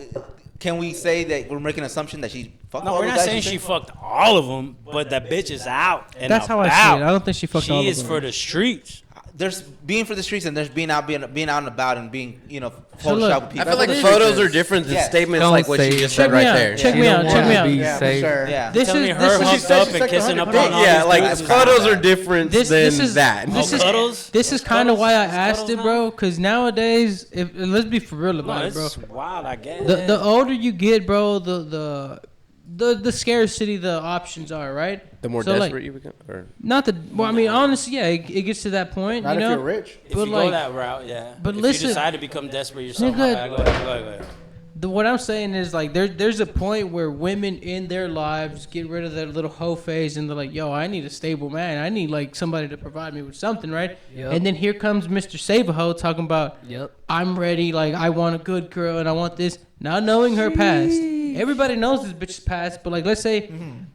can we say that we're making an assumption that she fucked No, all we're those not guys saying you she think? fucked all of them, but that bitch is out. And That's how I see about. it. I don't think she fucked all She of is them. for the streets. There's being for the streets and there's being out and about and being So photoshopped look, with I people. feel like That's photos what are different than Yeah. statements Don't like what say she it. just Check said me right out. there. Check You me don't out. Check wanna me out. be Yeah, for safe. sure. Yeah. This Tell me is her she hooked said up she and sucked kissing 100 up on all Yeah, these like dudes. photos are different This than is that. this is Cuddles? this is kind of why I asked it, bro. Because nowadays, if let's be for real No, about it, bro. it's wild, I guess. The older you get, bro, the scarcity the options are, right? The more So, like, desperate you become, or Not the well, I mean, honestly, yeah, it gets to that point, Not you if know. you're rich. If but you like- go that route, yeah. but if listen- you decide to become desperate yourself, Nigga- go ahead. What I'm saying is like there's a point where women in their lives get rid of their little hoe phase and they're like, yo, I need a stable man. I need like somebody to provide me with something, right? Yep. And then here comes Mr. Save-A-Hoe talking about, Yep. I'm ready, like I want a good girl and I want this. Not knowing her past. Everybody knows this bitch's past, but like let's say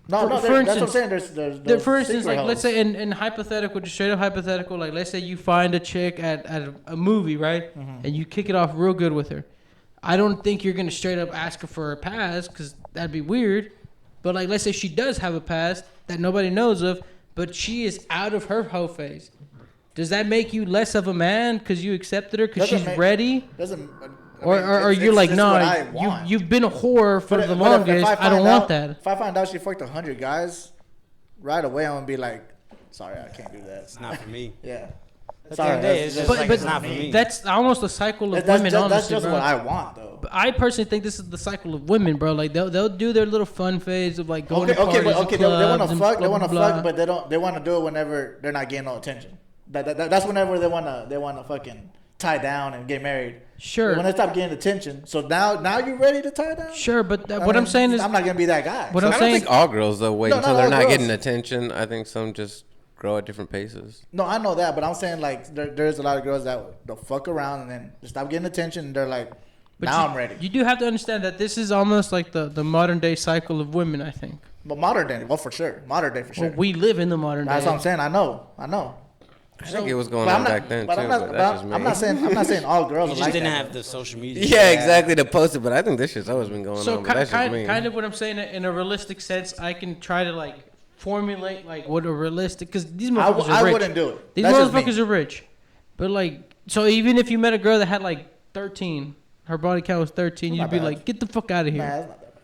No, For that's what I'm instance- saying. There's for instance, secret like let's hoes. say in hypothetical, just straight up hypothetical, like let's say you find a chick at a movie, right? And you kick it off real good with her. I don't think you're gonna straight up ask her for her past because that'd be weird. But like let's say she does have a past that nobody knows of, but she is out of her hoe phase. Does that make you less of a man because you accepted her because Doesn't she's make- ready? Doesn't. Or you're like, no, you've been a whore for the longest. I don't want that. If I find out she fucked 100 guys, right away I'm gonna be like, sorry, I can't do that. It's not for me. Yeah. At the Sorry, end of the day, that's it's just- just like it's not for me. That's almost a cycle of That's women. just, that's honestly, just bro. what I want, though. But I personally think this is the cycle of women, bro. Like they'll do their little fun phase of like going Okay, to parties okay, but and okay, they want clubs to and fuck, they blah, want to blah, fuck, but they want to do it whenever they're not getting no attention. That's whenever they want to fucking tie down and get married. Sure. When they stop getting attention, so now you ready to tie down? Sure, but I what mean, I'm saying is, I'm not gonna be that guy. What I I'm don't saying, think all girls though wait No, until not they're all not girls. getting attention. I think some just grow at different paces. No, I know that, but I'm saying like there's a lot of girls that they'll fuck around and then just stop getting attention, and they're like, but now you, I'm ready. You do have to understand that this is almost like the modern day cycle of women. I think. But modern day, well, for sure, modern day for sure. Well, we live in the modern That's day. what I'm saying. I know. I think it was going But on I'm not- back then but too. I'm not- But but that's just me. I'm not saying all girls You are just like didn't that. have the social media. Yeah, exactly. To post it, but I think this shit's always been going So on. But that's just me. kind of what I'm saying in a realistic sense, I can try to like formulate like what a realistic because these motherfuckers are I rich. wouldn't do it. These That's just me. motherfuckers are rich, but like so even if you met a girl that had like 13, her body count was 13, you'd Not be bad. like, get the fuck out of here. Nah, that's not that bad.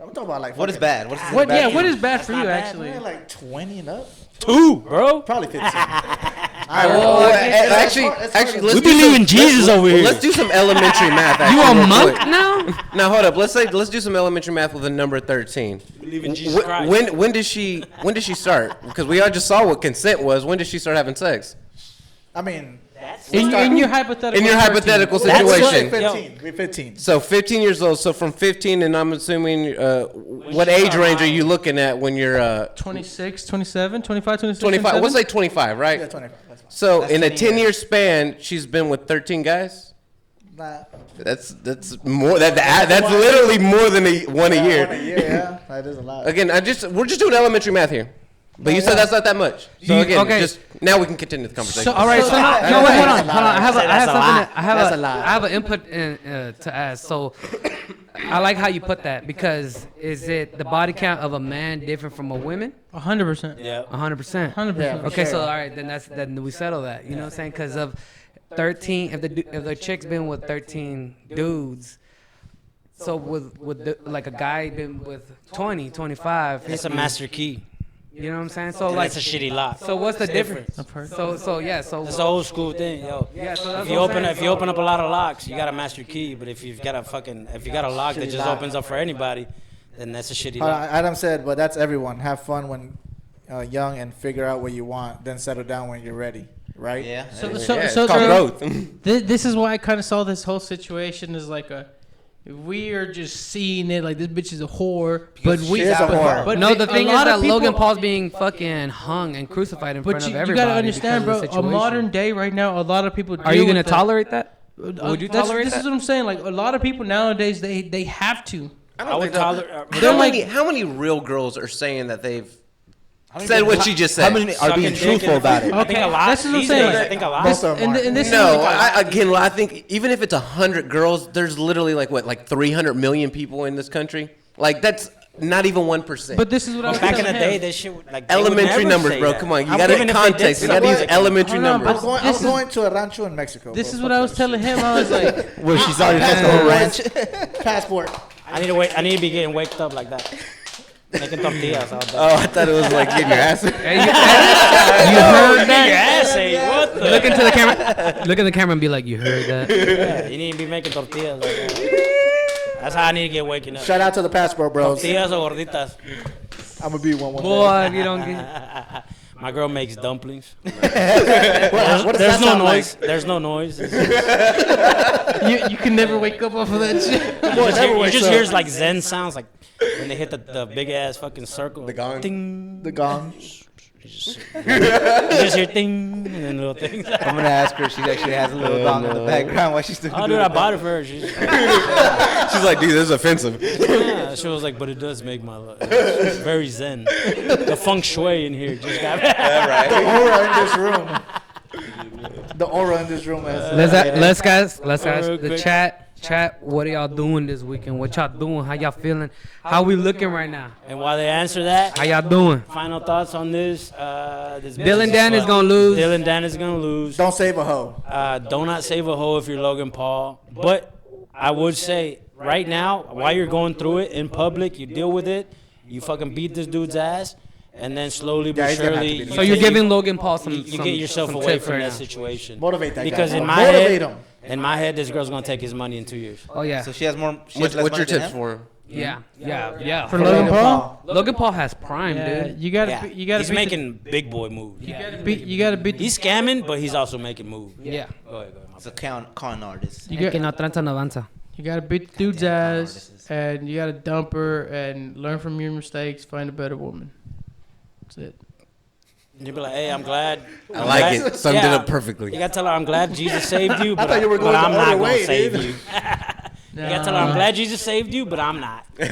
I'm talking about like What is fucking- bad? What is What? bad Yeah, for what you? is bad for not you bad, actually? Man, like 20 and up. 2, bro. Probably 15. Actually, let's We do believe some- in Jesus over here. Let's do some elementary math. You actually, a real monk quick. now? Now hold up. Let's do some elementary math with the number 13. Believe in Jesus Christ. When did she start? Because we all just saw what consent was. When did she start having sex? I mean, In your hypothetical. In your 13. hypothetical we're situation. 15. We're 15. So 15 years old. So from 15, and I'm assuming, what age range are you looking at when you're 26, 27, 25, 26, 25? We'll 27? say 25, right? Yeah, 25. That's fine. So That's in a 10 10-year span, she's been with 13 guys. Nah. That's more. That's literally more than one a Yeah, year. one a year, yeah. That is a lot. Again, we're just doing elementary math here. But you said that's not that much. So You- again, okay. just now we can continue the conversation. So all right, so now, no, wait, hold on. I have That's a something. lot. That's a lot. I have an input to ask. So I like how you put that because is it the body count of a man different from a woman? 100%. Yeah. 100%. 100%. Yeah. Okay, so Sure. all right, then we settle that. You know what I'm saying? Because of 13, if the chick's been with 13 dudes, So like a guy been with 20, 25. It's a master key. You know what I'm saying? So And like that's a shitty lock. So what's the It's difference? different. So it's an old school thing, yo. Yeah, so that's if you what I'm open saying. if you open up a lot of locks, you got a master key. But if you got a lock that Shitty just lock. opens up for anybody, then that's a shitty Hold lock. on, Adam said, but that's everyone. Have fun when young and figure out what you want, then settle down when you're ready. Right? Yeah. This is why I kind of saw this whole situation as like a. We are just seeing it like this bitch is a whore, but she is a whore. But no, the thing is lot that of people- Logan Paul's being fucking hung and crucified in front But of you everybody. gotta understand, bro. because A of the modern situation. day right now, a lot of people. Are you deal gonna with that. tolerate that? Would you tolerate This that? is what I'm saying. Like a lot of people nowadays, they have to. I would tolerate. How many real girls are saying that they've said what she just said? How many are being truthful about it? I think a lot. That's what I'm These saying. days, I think a lot. Most of them are. And this is No, like- I think even if it's 100 girls, there's literally like 300 million people in this country. Like that's not even 1%. But this is what I was Back in the telling day, him. this shit would, like they would Elementary never numbers, say bro. that. Come on, you I'm got to even if they did context. You say got to use that. elementary Hold on, numbers. but- I'm going to a rancho in Mexico. This is bro. what I was telling him. I was like, Where she's already has the whole ranch. Passport. I need to wait. I need to be getting waked up like that, making tortillas all day. Oh, I thought it was like getting your ass. You heard Get that? your ass ate. What the? Look into the camera. Look at the camera and be like, "You heard that?" Yeah, you need to be making tortillas like that. That's how I need to get waking up. Shout out to the Passport Bros. Tortillas or gorditas. I'm gonna be one day. Boy, if you don't get. My girl makes dumplings. What does that There's no sound like? noise. There's no noise. you can never wake up off of that shit. You just hears like Zen sounds, like when they hit the big ass fucking circle. The gong. Ding. The gong. You just hear ding and then little things. I'm gonna ask her. She actually has a little dong in the background while she's still Oh, doing dude, I it. bought it for her. She's She's like, dude, this is offensive. yeah, she was like, but it does make my life. It's very zen. The feng shui in here just got The aura in this room. The aura in this room is. Let's guys. Real The quick. chat. What are y'all doing this weekend? What y'all doing? How y'all feeling? How we looking right now? And while they answer that, How y'all doing? final thoughts on this. This Dylan bitch Dan is fuck. gonna lose. Dylan Dan is gonna lose. Don't save a hoe. Do not save a hoe if you're Logan Paul. But I would say right now, while you're going through it in public, you deal with it. You fucking beat this dude's ass, and then slowly Yeah, but he's gonna have to surely, beat you So you're take- giving Logan Paul some. you get yourself some away tips from right that now. situation. Motivate that Because guy. in my Motivate head, him. in my head, this girl's gonna take his money in 2 years. Oh yeah. So she has more. She has less What's your money than tips him? for him? Yeah. For Logan Paul, Logan Paul has prime, yeah, dude. you gotta, Yeah, you gotta he's beat making big boy moves. you gotta beat. He's scamming, but he's also making moves. Yeah. Go ahead, go ahead. It's a con artist. You El que got, no tranza no avanza. you gotta beat the dude's ass, and you gotta dump her and learn from your mistakes. Find a better woman. That's it. You'd be like, hey, I'm glad. I like it. Summed it up perfectly. You gotta tell her, I'm glad Jesus saved you, but, thought you were but going I'm the not other gonna way, save dude. you. You gotta tell her, I'm glad Jesus saved you, but I'm not. Right?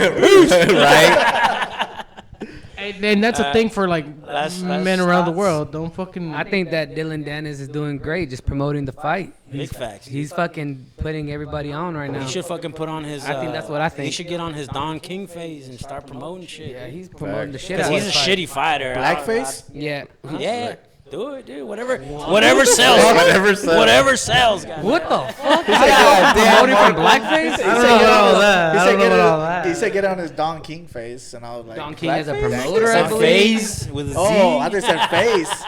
And that's a thing for like That's men around the thoughts. world. Don't fucking. I think that Dylan Dennis is doing great, just promoting the fight. Big facts. He's fucking putting everybody on right now. He should fucking put on his. I think that's what I think. He should get on his Don King phase and start promoting shit. Yeah, he's promoting the shit Because out he's of a the fight. shitty fighter. Blackface? Yeah. Yeah. Do it, dude. Whatever sells. Whatever sells. Whatever sells, guys. What the fuck? Promoting from blackface? He I don't said know get about on- all that. he I said don't know get about on- all that. He said get on his Don King face, and I was like, Don King as a blackface? promoter, I Some believe. phase with a Z. Oh, I just said face.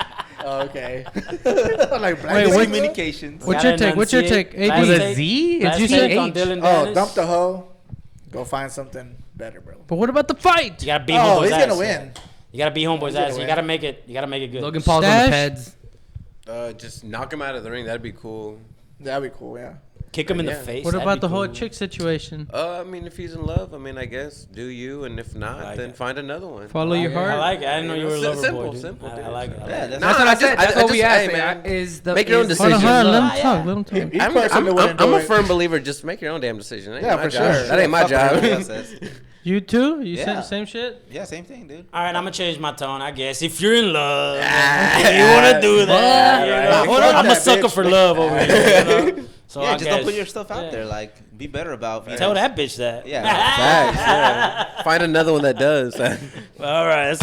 Oh, okay. Like blackface. what- Communications. What's your take? What's your take? Hey, Last with a take- Z? Did last you say take on H? Dylan Oh, Dennis. dump the hoe. Go find something better, bro. But what about the fight? You gotta beat Oh, homeboy's he's ass. gonna win. You gotta beat homeboy's ass. You win. gotta make it. You gotta make it good. Logan Paul's on the Stash? peds. Just knock him out of the ring. That'd be cool. That'd be cool, yeah. Kick him in the Yeah. face. What that'd about be the whole cool. chick situation? I mean, if he's in love, I mean, I guess do you, and if not, like then it. find another one. Follow your I heart. like it. I didn't know you were a lover Simple, boy. Dude. simple, I dude. like it. I like Yeah, it. that's That's what I said. That's what we asked. Hey, man. Is the Make your own is- Hold on, decision. hold on. Let Love. him talk. Let him talk. He I'm personally wouldn't a do it. firm believer. Just make your own damn decision. That ain't Yeah, my for job. sure. That ain't my Fuck what everybody job. else says. You too? You said Yeah. the same shit? Yeah, same thing, dude. All right, I'm gonna change my tone. I guess if you're in love, if you wanna do that, you know, Fuck I'm a that sucker bitch. for love over here. You know? So Yeah, I just don't guess- put your stuff out yeah. there. Like, be better about. You Tell know. that bitch that. Yeah. Facts, yeah. Find another one that does. All right,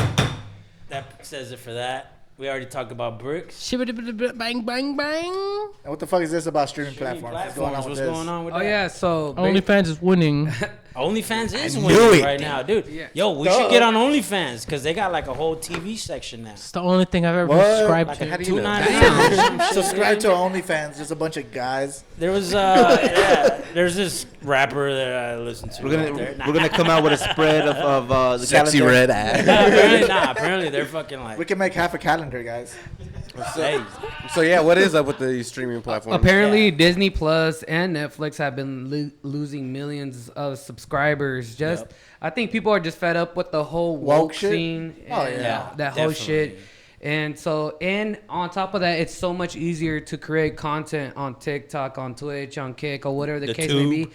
that says it for that. We already talked about bricks. Shibbity bang bang bang. And what the fuck is this about streaming platforms? What's going on with What's this? going on with Oh that? yeah, so OnlyFans is winning. OnlyFans is knew winning it. right now, dude. Yeah. Yo, we should get on OnlyFans because they got like a whole TV section now. It's the only thing I've ever What? subscribed Like to. a How do you know? $2.99. Subscribe to OnlyFans. There's a bunch of guys. There was there's this rapper that I listen to. We're gonna come out with a spread of the Sexy calendar. red ass. Apparently they're fucking like. We can make half a calendar, guys. Hey, So yeah, what is up with the streaming platform? Apparently, Disney Plus and Netflix have been losing millions of subscribers. I think people are just fed up with the whole woke shit? scene. Oh, and yeah. that whole Definitely. shit. And so, and on top of that, it's so much easier to create content on TikTok, on Twitch, on Kick, or whatever the case may be.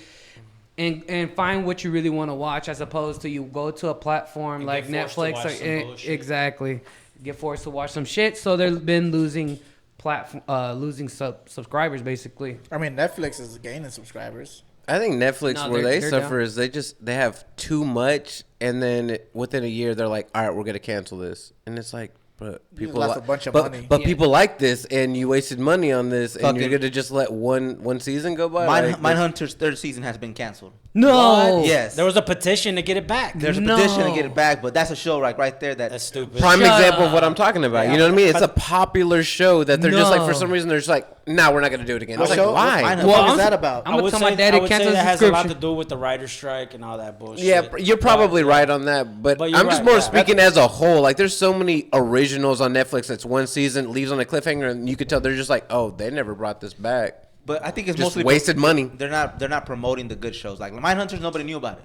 And find what you really want to watch, as opposed to you go to a platform And like get forced to Netflix. watch Like, some bullshit. exactly. Get forced to watch some shit. So they've been losing losing subscribers, basically. I mean, Netflix is gaining subscribers. I think Netflix, No, where they're they suffer, down. is they have too much, and then within a year they're like, all right, we're gonna cancel this, and it's like, but people lost like, a bunch of but, money. but Yeah. people like this, and you wasted money on this, and you're Fucking- gonna just let one season go by. Like, Mindhunter's third season has been canceled. No. Yes. there was a petition to get it back. There's a petition to get it back, but that's a show right there that That's stupid. prime Shut example of up. what I'm talking about. Yeah. You know what I mean? It's a popular show that they're just like, for No. some reason, they're just like, nah, we're not gonna do it again. What It's show? like, why? What Well, is that about? I'm gonna tell my dad I to would say cancel that his has a lot subscription. to do with the writer's strike and all that bullshit. Yeah, you're probably But, right on that, but But you're I'm just right, more yeah. speaking as a whole. Like, there's so many originals on Netflix that's one season leaves on a cliffhanger, and you could tell they're just like, oh, they never brought this back. But I think it's Just mostly wasted money. They're not promoting the good shows. Like Mindhunters, nobody knew about it.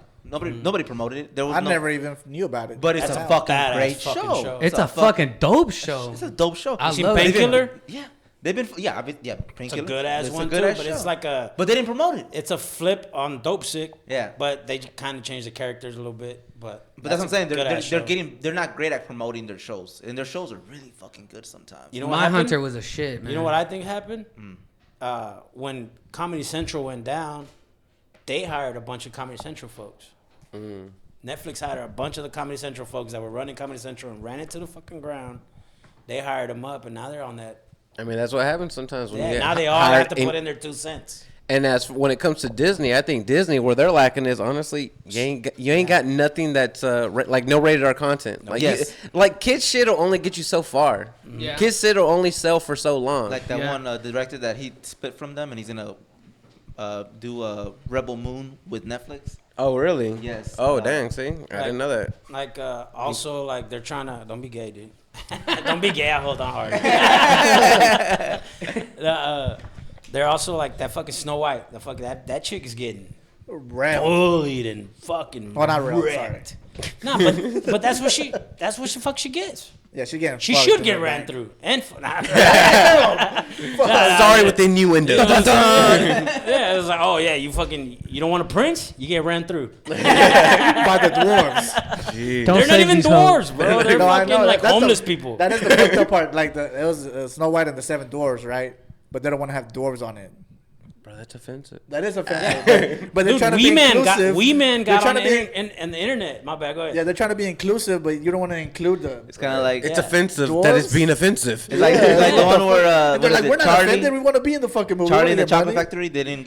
Nobody promoted it. There was I no, never even knew about it. But it's That's a a fucking badass great fucking show. show. It's a fucking dope show. It's a dope show. I seen love it. Painkiller? Yeah, they've been. Yeah, It's a Painkiller. good ass It's a one good too, ass but show. it's like a. But they didn't promote it. It's a flip on Dope Sick. Yeah. But they kind of changed the characters a little bit. But But that's what I'm saying. a good-ass show. They're not great at promoting their shows, and their shows are really fucking good sometimes. You know what happened? Mindhunter was a shit, man. You know what I think happened? When Comedy Central went down, they hired a bunch of Comedy Central folks. Netflix hired a bunch of the Comedy Central folks that were running Comedy Central and ran it to the fucking ground. They hired them up, and now they're on that. I mean, that's what happens sometimes when you Yeah, get now they all hired have to put in their 2 cents. And as when it comes to Disney, I think Disney, where they're lacking is honestly, you ain't got nothing that's like no rated R content. Like Yes. like kids shit will only get you so far. Yeah. Kids shit will only sell for so long. Like that Yeah. one director that he split from them, and he's gonna do Rebel Moon with Netflix. Oh really? Yes. Oh dang! See, I didn't know that. Like also like they're trying to don't be gay, dude. Don't be gay. I hold on hard. They're also like that fucking Snow White. The fucking that chick is getting Ram. bullied and fucking Oh, not real. Sorry. wrecked. Nah, but that's what she fuck she gets. Yeah, she getting. She fucked should in get her ran bank. through and Sorry with the innuendo. yeah, it was like, oh yeah, you don't want a prince, you get ran through. by the dwarves. Jeez. Don't They're not save even these dwarves, bro. They're No, I fucking know, like that's homeless the- people. That is the fucked up part. Like it was Snow White and the Seven Dwarves, right? But they don't want to have dwarves on it. Bro, that's offensive. That is offensive. But they're Dude, trying to Wee be Man inclusive. got They're on trying the, to be- and the internet. My bad. Go ahead. Yeah, they're trying to be inclusive, but you don't want to include the. It's kind of like It's Yeah. offensive Dwarves? that it's being offensive. it's like the one where And they're what like, is we're it, not Charlie? offended. We want to be in the fucking movie. Charlie We and the wanna get Chocolate money. Factory. They didn't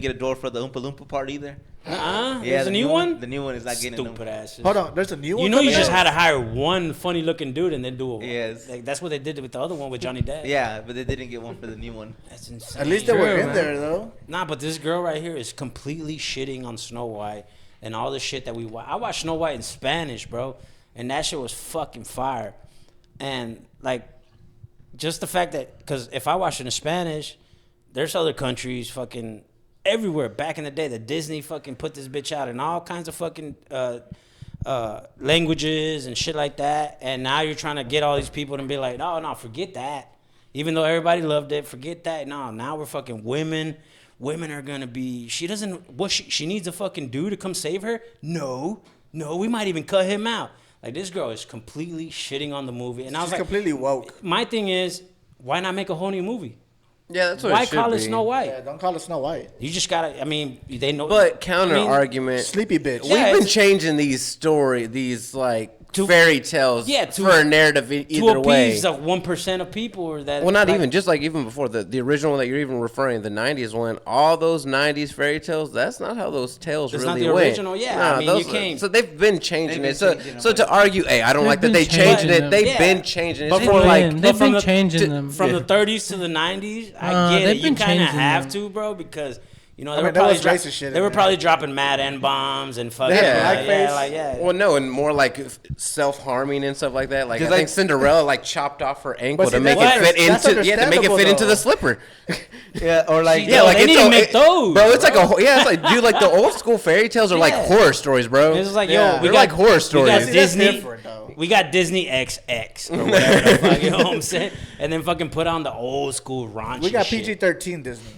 get a door for the Oompa Loompa part either. There's a new one. The new one is not getting Stupid asses. Hold on, there's a new one. You know, you coming just out? had to hire one funny looking dude and then do it. Yes. Like, that's what they did with the other one with Johnny Depp. Yeah, but they didn't get one for the new one. That's insane. At least they were True, in man. there though. Nah, but this girl right here is completely shitting on Snow White and all the shit that we watch. I watched Snow White in Spanish, bro, and that shit was fucking fire. And like, just the fact that, because if I watch it in Spanish, there's other countries fucking everywhere. Back in the day, the Disney fucking put this bitch out in all kinds of fucking languages and shit like that. And now you're trying to get all these people to be like, no, forget that. Even though everybody loved it, forget that. No, now we're fucking women. Women are gonna be. She doesn't. What she needs a fucking dude to come save her? No. We might even cut him out. Like, this girl is completely shitting on the movie, and I was She's like, completely woke. my thing is, why not make a whole new movie? Yeah, that's what Why it should call it be. Snow White? Yeah, don't call it Snow White. You just gotta. I mean, they know. But counter I mean, argument. Sleepy bitch. Yeah, We've been it's- changing these like fairy tales for a narrative either to way. appease 1% of people, or that. Well, not even just like even before the original one that you're even referring, the '90s one. All those '90s fairy tales. That's not how those tales It's really not the went. original. Yeah, Nah, I mean, those you can't. So they've been changing it. So to argue, hey, I don't like that they changing it. They've been changing it. But It's more like they've been changing them from the 30s to the 90s. I get it. You kind of have to, bro, because. You know, they were probably racist shit. They were probably dropping mad N-bombs and fucking Well, no, and more like self-harming and stuff like that. Like I think Cinderella like chopped off her ankle to make it fit into the slipper. Yeah, or like they need to make those, bro. It's like it's like dude, like the old school fairy tales are like horror stories, bro. It's like they're like horror stories. We got Disney. We got Disney XX or whatever the fuck, you know what I'm saying? And then fucking put on the old school raunchy. We got shit. PG-13 Disney.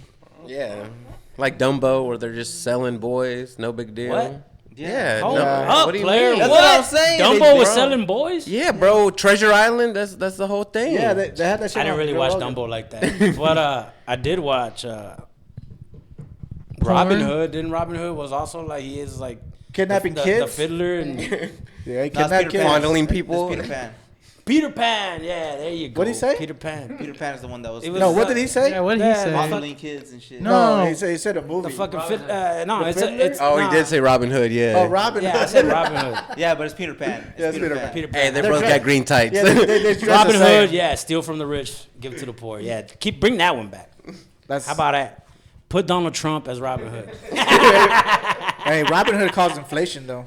Yeah. Like Dumbo, where they're just selling boys, no big deal. What? Yeah. Hold no, up, what do you player. mean? That's what I'm saying. Dumbo was selling boys? Yeah, bro. Treasure Island, that's the whole thing. Yeah, they had that shit. I didn't really watch Dumbo like that. But I did watch Robin Hood. Didn't Robin Hood was also like he is like kidnapping the kids? fiddler and yeah, he kidnapped kids. Fondling people. Peter Pan. Peter Pan, yeah, there you go. What'd he say? Peter Pan. Peter Pan is the one that was. No, what did he say? Yeah, what did he say? Fondling kids and shit. No, he said a movie. The fucking The it's he did say Robin Hood, yeah. Oh, Robin Hood. Yeah, I said Robin Hood. Yeah, but it's Peter Pan. Yeah, it's Peter Pan. Peter Pan. Hey, they both got green tights. Yeah, they Robin Hood, yeah, steal from the rich, give it to the poor. Yeah, bring that one back. How about that? Put Donald Trump as Robin Hood. Hey, Robin Hood caused inflation though.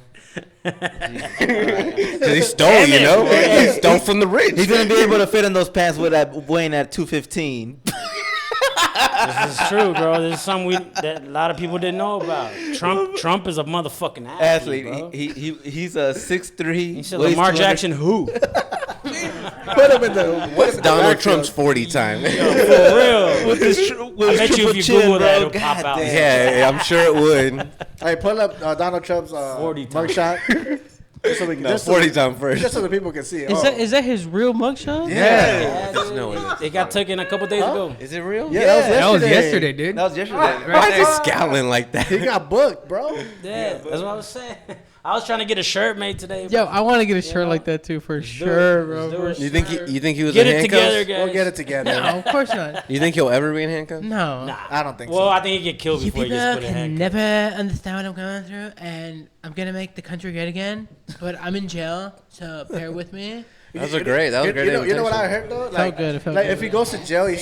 Because he stole, you know? He stole from the rich. He's gonna be able to fit in those pants with that weighing at 215. This is true, bro. This is something that a lot of people didn't know about. Trump is a motherfucking athlete, bro. He's a 6'3". He said Lamar Jackson who? Put him in the. What's Donald Trump's 40 time? Yo, for real. With this I bet you if you Google that, it'll pop out. Yeah, I'm sure it would. Hey, pull up Donald Trump's 40 times. mugshot. Just so we can, No, 40 times first. Just so the people can see it. Is that his real mugshot? Yeah. There's no way. It got taken a couple days ago. Is it real? Yeah, That was yesterday, dude. That was yesterday. Why is he scowling like that? He got booked, bro. Yeah, that's what I was saying. I was trying to get a shirt made today. Yo, I want to get a shirt like that too, for sure, bro. You think he was Get in it handcuffs? together, guys. We'll get it together. No, of course not. You think he'll ever be in handcuffs? No. Nah. I don't think Well, so. I think he get killed You before he people gets put in can handcuffs. never understand what I'm going through, and I'm gonna make the country great again. But I'm in jail, so bear with me. That was a great You know what I heard though? Like, good, it felt like good. if he goes to jail, he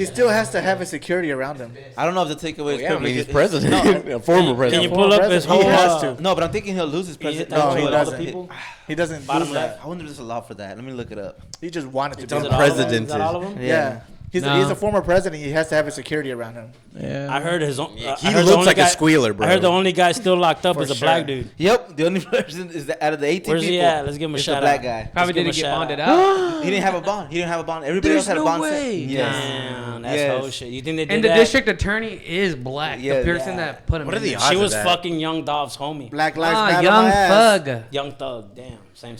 still has to have his security around him. I don't know if the takeaway is Yeah, I mean, he's privilege. president. A former Can president. you pull up his whole? He has to. No, but I'm thinking he'll lose his president. No, he all the doesn't. people. He doesn't Bottom lose that. left. I wonder if there's a law for that. Let me look it up. He just wanted to Is be. it all of them? President Is that all of them? Yeah. He's a former president. He has to have his security around him. Yeah. I heard his. He I heard the looks only like a guy- squealer, bro. I heard the only guy still locked up For is a sure. black dude. Yep, the only person is out of the 18 Where's people. he at? Let's give him a it's shout the black out. guy. Probably give him didn't a get shout bonded out. out. He didn't have a bond. He didn't have a bond. Everybody There's else had no a bond way. set. Yes. Damn, that's Yes. whole shit. You think they did And the that? district attorney is black. Yeah. The person that put him What are in the there. odds She of was that? fucking Young Dolph's homie. Black lives Ah, matter. young my ass. thug. Young Thug. Damn, same.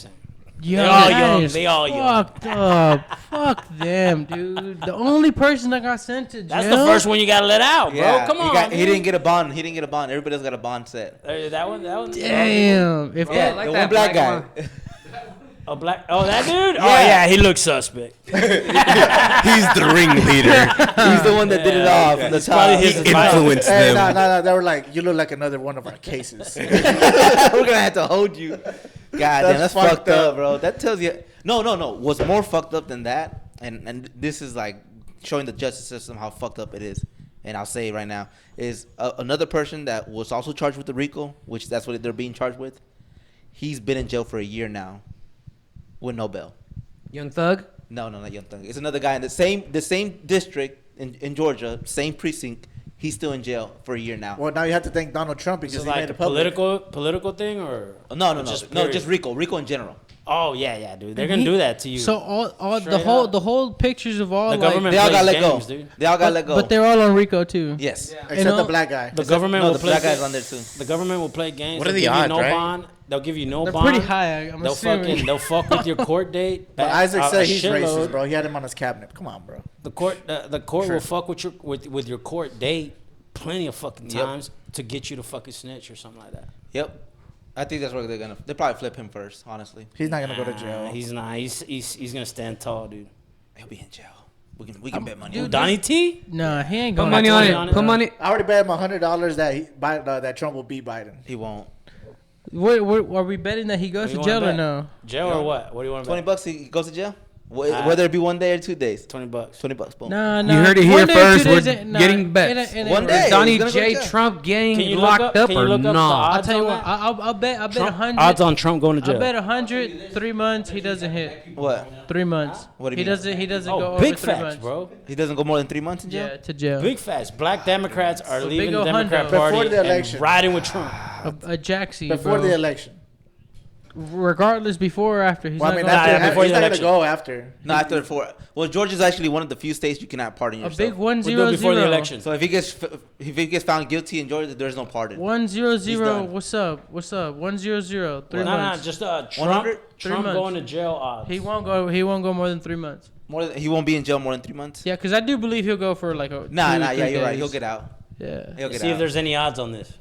Yo, They all that young. is They all young. fucked up. Fuck them, dude. The only person that got sent to jail. That's the first one you gotta let out, bro. Yeah. Come on. He didn't get a bond. He didn't get a bond. Everybody else got a bond set. That one. Damn. If Yeah, that, like the that one black guy. one. A black. Oh, that dude. Oh yeah, he looks suspect. He's the ringleader. He's the one that did it all from the top. probably He his influenced Hey, them. no. They were like, you look like another one of our cases. We're gonna have to hold you. God damn, that's fucked fucked up, up. bro. That tells you. No. What's more fucked up than that, and this is like showing the justice system how fucked up it is. And I'll say it right now is another person that was also charged with the RICO, which that's what they're being charged with. He's been in jail for a year now, with no bail. Young Thug. No, not Young Thug. It's another guy in the same district in Georgia, same precinct. He's still in jail for a year now. Well, now you have to thank Donald Trump Is because it he made like it a public. political thing or No, just RICO in general. Oh yeah, dude. They're gonna do that to you. So all Straight the whole pictures of all the like, government They all plays got let go. games, dude. They all got let go. but they're all on Rico too. Yes. Except You know, the black guy. The government No, will the play. black guy's on there too. The government will play games. What are They'll the give you odds, no right? bond. They'll give you no They're bond. pretty high. I'm They'll assuming. they'll fuck with your court date. But Isaac a said he's shitload. racist, bro. He had him on his cabinet. Come on, bro. The court will fuck with your court date plenty of fucking Yep. times to get you to fucking snitch or something like that. Yep. I think that's what they'll probably flip him first. Honestly, He's not gonna go to jail. He's not. He's gonna stand tall, dude. he'll be in jail. We can bet money. Dude, Donnie T? Nah, he ain't Put going. money on it. Put money. I already bet him $100 that Trump will beat Biden. He won't. What are we betting that he goes What to do you jail wanna or no? Jail or what? What do you want to bet? $20 he goes to jail. Whether it be 1 day or 2 days. $20. $20. Boom. Nah. You heard it here 1 day, 2 first. days, We're nah, getting it bets. ain't One right. day. Is Donnie he's gonna go J. to jail. Trump Can getting you look locked up- up can you or look up the not? I'll tell you what. I'll bet Trump, 100. odds on Trump going to I jail. bet 100. 3 months. He doesn't hit. What? 3 months. What do you He mean? doesn't. He doesn't Oh, go over big 3 facts, months. bro. He doesn't go more than 3 months in jail. Yeah, to jail. Big facts. Black Democrats are So leaving big the ol' Democrat hundo. Party Before the and election. riding with Trump. A jacksie, Before bro. the election. Regardless, before or after, he's Well, I not mean, going. yeah, after, before he's the not gonna election. go after. No, after 4. Well, Georgia's actually one of the few states you cannot pardon A yourself. big 1-0-0. We'll do it before the election. So if he gets found guilty in Georgia, there's no pardon. 1-0-0. done. What's up? 1-0-0. 3 No, months. just 100? Trump months. going to jail odds. He won't go. He won't go more than 3 months. He won't be in jail more than 3 months. Yeah, because I do believe he'll go for like a. Nah, 2-3 yeah, you're right. days. He'll get out. Yeah. He'll get See out. if there's any odds on this.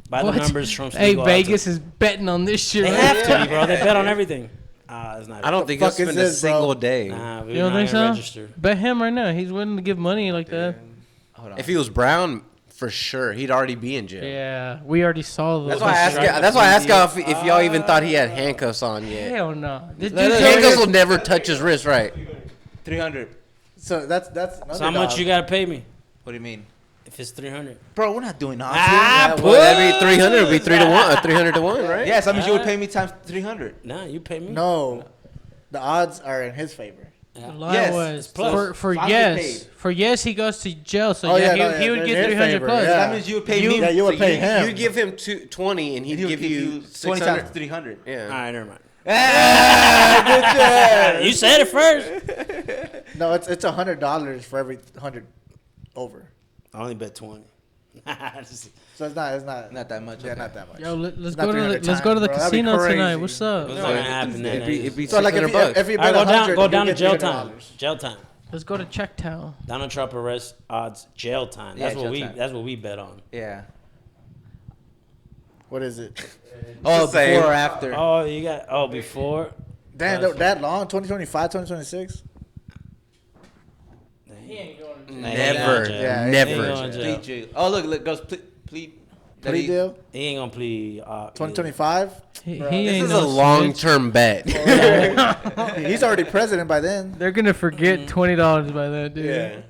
By What? the numbers, Trump's Hey, legal odds. Vegas is betting on this shit. They right have now. to be, bro. They bet on everything. It's not. I don't think the he'll fuck is spend a this, bro? single day. Nah, we're You don't not think gonna so? register. Bet him right now. He's willing to give money like that. Hold on. If he was brown, for sure, he'd already be in jail. Yeah, we already saw the. That's why I asked. That's why I asked y'all if y'all even thought he had handcuffs on yet. Hell no. This No, dude no, told Handcuffs me- will never touch his wrist, right? 300. So that's. So how much you gotta pay me What do you mean? if it's 300? Bro, we're not doing odds. Well, that'd be 300. It'd be 3 to 1, 300 to 1, right? Yes, that means you would pay me times 300. Nah, you pay me. No, the odds are in his favor. The lie Yes, was plus. for So I get yes, paid. for yes he goes to jail. So Oh, yeah, yeah, no, he yeah, would in get his 300 favor, plus. yeah. That means you would pay me. Yeah, you would pay him. You'd give him 20, and he'd He would give you 20 600. times 300. All Yeah. right, never mind. Ah, You said it first. No, it's $100 for every 100 over. I only bet 20. So it's not Not that much. Yeah, okay. not that much. Yo, let's It's go not to the 300 let's go to the times, bro. That'd be casino tonight. crazy. What's up? It's not gonna happen. It'd be So like if $600. you All right, bet go 100, down to you get jail $300. time. Jail time. Let's go to Checktown. Donald Trump arrest odds jail time. That's Yeah, what jail we. time. That's what we bet on. Yeah. What is it? Oh, same. before or after? Oh, you got. Before. Damn, that long? 2025, 2026? Never. Yeah, Never. Plead deal. Oh, look, goes plead. Plea deal? He ain't gonna plead. 2025? He This ain't is no a long-term bet. He's already president by then. They're gonna forget $20 by then, dude.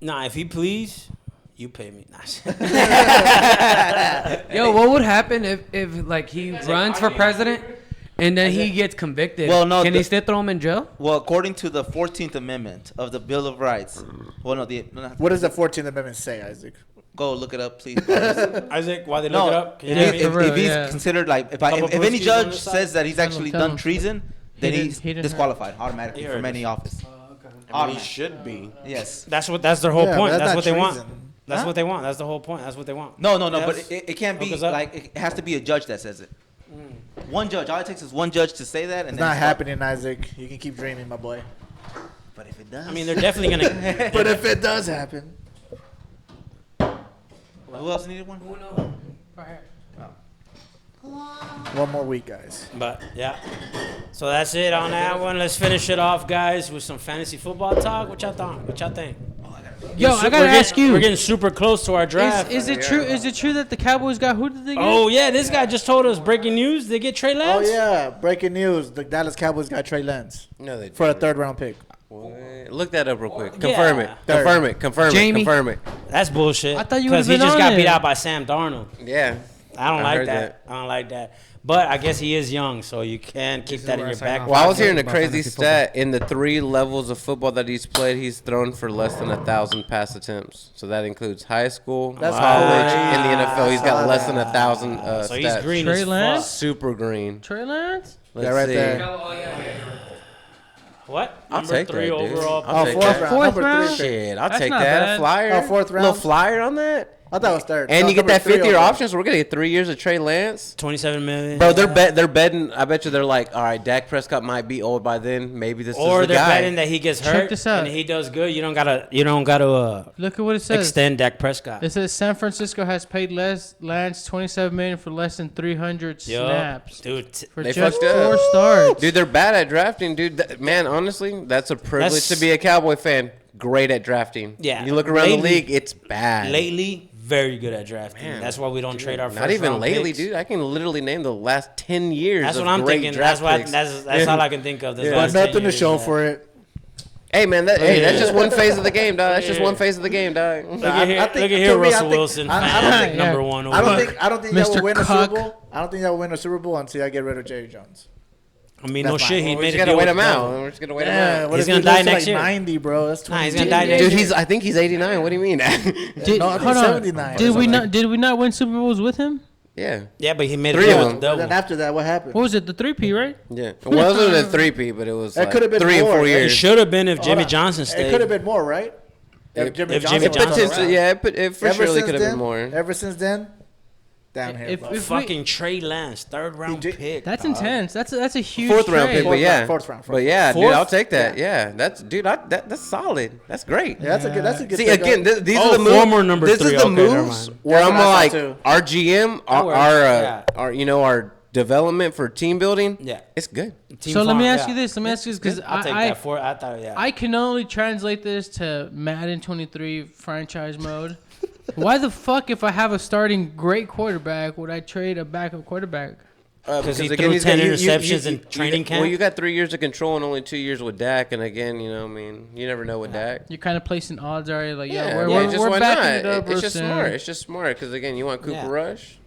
Nah, if he please, you pay me. Nah. Yo, what would happen if like he runs for president and then he gets convicted? Well, no, can he still throw him in jail? Well, according to the 14th Amendment of the Bill of Rights. Well, no, What does the 14th Amendment say, Isaac? Go look it up, please. Isaac, while they look it up, can you if, hear me? if he's considered like if any brewskis on judge this side? says that he's actually Tell done him. treason, then He he's didn't disqualified automatically He from heard any this. office. I mean, he should be. Yes. That's their whole Yeah, point. but That's not what they want. treason. That's Huh? what they want. That's the whole point. That's what they want. No, Yes. but it can't be Look us up. like it has to be a judge that says it. One judge. All it takes is one judge to say that, and It's then not happening, Isaac. You can keep dreaming, my boy. But if it does, I mean, they're definitely gonna. But if it does happen. who else needed one? One more week, guys. But yeah. So that's it on that one. Let's finish it off, guys, with some fantasy football talk. What y'all thought? What y'all think? Yo, I gotta ask you. We're getting super close to our draft. Is it true? Is it true that the Cowboys got who did they get? Oh yeah, this guy just told us breaking news. They get Trey Oh, Lance. yeah. Breaking news. The Dallas Cowboys got Trey Lance No, they for a didn't. third-round pick. Look that up real quick. Confirm it. Third. Confirm it. Confirm Jamie. it. Confirm it. That's bullshit. I thought you because would've he been just on got it. beat out by Sam Darnold. Yeah. I don't I like heard that. I don't like that. But I guess he is young, so you can keep that in your back. Well, I was hearing a About crazy fantasy stat. In the 3 levels of football that he's played, he's thrown for less than 1,000 pass attempts. So that includes high school, That's college, crazy. and the NFL. He's got less than 1,000 So stats. he's green Trey as Lance? fuck. Super green. Trey Lance? Let's Yeah, right see. there. What? I'll Number take 3 that, dude. overall. I'll take fourth that. round. Fourth Number round? 3 pick. Shit, I'll That's take not that. bad. A flyer. Oh, fourth Little round? flyer on that. I thought it was third. And No, you get number that 3 fifth year overall. option, so we're gonna get 3 years of Trey Lance. $27 million. Bro, they're betting. I bet you they're like, all right, Dak Prescott might be old by then. Maybe this Or is the they're guy. betting that he gets Check hurt this out. and he does good. You don't gotta look at what it says. extend Dak Prescott. It says San Francisco has paid Lance $27 million for less than 300 snaps. Dude, for They just fucked up. 4 starts. Dude, they're bad at drafting, dude. Man, honestly, that's a privilege That's- to be a Cowboy fan. Great at drafting. Yeah. You look around the Lately- league, it's bad. lately, very good at drafting. Man, That's why we don't trade our first Not even round lately, picks. dude. I can literally name the last 10 years. That's of what I'm great thinking. draft That's why. picks. That's all I can think of. This But last 10 nothing to years, show yeah. for it. Hey, man, that's just one phase of the game, dog. That's just one phase of the game, dog. Look at here, think- look at here, to me, I Russell think- Wilson, I fan, don't think- number one. I don't overall. think y'all Mr. will win a Cuck. Super Bowl. I don't think y'all will win a Super Bowl until I get rid of Jerry Jones. I mean, That's no fine. shit. He We're made just a gonna deal wait with him the out. devil. We're just gonna wait him Yeah, out. what He's if gonna he die lives to next like year. 90, bro. That's 20 Nah, he's gonna die next Dude, year. I think he's 89. What do you mean? No, I think Hold on. 79. Did we not win Super Bowls with him? Yeah. Yeah, but he made a 3 deal of with the And devil. then after that, what happened? What was it? The 3P, right? Yeah. It wasn't a 3P, but it was That like could've been 3 and more. 4 It It years. should have been if Jimmy Hold on. Johnson It stayed. could have been more, right? If Jimmy if Johnson Jimmy was Johnson- around. Potentially, yeah, it for Ever surely since could have been then- more. Ever since then, downhill. If bro. we- Fucking Trey Lance, third round pick. That's dog. intense. That's a huge 4th round trade. pick, but yeah. Fourth round. But yeah, dude, Fourth? I'll take that. Yeah, that's dude. That's solid. That's great. Yeah, that's a good. See, pick again, up. these Oh, are the moves. former number This 3. is the Okay, never moves mind. where That's I'm what I like, thought too. our GM, That works, our development for team building. Yeah. It's good. Team So let me farm, ask yeah. you this. Let me ask you this because I'll take that for. I thought, yeah. I can only translate this to Madden 23 franchise mode. Why the fuck, if I have a starting great quarterback, would I trade a backup quarterback? Because he again, threw he's 10 got- interceptions in training camp. Well, you got 3 years of control and only 2 years with Dak, and again, you know, I mean, you never know with Dak. You're kind of placing odds already. Like, Yeah, yeah, yeah, just we're why backing not? it up. It's just Russell. smart. It's just smart because again, you want Cooper Yeah. Rush.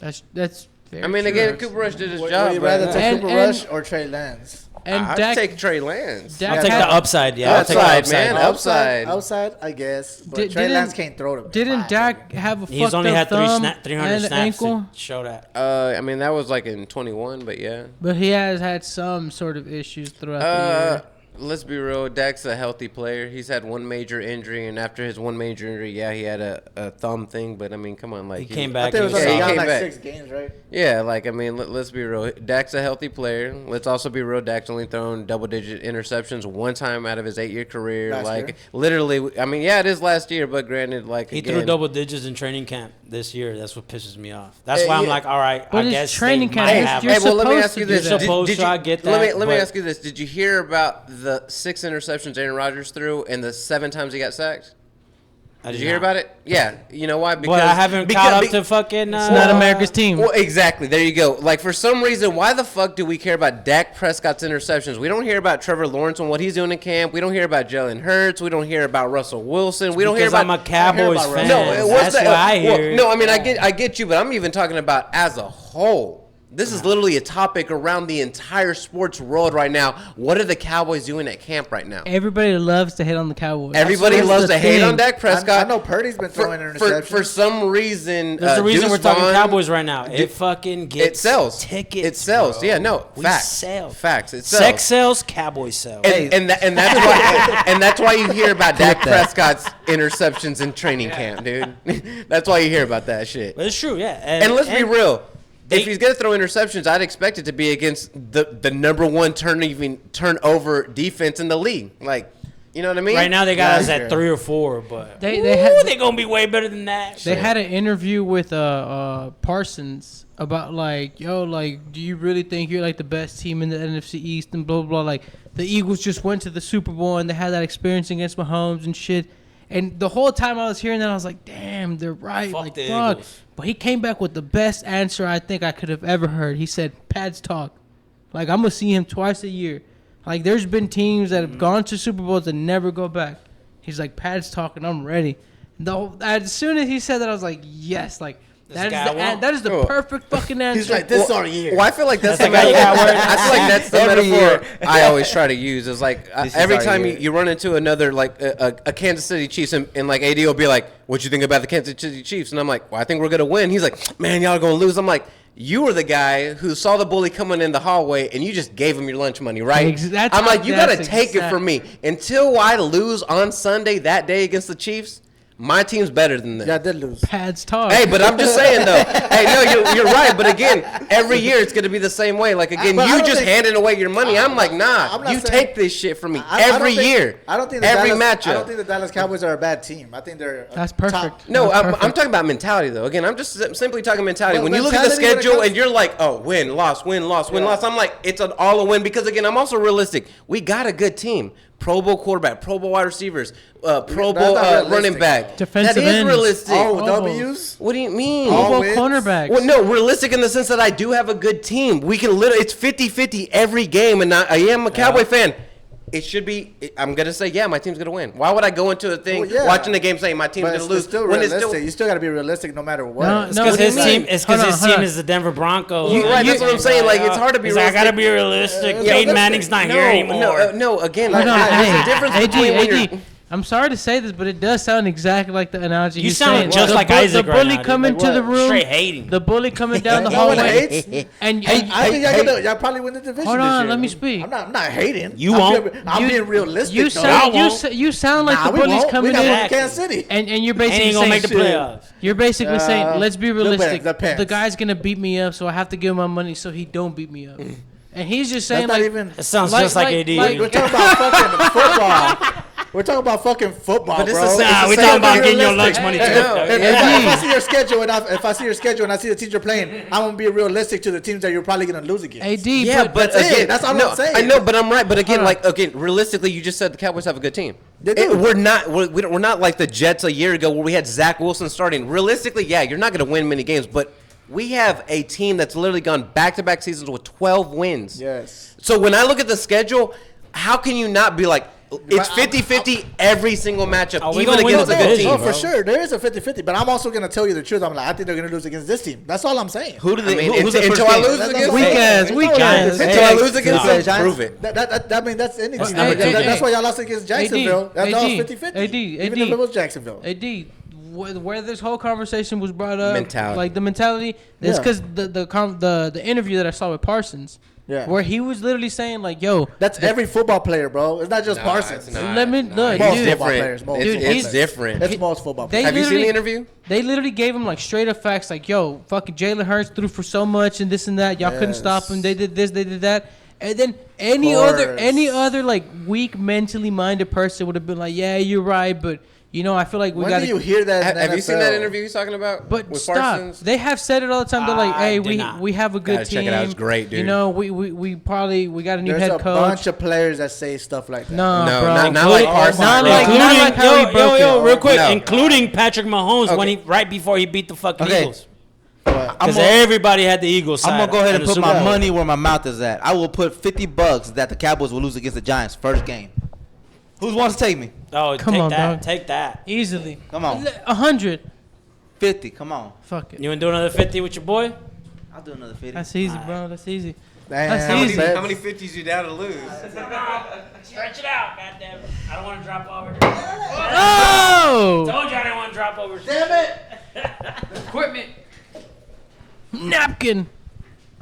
That's. Very I mean, true. again, Cooper Rush did his Would job. you rather but- take And- Cooper and- Rush or Trey Lance? And I'd Dak, take Trey Lance. Dak I'll take had- the upside. Yeah, I'll take the Upside, upside. man. Upside. Outside, I guess. But Did- Trey didn't- Lance can't throw them. Didn't Dak have a fucked He's only up had thumb 300 and snaps ankle? to show that. I mean, that was like in 21, but yeah. But he has had some sort of issues throughout the year. Let's be real. Dak's a healthy player. He's had one major injury, and after his one major injury, yeah, he had a thumb thing. But I mean, come on, like He came I back. think it and was he like, he he got came like back. 6 games, right? Yeah, like I mean, let's be real. Dak's a healthy player. Let's also be real. Dak's only thrown double-digit interceptions one time out of his 8-year career. Last like year? literally, I mean, yeah, it is last year, but granted, like He again, threw double digits in training camp this year. That's what pisses me off. That's why I'm yeah. like, all right, But I it's guess training they camp. might You're have. you're well, let me supposed ask you to do this. You're that. supposed to, I get Let that, me but- ask you this. Did you hear about the 6 interceptions Aaron Rodgers threw and the 7 times he got sacked? Did you hear about it? Yeah. You know why? But I haven't caught up to fucking. It's not America's team. Well, exactly. There you go. Like, for some reason, why the fuck do we care about Dak Prescott's interceptions? We don't hear about Trevor Lawrence and what he's doing in camp. We don't hear about Jalen Hurts. We don't hear about Russell Wilson. We don't hear Because about. I'm a Cowboys fan. No, what's That's that? what I hear. No, I mean, I get you, but I'm even talking about as a whole. This is literally a topic around the entire sports world right now. What are the Cowboys doing at camp right now? Everybody loves to hate on the Cowboys. Everybody That's loves the to hate thing. on Dak Prescott. I know Purdy's been throwing interceptions. For some reason, There's a reason Deuce we're talking Vaughn- Cowboys right now. It fucking gets It sells. tickets. It sells. bro. Yeah, no. We Facts. sell. Facts. It sells. Sex sells. Cowboys sell. And that's why that's why you hear about Dak Prescott's interceptions in training camp, dude. That's why you hear about that shit. But it's true, yeah. And let's be real. they- If he's gonna throw interceptions, I'd expect it to be against the number one turnover defense in the league. Like, you know what I mean? Right now they got us at 3 or 4, but They they're gonna be way better than that. They had an interview with Parsons about like, yo, like, do you really think you're like the best team in the NFC East and blah blah blah? Like, the Eagles just went to the Super Bowl and they had that experience against Mahomes and shit. And the whole time I was hearing that, I was like, damn, they're right. Fuck like, the fuck. Eagles. But he came back with the best answer I think I could have ever heard. He said, pads talk. Like, I'm gonna see him twice a year. Like, there's been teams that have gone to Super Bowls and never go back. He's like, pads talking, I'm ready. As soon as he said that, I was like, yes, like that is the perfect fucking answer. He's like, this is our year. Well, I feel like that's That's the the guy you metaphor. got I feel like that's the Every metaphor year. I always try to use. Is like This is every our time year. you run into another like a Kansas City Chiefs and like AD will be like, "What you think about the Kansas City Chiefs?" And I'm like, "Well, I think we're gonna win." He's like, "Man, y'all are gonna lose." I'm like, "You were the guy who saw the bully coming in the hallway and you just gave him your lunch money, right?" That's I'm how- like, "You gotta that's take it from me until I lose on Sunday that day against the Chiefs." My team's better than them. Yeah, I did lose. Pads talk. Hey, but I'm just saying though. Hey, no, you're right. But again, every year it's gonna be the same way. Like again, But I you don't just think- handing away your money. I'm like, nah. I'm not You saying- take this shit from me I don't every think- year. I don't think every Dallas, matchup. I don't think the Dallas Cowboys are a bad team. I think they're That's top- perfect. No, That's I'm perfect. talking about mentality though. Again, I'm just simply talking mentality. Well, when you look at the mentality when it schedule comes- and you're like, oh, win, loss, win, loss, win, Yeah. loss. I'm like, it's an all a win because again, I'm also realistic. We got a good team. Pro Bowl quarterback, Pro Bowl wide receivers, Pro That's Bowl not realistic, running back. Defensive that is ends. realistic. Oh, Oh. W's? What do you mean? Pro Bowl wins? cornerbacks. Well, no, realistic in the sense that I do have a good team. We can literally, it's 50-50 every game, and I am a Cowboy fan. It should be, I'm going to say, yeah, my team's going to win. Why would I go into a thing Well, yeah. watching the game saying my team's But going it's to lose? still when it's realistic. still, You still got to be realistic no matter what. No, It's no, because what his do you mean? team. It's because Hold his on, team hold on. is the Denver Broncos. You're right, that's what I'm saying, like, it's hard to be He's like, I gotta realistic. be realistic. Yeah, Peyton that's Manning's it. not here anymore. No, again, Hold on, there's a hey, difference between when you're... I'm sorry to say this, but it does sound exactly like the analogy You he's sound saying. just The like bu- Isaac The right bully now, dude. coming Like to the what? room. Straight hating. The bully coming down the No one hallway. hates. And I think y'all probably win the division. hold this on, year. let me speak. I'm not hating. You I'm won't. Being, I'm being realistic. You though. sound Y'all won't. you sound like Nah, the we bully's won't. coming we got in. one in Kansas City. And you're And basically ain't gonna make the saying playoffs. you're basically saying let's be realistic. depends. The guy's gonna beat me up, so I have to give him my money so he don't beat me up. And he's just That's saying not like even. It sounds just like AD. We're talking about fucking football. We're talking about fucking football, But it's bro. the same- Nah, we it's talking the about same getting your realistic. lunch money Hey, too. no, If I see your schedule if I see your schedule and I see the teams you're playing, I'm gonna be realistic to the teams that you're probably gonna lose against. AD, Yeah, but that's it. again, That's all no, I'm saying. I know, but I'm right. But again, Hold on. realistically, you just said the Cowboys have a good team. They do. We're not like the Jets a year ago where we had Zach Wilson starting. Realistically, yeah, you're not going to win many games, but we have a team that's literally gone back-to-back seasons with 12 wins. Yes. So when I look at the schedule, how can you not be like, it's 50-50 every single matchup, Oh, we even gonna win against the a good division, team. Oh, for sure. There is a 50-50, but I'm also going to tell you the truth. I'm like, I think they're going to lose against this team. That's all I'm saying. Who do they? I mean, who's the until first I game? lose That's against what I'm Weak saying. ass, It's weak all right. ass. Until I lose against Giants. them, prove it. I mean, that's any team. Hey, That's AD. why y'all lost against Jacksonville. That's all AD. 50-50. AD. Even if it was Jacksonville. AD, where this whole conversation was brought up, Mentality. like the mentality, it's Yeah. because the interview that I saw with Parsons, Yeah. where he was literally saying like, "Yo, That's every football player, bro. It's not just Nah, Parsons. it's not. let me Nah, look, it's dude, football players, different. most It's, Dude, it's he's- different. It's most football They players. Have you seen the literally- interview? They literally gave him like straight up facts, like, "Yo, fucking Jalen Hurts threw for so much and this and that. Y'all couldn't Yes. stop him. They did this, they did that." And then Of any course. other like weak mentally minded person would have been like, "Yeah, you're right, but you know, I feel like we When got do you hear that? in the Have you seen that NFL? interview he's talking about? But with stop. Parsons? They have said it all the time. They're like, I "Hey, did not. we have a good Gotta team. check it out. It's great, dude. You know, we probably we got a new There's head a coach. bunch of players that say stuff like that. No, No, bro. not like Parsons, Not bro. like, not like how he broke it. real quick, No. including Patrick Mahomes when Okay. he right before he beat the fucking Okay. Eagles. But Because everybody had the Eagles. I'm gonna go ahead and put my money. money where my mouth is at. I will put $50 that the Cowboys will lose against the Giants first game. Who wants to take me? Oh, Come take on, that. dog. Take that. Easily. Come on. 100. 50. Come on. Fuck it. You want to do another 50 with your boy? I'll do another 50. That's easy, bro. That's easy. Damn, That's easy. bet. How many 50s you down to lose? Stretch it out, goddamn. I don't want to drop over. Oh! Told you I didn't want to drop over. Damn it! Equipment. Napkin.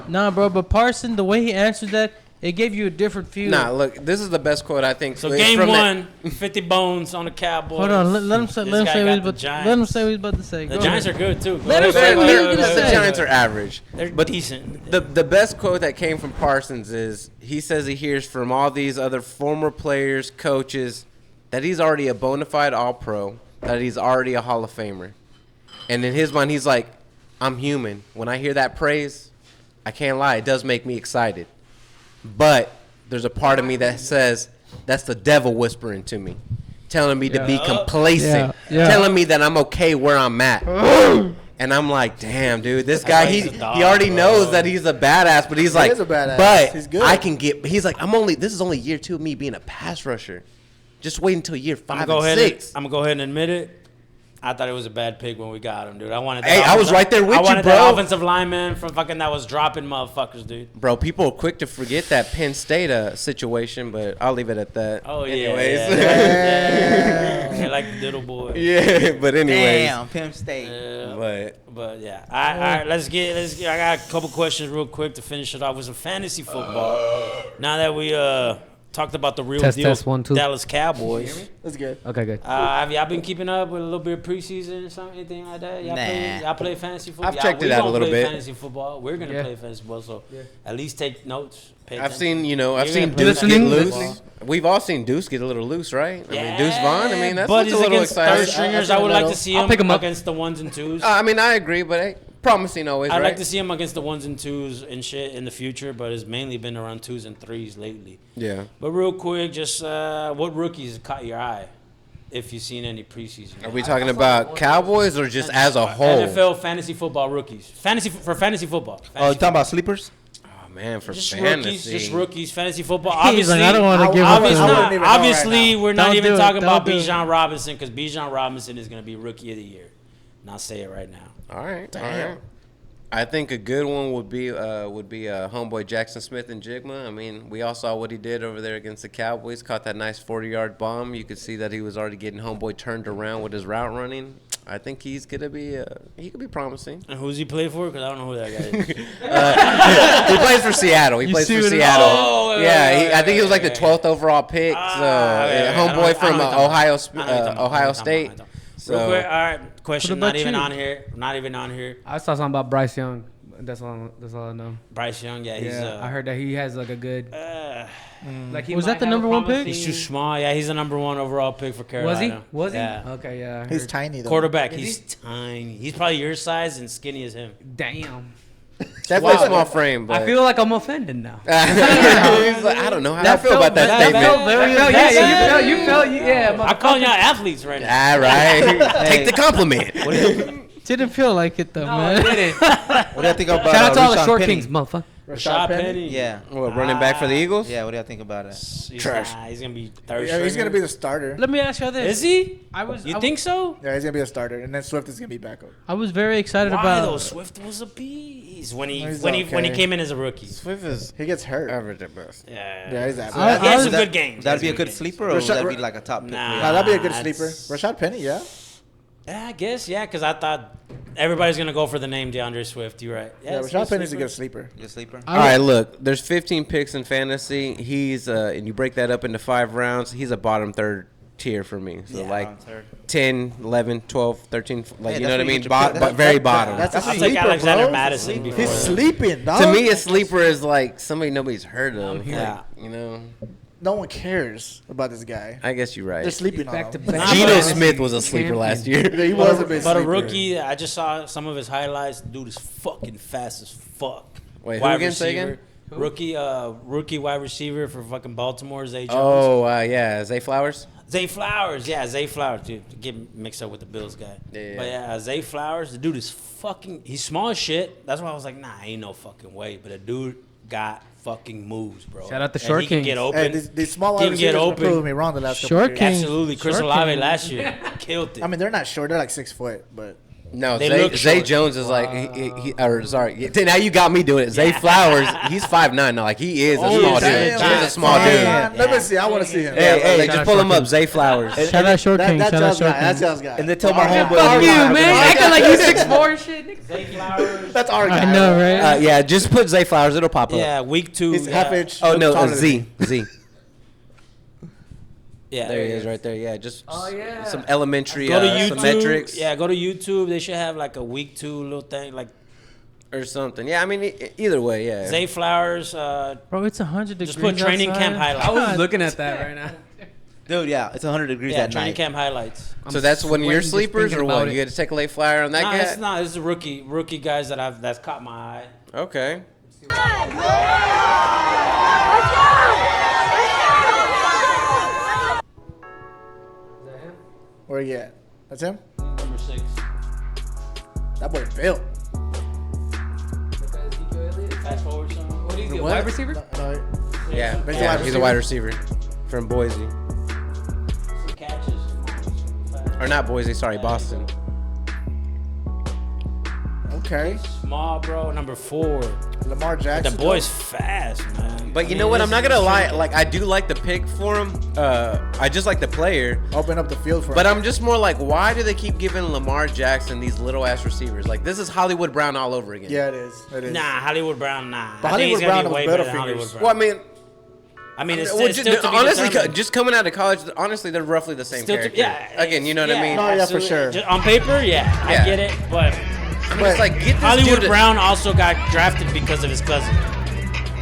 Nah, bro, but Parson, the way he answered that, it gave you a different feel. Nah, look, this is the best quote I think. So It's game from that- one, 50 bones on the Cowboys. Hold on, let him say, This let him guy say what got he's the about. Giants. Let him say what he's about to say. The Go Giants ahead. are good too. Let him say They're- what he was they're- gonna the say. Giants are average. They're But decent. The best quote that came from Parsons is he says he hears from all these other former players, coaches, that he's already a bona fide All-Pro, that he's already a Hall of Famer. And in his mind, he's like, I'm human. When I hear that praise, I can't lie, it does make me excited. But there's a part of me that says that's the devil whispering to me, telling me to be complacent, Yeah. telling me that I'm okay where I'm at. And I'm like, damn, dude, this guy, why he he's a dog, already bro. knows that he's a badass, but he's like, is a badass. but He's good. I can get, he's like, this is only year 2 of me being a pass rusher. Just wait until year 5 and 6. I'm gonna go ahead and admit it. I thought it was a bad pick when we got him, dude. I wanted. Hey, I was right there with I you, wanted bro. that offensive lineman from fucking that was dropping motherfuckers, dude. Bro, people are quick to forget that Penn State situation, but I'll leave it at that. Oh yeah. Anyways. Yeah. They like the little boy. Yeah, but anyways. Damn, Penn State. But yeah. All right, let's get. I got a couple questions real quick to finish it off with some fantasy football. Now that we talked about the real Test, deal test, 1, 2. Dallas Cowboys. That's good. Okay, good. Have y'all been keeping up with a little bit of preseason or something, anything like that? Y'all play fantasy football? I've checked it out a little play bit. Fantasy football. We're gonna play fantasy football, so at least take notes. I've seen Deuce Listening. get loose. We've all seen Deuce get a little loose, right? I mean, Deuce Vaughn. I mean, that's but a little against third exciting. stringers. I would like to see him pick him up. against the ones and twos. I mean, I agree, but hey, promising always, I'd right? like to see him against the ones and twos and shit in the future, but it's mainly been around 2s and 3s lately. Yeah. But real quick, just what rookies caught your eye? If you've seen any preseason. Are we talking about Cowboys or just as a whole? NFL fantasy football rookies. Fantasy football. Oh, you talking about sleepers? Oh man, for Just fantasy. just rookies, fantasy football. He's Obviously, like, I don't want to give up. obviously, we're not Don't even do it. talking Don't about do it. Bijan Robinson because Bijan Robinson is going to be rookie of the year. And I'll say it right now. All right. All right. I think a good one would be homeboy Jackson Smith and Jigma. I mean, we all saw what he did over there against the Cowboys. Caught that nice 40-yard bomb. You could see that he was already getting homeboy turned around with his route running. I think he's gonna be he could be promising. And who's he play for? Because I don't know who that guy is. He plays for Seattle. He plays for Seattle. I think he was like the 12th overall pick. Homeboy from Ohio State. So, real quick, all right. Question What not about even you? on here. Not even on here. I saw something about Bryce Young. That's all I know. Bryce Young, yeah, he's. I heard that he has like a good. Like he Was might that the have a number one pick? promising- He's too small. Yeah, he's the number 1 overall pick for Carolina. Was he? Yeah. Okay, yeah. I He's heard. tiny though. Quarterback. Is He's tiny. He's probably your size and skinny as him. Damn. definitely small frame, but I feel like I'm offended now. He's like, I don't know how I feel about that statement. You felt. Yeah. I'm calling y'all athletes right now. All right, take the compliment. Didn't feel like it though, No, man. I didn't. What do you think about? Shout out to all the Rashad short Penny? kings, motherfucker. Rashad Penny. Yeah. What, running back for the Eagles? Yeah. What do you think about it? He's Trash. He's gonna be third. Yeah, he's stringer. gonna be the starter. Let me ask you this. Is he? You think so? Yeah, he's gonna be a starter, and then Swift is gonna be backup. I was very excited Why about. though? Swift was a beast when he He's when he okay. came in as a rookie. Swift is He gets hurt. average at best. Yeah, he's average. He had some That- good games. That'd be a He had good games. sleeper, or would that be like a top pick? Nah. Nah, that'd be a good That's- sleeper. Rashad Penny, yeah. Yeah, I guess because I thought everybody's gonna go for the name DeAndre Swift. You're right. Yeah, it's Rashad Penny's a sleeper. good sleeper. Good sleeper. All right, look. There's 15 picks in fantasy. He's and you break that up into 5 rounds. He's a bottom third tier for me. So Yeah, like around third. 10, 11, 12, 13. Like Hey, you know that's what I where you mean? get your pick. But very bottom. That's a I'll take sleeper, Alexander bro. Madison before He's that. sleeping, dog. To me, a sleeper is like somebody nobody's heard of. Yeah. Like, you know. No one cares about this guy. I guess you're right. They're sleeping on Back to him. back. Geno Smith was a sleeper last year. Yeah, he was a big But a sleeper. rookie, I just saw some of his highlights. Dude is fucking fast as fuck. Wait, who again? Say again? Rookie wide receiver for fucking Baltimore, Zay Jones. Oh, yeah. Zay Flowers? Zay Flowers, yeah, Zay Flowers, dude. Get mixed up with the Bills guy. Yeah. But yeah, Zay Flowers, the dude is fucking. He's small as shit. That's why I was like, nah, ain't no fucking way. But the dude got fucking moves, bro. Shout out to And Short he can Kings. get open. Hey, these small He wide can get receivers been open. proving me wrong the last couple Short of years. King. Absolutely, Chris Short Olave King. last year killed it. I mean, they're not short. They're like 6 foot, but No, They Zay, look Zay short. Jones is like now you got me doing it. Zay Flowers, he's 5'9". No, like he is a small dude. damn. He's a small dude. Yeah. Let me see. I want to see him. Hey, Shout just out pull him Short up. Zay Flowers. Shout out Short King. That's Shout out y'all's Short guy. That's King. y'all's guy. And then tell my homeboy. Fuck you, man. Acting like you 6'4" shit. nigga. Zay Flowers. That's our guy. I know, right? Yeah, just put Zay Flowers. It'll pop up. Yeah, week 2. He's half inch. Oh no, taller than Z. me. Z. Yeah, There he is, right there. Yeah, just yeah. some elementary Go to some YouTube. metrics Yeah, go to YouTube. They should have like a week 2 little thing, like or something. Yeah, I mean either way, yeah. Zay Flowers. Bro, it's 100 degrees. Just put training outside. camp highlights. I was looking at that right now. Dude, yeah, it's 100 degrees Yeah, at training night. camp highlights. So that's one of your sweating just sleepers, thinking or what? about You it. got to take a late flyer on that No, guy. it's not. It's a rookie guys that's caught my eye. Okay. Where you at? That's him? Number 6. That boy built. Fast forward some. What do you get? What? Wide receiver? No, Yeah, He's a yeah, wide he's a wide receiver from Boise, Some catches. or not Boise. Sorry, Boston. okay. Small, bro. Number 4. Lamar The Jackson. boy's fast, man. But you know what? I'm not gonna lie. Like I do like the pick for him. I just like the player. Open up the field for But him. I'm just more like, why do they keep giving Lamar Jackson these little ass receivers? Like this is Hollywood Brown all over again. Yeah, it is. It is. Nah, Hollywood Brown, nah. But I think he's Hollywood gonna Brown be was way better better than Hollywood figures. Brown. Well, I mean, I mean, it's Well, still to be honestly, determined. just coming out of college, honestly, they're roughly the same Still to- character. yeah, Again, you know what I mean? No, yeah, for absolutely. sure. Just on paper, yeah, I Yeah. get it, but I mean, it's like, get this Hollywood dude. Brown also got drafted because of his cousin.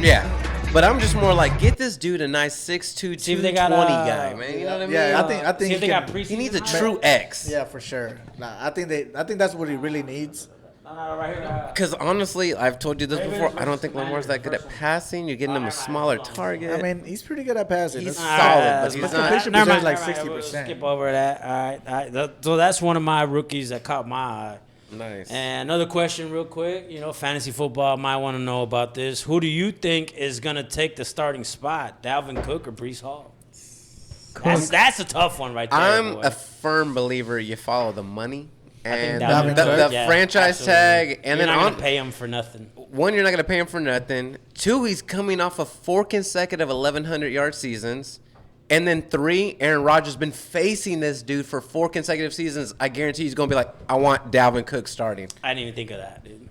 Yeah. But I'm just more like, get this dude a nice 6'2", See if they 220 got, guy, man. You know what I mean? Yeah, I think See if they he got can- preseason. He needs a hires? true X. Yeah, for sure. Nah, I think that's what he really needs. Right here. Because honestly, I've told you this before. I don't think Lamar's that good at passing. You're getting him a smaller target. I mean, he's pretty good at passing. He's That's- solid, but his he's completion not. percentage is like Never mind. 60%. We'll skip over that. All right. So that's one of my rookies that caught my eye. Nice. And another question, real quick. You know, fantasy football might want to know about this. Who do you think is gonna take the starting spot, Dalvin Cook or Breece Hall? That's a tough one right there. I'm boy. a firm believer you follow the money. And Dalvin the Cook, yeah, franchise absolutely. tag, and You're then not on gonna pay him for nothing. one, you're not gonna pay him for nothing. Two, he's coming off of 4 consecutive 1,100-yard seasons, and then 3, Aaron Rodgers been facing this dude for 4 consecutive seasons. I guarantee he's gonna be like, I want Dalvin Cook starting. I didn't even think of that, dude.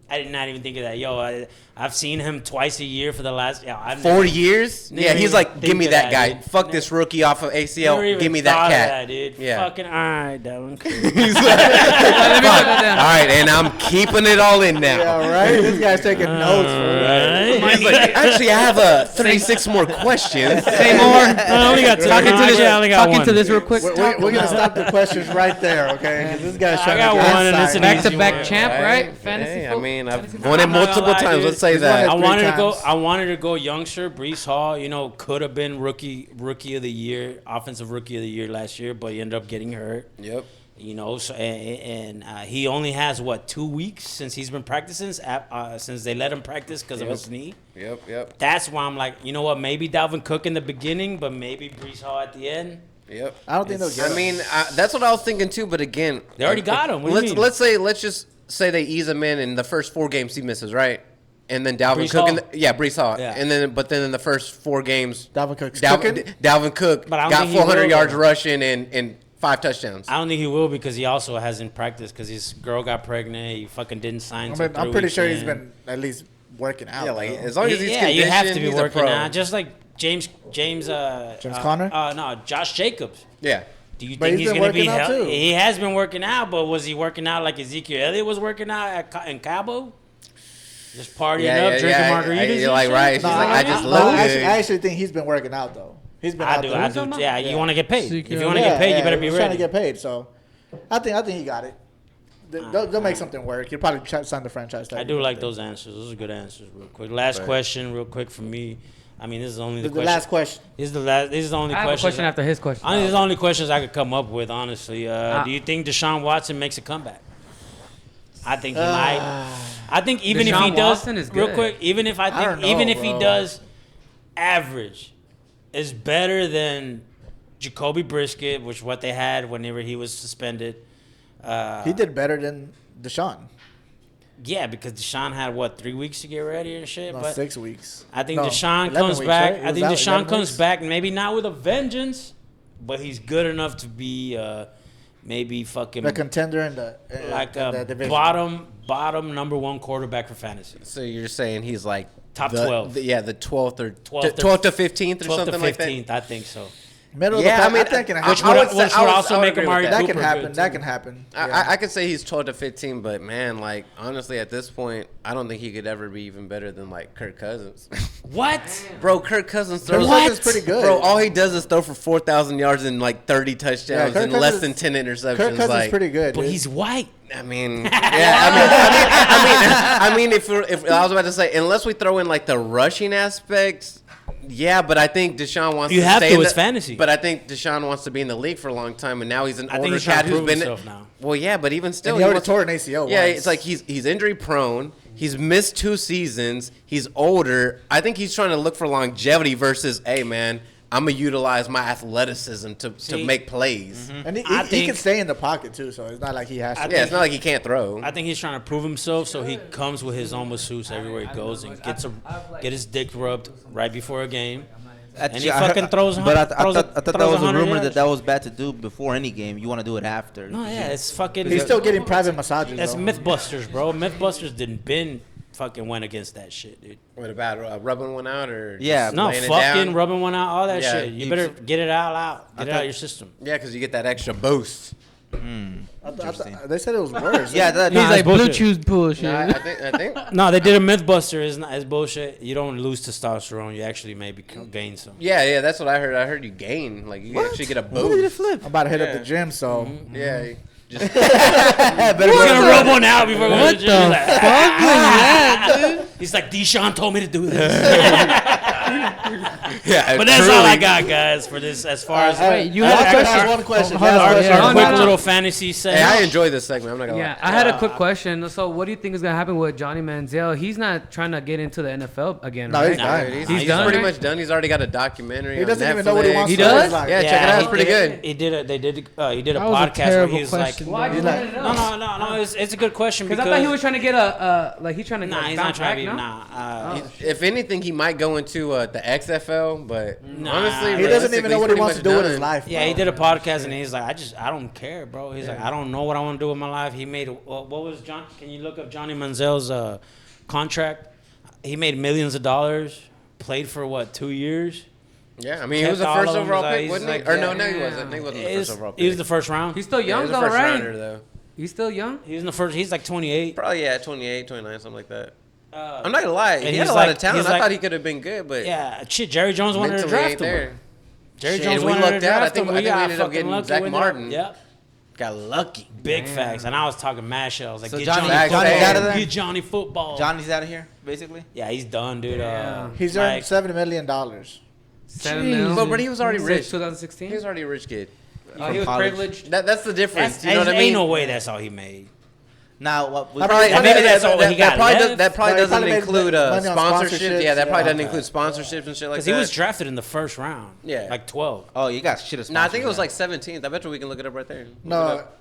I did not even think of that. Yo, I've seen him twice a year for the last. I've 4 years? never Yeah, he's even like, give think me of that guy. dude. Fuck this rookie off of Never ACL. even Give me that thought of cat. that, dude. Yeah. Fucking all right, Dalvin Cook. He's like, fuck. All right, and I'm keeping it all in now. Yeah, right? This guy's taking notes. Right. He's like, actually, I have 36 more questions. Say more. I only got Talking to this real quick. We're going to stop the questions right there, okay? 'Cause this guy's trying got to get one, and it's inside. an Back to easy back one, champ, right? Hey, Fantasy I football. mean, Fantasy I've football. won it I'm not gonna multiple lie, times. dude. Let's say He's won that. it I wanted to go. times. I wanted to go youngster. Breece Hall, you know, could have been rookie of the year, offensive rookie of the year last year, but he ended up getting hurt. Yep. You know, so and he only has 2 weeks since he's been practicing, since they let him practice because of his knee. Yep. That's why I'm like, you know what? Maybe Dalvin Cook in the beginning, but maybe Breece Hall at the end. Yep. I don't think they'll get I mean, that's what I was thinking too. But again, They already got him. What do you let's mean? let's just say they ease him in the first 4 games he misses, right? And then Dalvin Breece Cook, Hall? Breece Hall, Yeah. and then in the first 4 games, Dalvin Cook's cooking? Dalvin Cook But I don't got think he 400 will, yards though. rushing and 5 touchdowns. I don't think he will because he also hasn't practiced because his girl got pregnant. He fucking didn't sign. till I'm 3 pretty weeks sure he's in. been at least working out. Yeah, like though. as long as he's yeah, you have to conditioned, be he's a working pro. out. Just like James Conner? No, Josh Jacobs. Yeah. Do you But think he's he's been going to be working out, healthy? too. He has been working out, but was he working out like Ezekiel Elliott was working out in Cabo? Just partying up, drinking margaritas. You're like, and right. shit? She's like, I just No, look I good. actually think he's been working out though. He's been out there. I do. Yeah, you want to get paid. If you Ezekiel. want to get paid, you better be he's trying ready. to get paid. So, I think he got it. They'll make something work. He'll probably sign the franchise tag. I do like those answers. Those are good answers. Real quick. Last question, real quick for me. I mean, this is only the question. last question. This is the last. This is the only I have a question. question after his question. Honestly, this is the only questions I could come up with. Honestly, do you think Deshaun Watson makes a comeback? I think he might. I think even if Deshaun he does, Watson is real good. quick, even if I think, don't know, even if he bro. does, average is better than Jacoby Brisket, which what they had whenever he was suspended. He did better than Deshaun. Yeah, because Deshaun had 3 weeks to get ready and shit. No, but 6 weeks. I think No, Deshaun 11 comes weeks, back. right? It I was think out Deshaun 11 comes weeks? back, maybe not with a vengeance, but he's good enough to be maybe fucking The contender in the like in the a division. bottom number 1 quarterback for fantasy. So you're saying he's like Top the- 12. the 12th or 12th 12th to 15th or 12th something to like that. 15th, I think so. Middle of Yeah, the I pack, mean, I think it can which happen. would- Which would also make agree with Amari that. That Cooper can happen. good, That too. can happen. I could say he's 12 to 15, but man, like honestly, at this point, I don't think he could ever be even better than like Kirk Cousins. What? Bro, Kirk Cousins Kirk throws. Cousins is pretty good. Bro, all he does is throw for 4,000 yards and like 30 touchdowns Yeah, Kirk and less Cousins- than 10 interceptions. Kirk Cousins like, is pretty good. But dude. he's white. I mean, I mean, if I was about to say, unless we throw in like the rushing aspects, yeah. But I think Deshaun wants You to have stay to, in it's the, fantasy. But I think Deshaun wants to be in the league for a long time, and now he's an I think older he's trying cat to who's prove been. himself now. Well, yeah, but even still, And he already wants- tore an ACL Yeah, once. it's like he's injury prone. He's missed 2 seasons. He's older. I think he's trying to look for longevity versus, hey man, I'm gonna utilize my athleticism to See? make plays. And he I think- can stay in the pocket too, so it's not like he has to. Yeah, it's not like he can't throw. I think he's trying to prove himself, so he comes with his own masseuse everywhere he goes and get his dick rubbed right before a game. And he fucking throws. But I throws thought that throws was a 100 rumor yards. that was bad to do before any game. You want to do it after. No, yeah, it's fucking. He's still getting private massages. That's though. MythBusters, bro. MythBusters didn't been fucking went against that shit, dude. What about rubbing one out or No, laying it fucking down? rubbing one out, all that Yeah. shit. You better get it all out. Get it out of your system. Yeah, because you get that extra boost. They said it was worse. Yeah, Nah, He's like it's bullshit. blue chews bullshit. No, I think. No, they did a MythBuster. It's bullshit. You don't lose testosterone. You actually maybe gain some. Yeah, that's what I heard. I heard you gain, like you actually get a boost. I'm about to hit up Yeah. the gym, so Yeah, just He's gonna rub one out before going What to the the gym. fuck was that, dude? He's like, Deshaun told me to do this. yeah. But that's all I got, guys, for this. As far as Wait, you last had question. actually- One question. Hold Last on, question. yeah. our No, quick no. little fantasy Hey, segment. I enjoy this segment. I'm not gonna Yeah, lie. I had a quick question. So, what do you think is gonna happen with Johnny Manziel? He's not trying to get into the NFL again, No, right? he's not. Dude, He's done, pretty right? much done. He's already got a documentary. He on doesn't even know what he Netflix. wants He to do with does? his life. Yeah, check it out. It's pretty good. He did a That was a podcast where terrible he was like, question. Why bro. you let it no, it's a good question Because because I thought he was trying to get a like he's trying to Nah, he's bounce not trying back, to. no? Nah, If anything, he might go into the XFL, but Nah. honestly, He doesn't even know what he wants to do with his done. life. yeah, bro. he did a podcast and he's like, I don't care, bro. He's like, I don't know what I want to do with my life. He made what was John? Can you look up Johnny Manziel's contract? He made millions of dollars. Played for what, 2 years? Yeah, I mean, he was the Kept all first of them, overall like, pick, he's wasn't he? like, Or yeah. no, he wasn't. He wasn't the first overall pick. He was the first round. He's still Yeah, he young was the though, first right? rounder, though. He's still young. He was in the first. He's like 28. Probably, yeah, 28, 29, something like that. I'm not gonna lie. and He had he's a lot like- of talent. he's I like- thought he could have been good, but Yeah, shit. Jerry Jones wanted to mentally draft ain't him. there. Jerry Shit, Jones we wanted lucked to out. draft I think him. we got ended up fucking getting lucky Zach with it. Martin. Yep. Got lucky. Big facts. And I was talking mad shit. I was like, So get Johnny- Johnny, Johnny's football. out of there? Get Johnny football. Johnny's out of here, basically. Yeah, he's done, dude. He's like, earned $7 million. $7 Jeez. million. But he was already Since rich. 2016. He was already a rich kid. He was college. privileged. That's the difference. that's, You know what I mean? Ain't no way that's all he made. Now, what? That probably, And maybe that's all he got probably, left. that probably No, he doesn't probably made include money on sponsorships. sponsorships. Yeah, that probably Yeah. doesn't include sponsorships and shit like Because that. he was drafted in the first round. Yeah. Like 12. Oh, you got shit. Nah, I think it was like 17th. I bet you we can look it up right there. Look it No, up.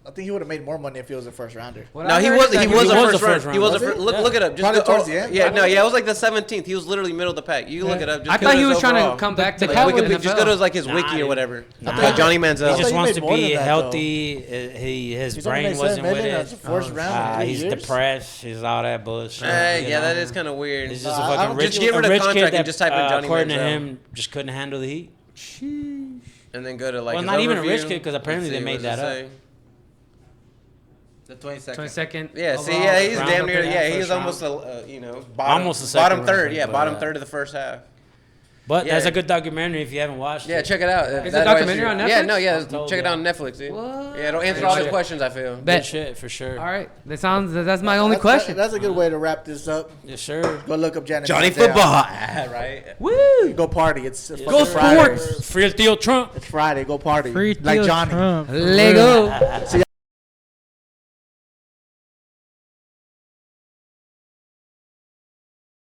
I think he would have made more money if he was a first rounder. No, he was. He was a first round. He was a Was he? first. Look it up. Just Probably go- towards the end? Yeah, no, yeah, it was like the 17th. He was literally middle of the pack. You can look it up. Just I go thought to he his was trying to overall. come back to Like, the Wikipedia, just go to his, like his Nah, wiki or dude. whatever. Nah. Johnny Manziel. He just he wants made to more than be that, healthy. His He's only brain made wasn't $7 with million it. as a first round in 3 He's years. depressed. He's all that bullshit. Hey, you yeah, know? that is kind of weird. He's just I a fucking don't rich, just get rid a of rich contract kid and that, just type in Johnny according to Manziel. him, just couldn't handle the heat. And then go to like. Well, his not even a rich overview. kid, 'cause apparently Let's they see, made what does that it up. say? The 22nd. 22nd. Yeah, see, overall. yeah, he's round damn up near. in that Yeah, he first was almost round. bottom, Almost the second bottom round third. pick, Yeah, but, bottom yeah. third of the first half. But Yeah. that's a good documentary if you haven't watched Yeah, it. check it out. It's That a documentary way- on Yeah, Netflix? no, yeah, I was told, check it yeah. out on Netflix, dude. What? Yeah, it'll answer Good all the shit. questions. I feel. Good Bet. shit for sure. All right. That's my only question. That's a good way to wrap this up. Yes, sir. Go look up Johnny Johnny Manziel. football, right? Woo! Go party. It's Go fucking Friday. sports. Free Theo Trump. It's Friday. Go party. Free like Theo Johnny. Trump. Lego. See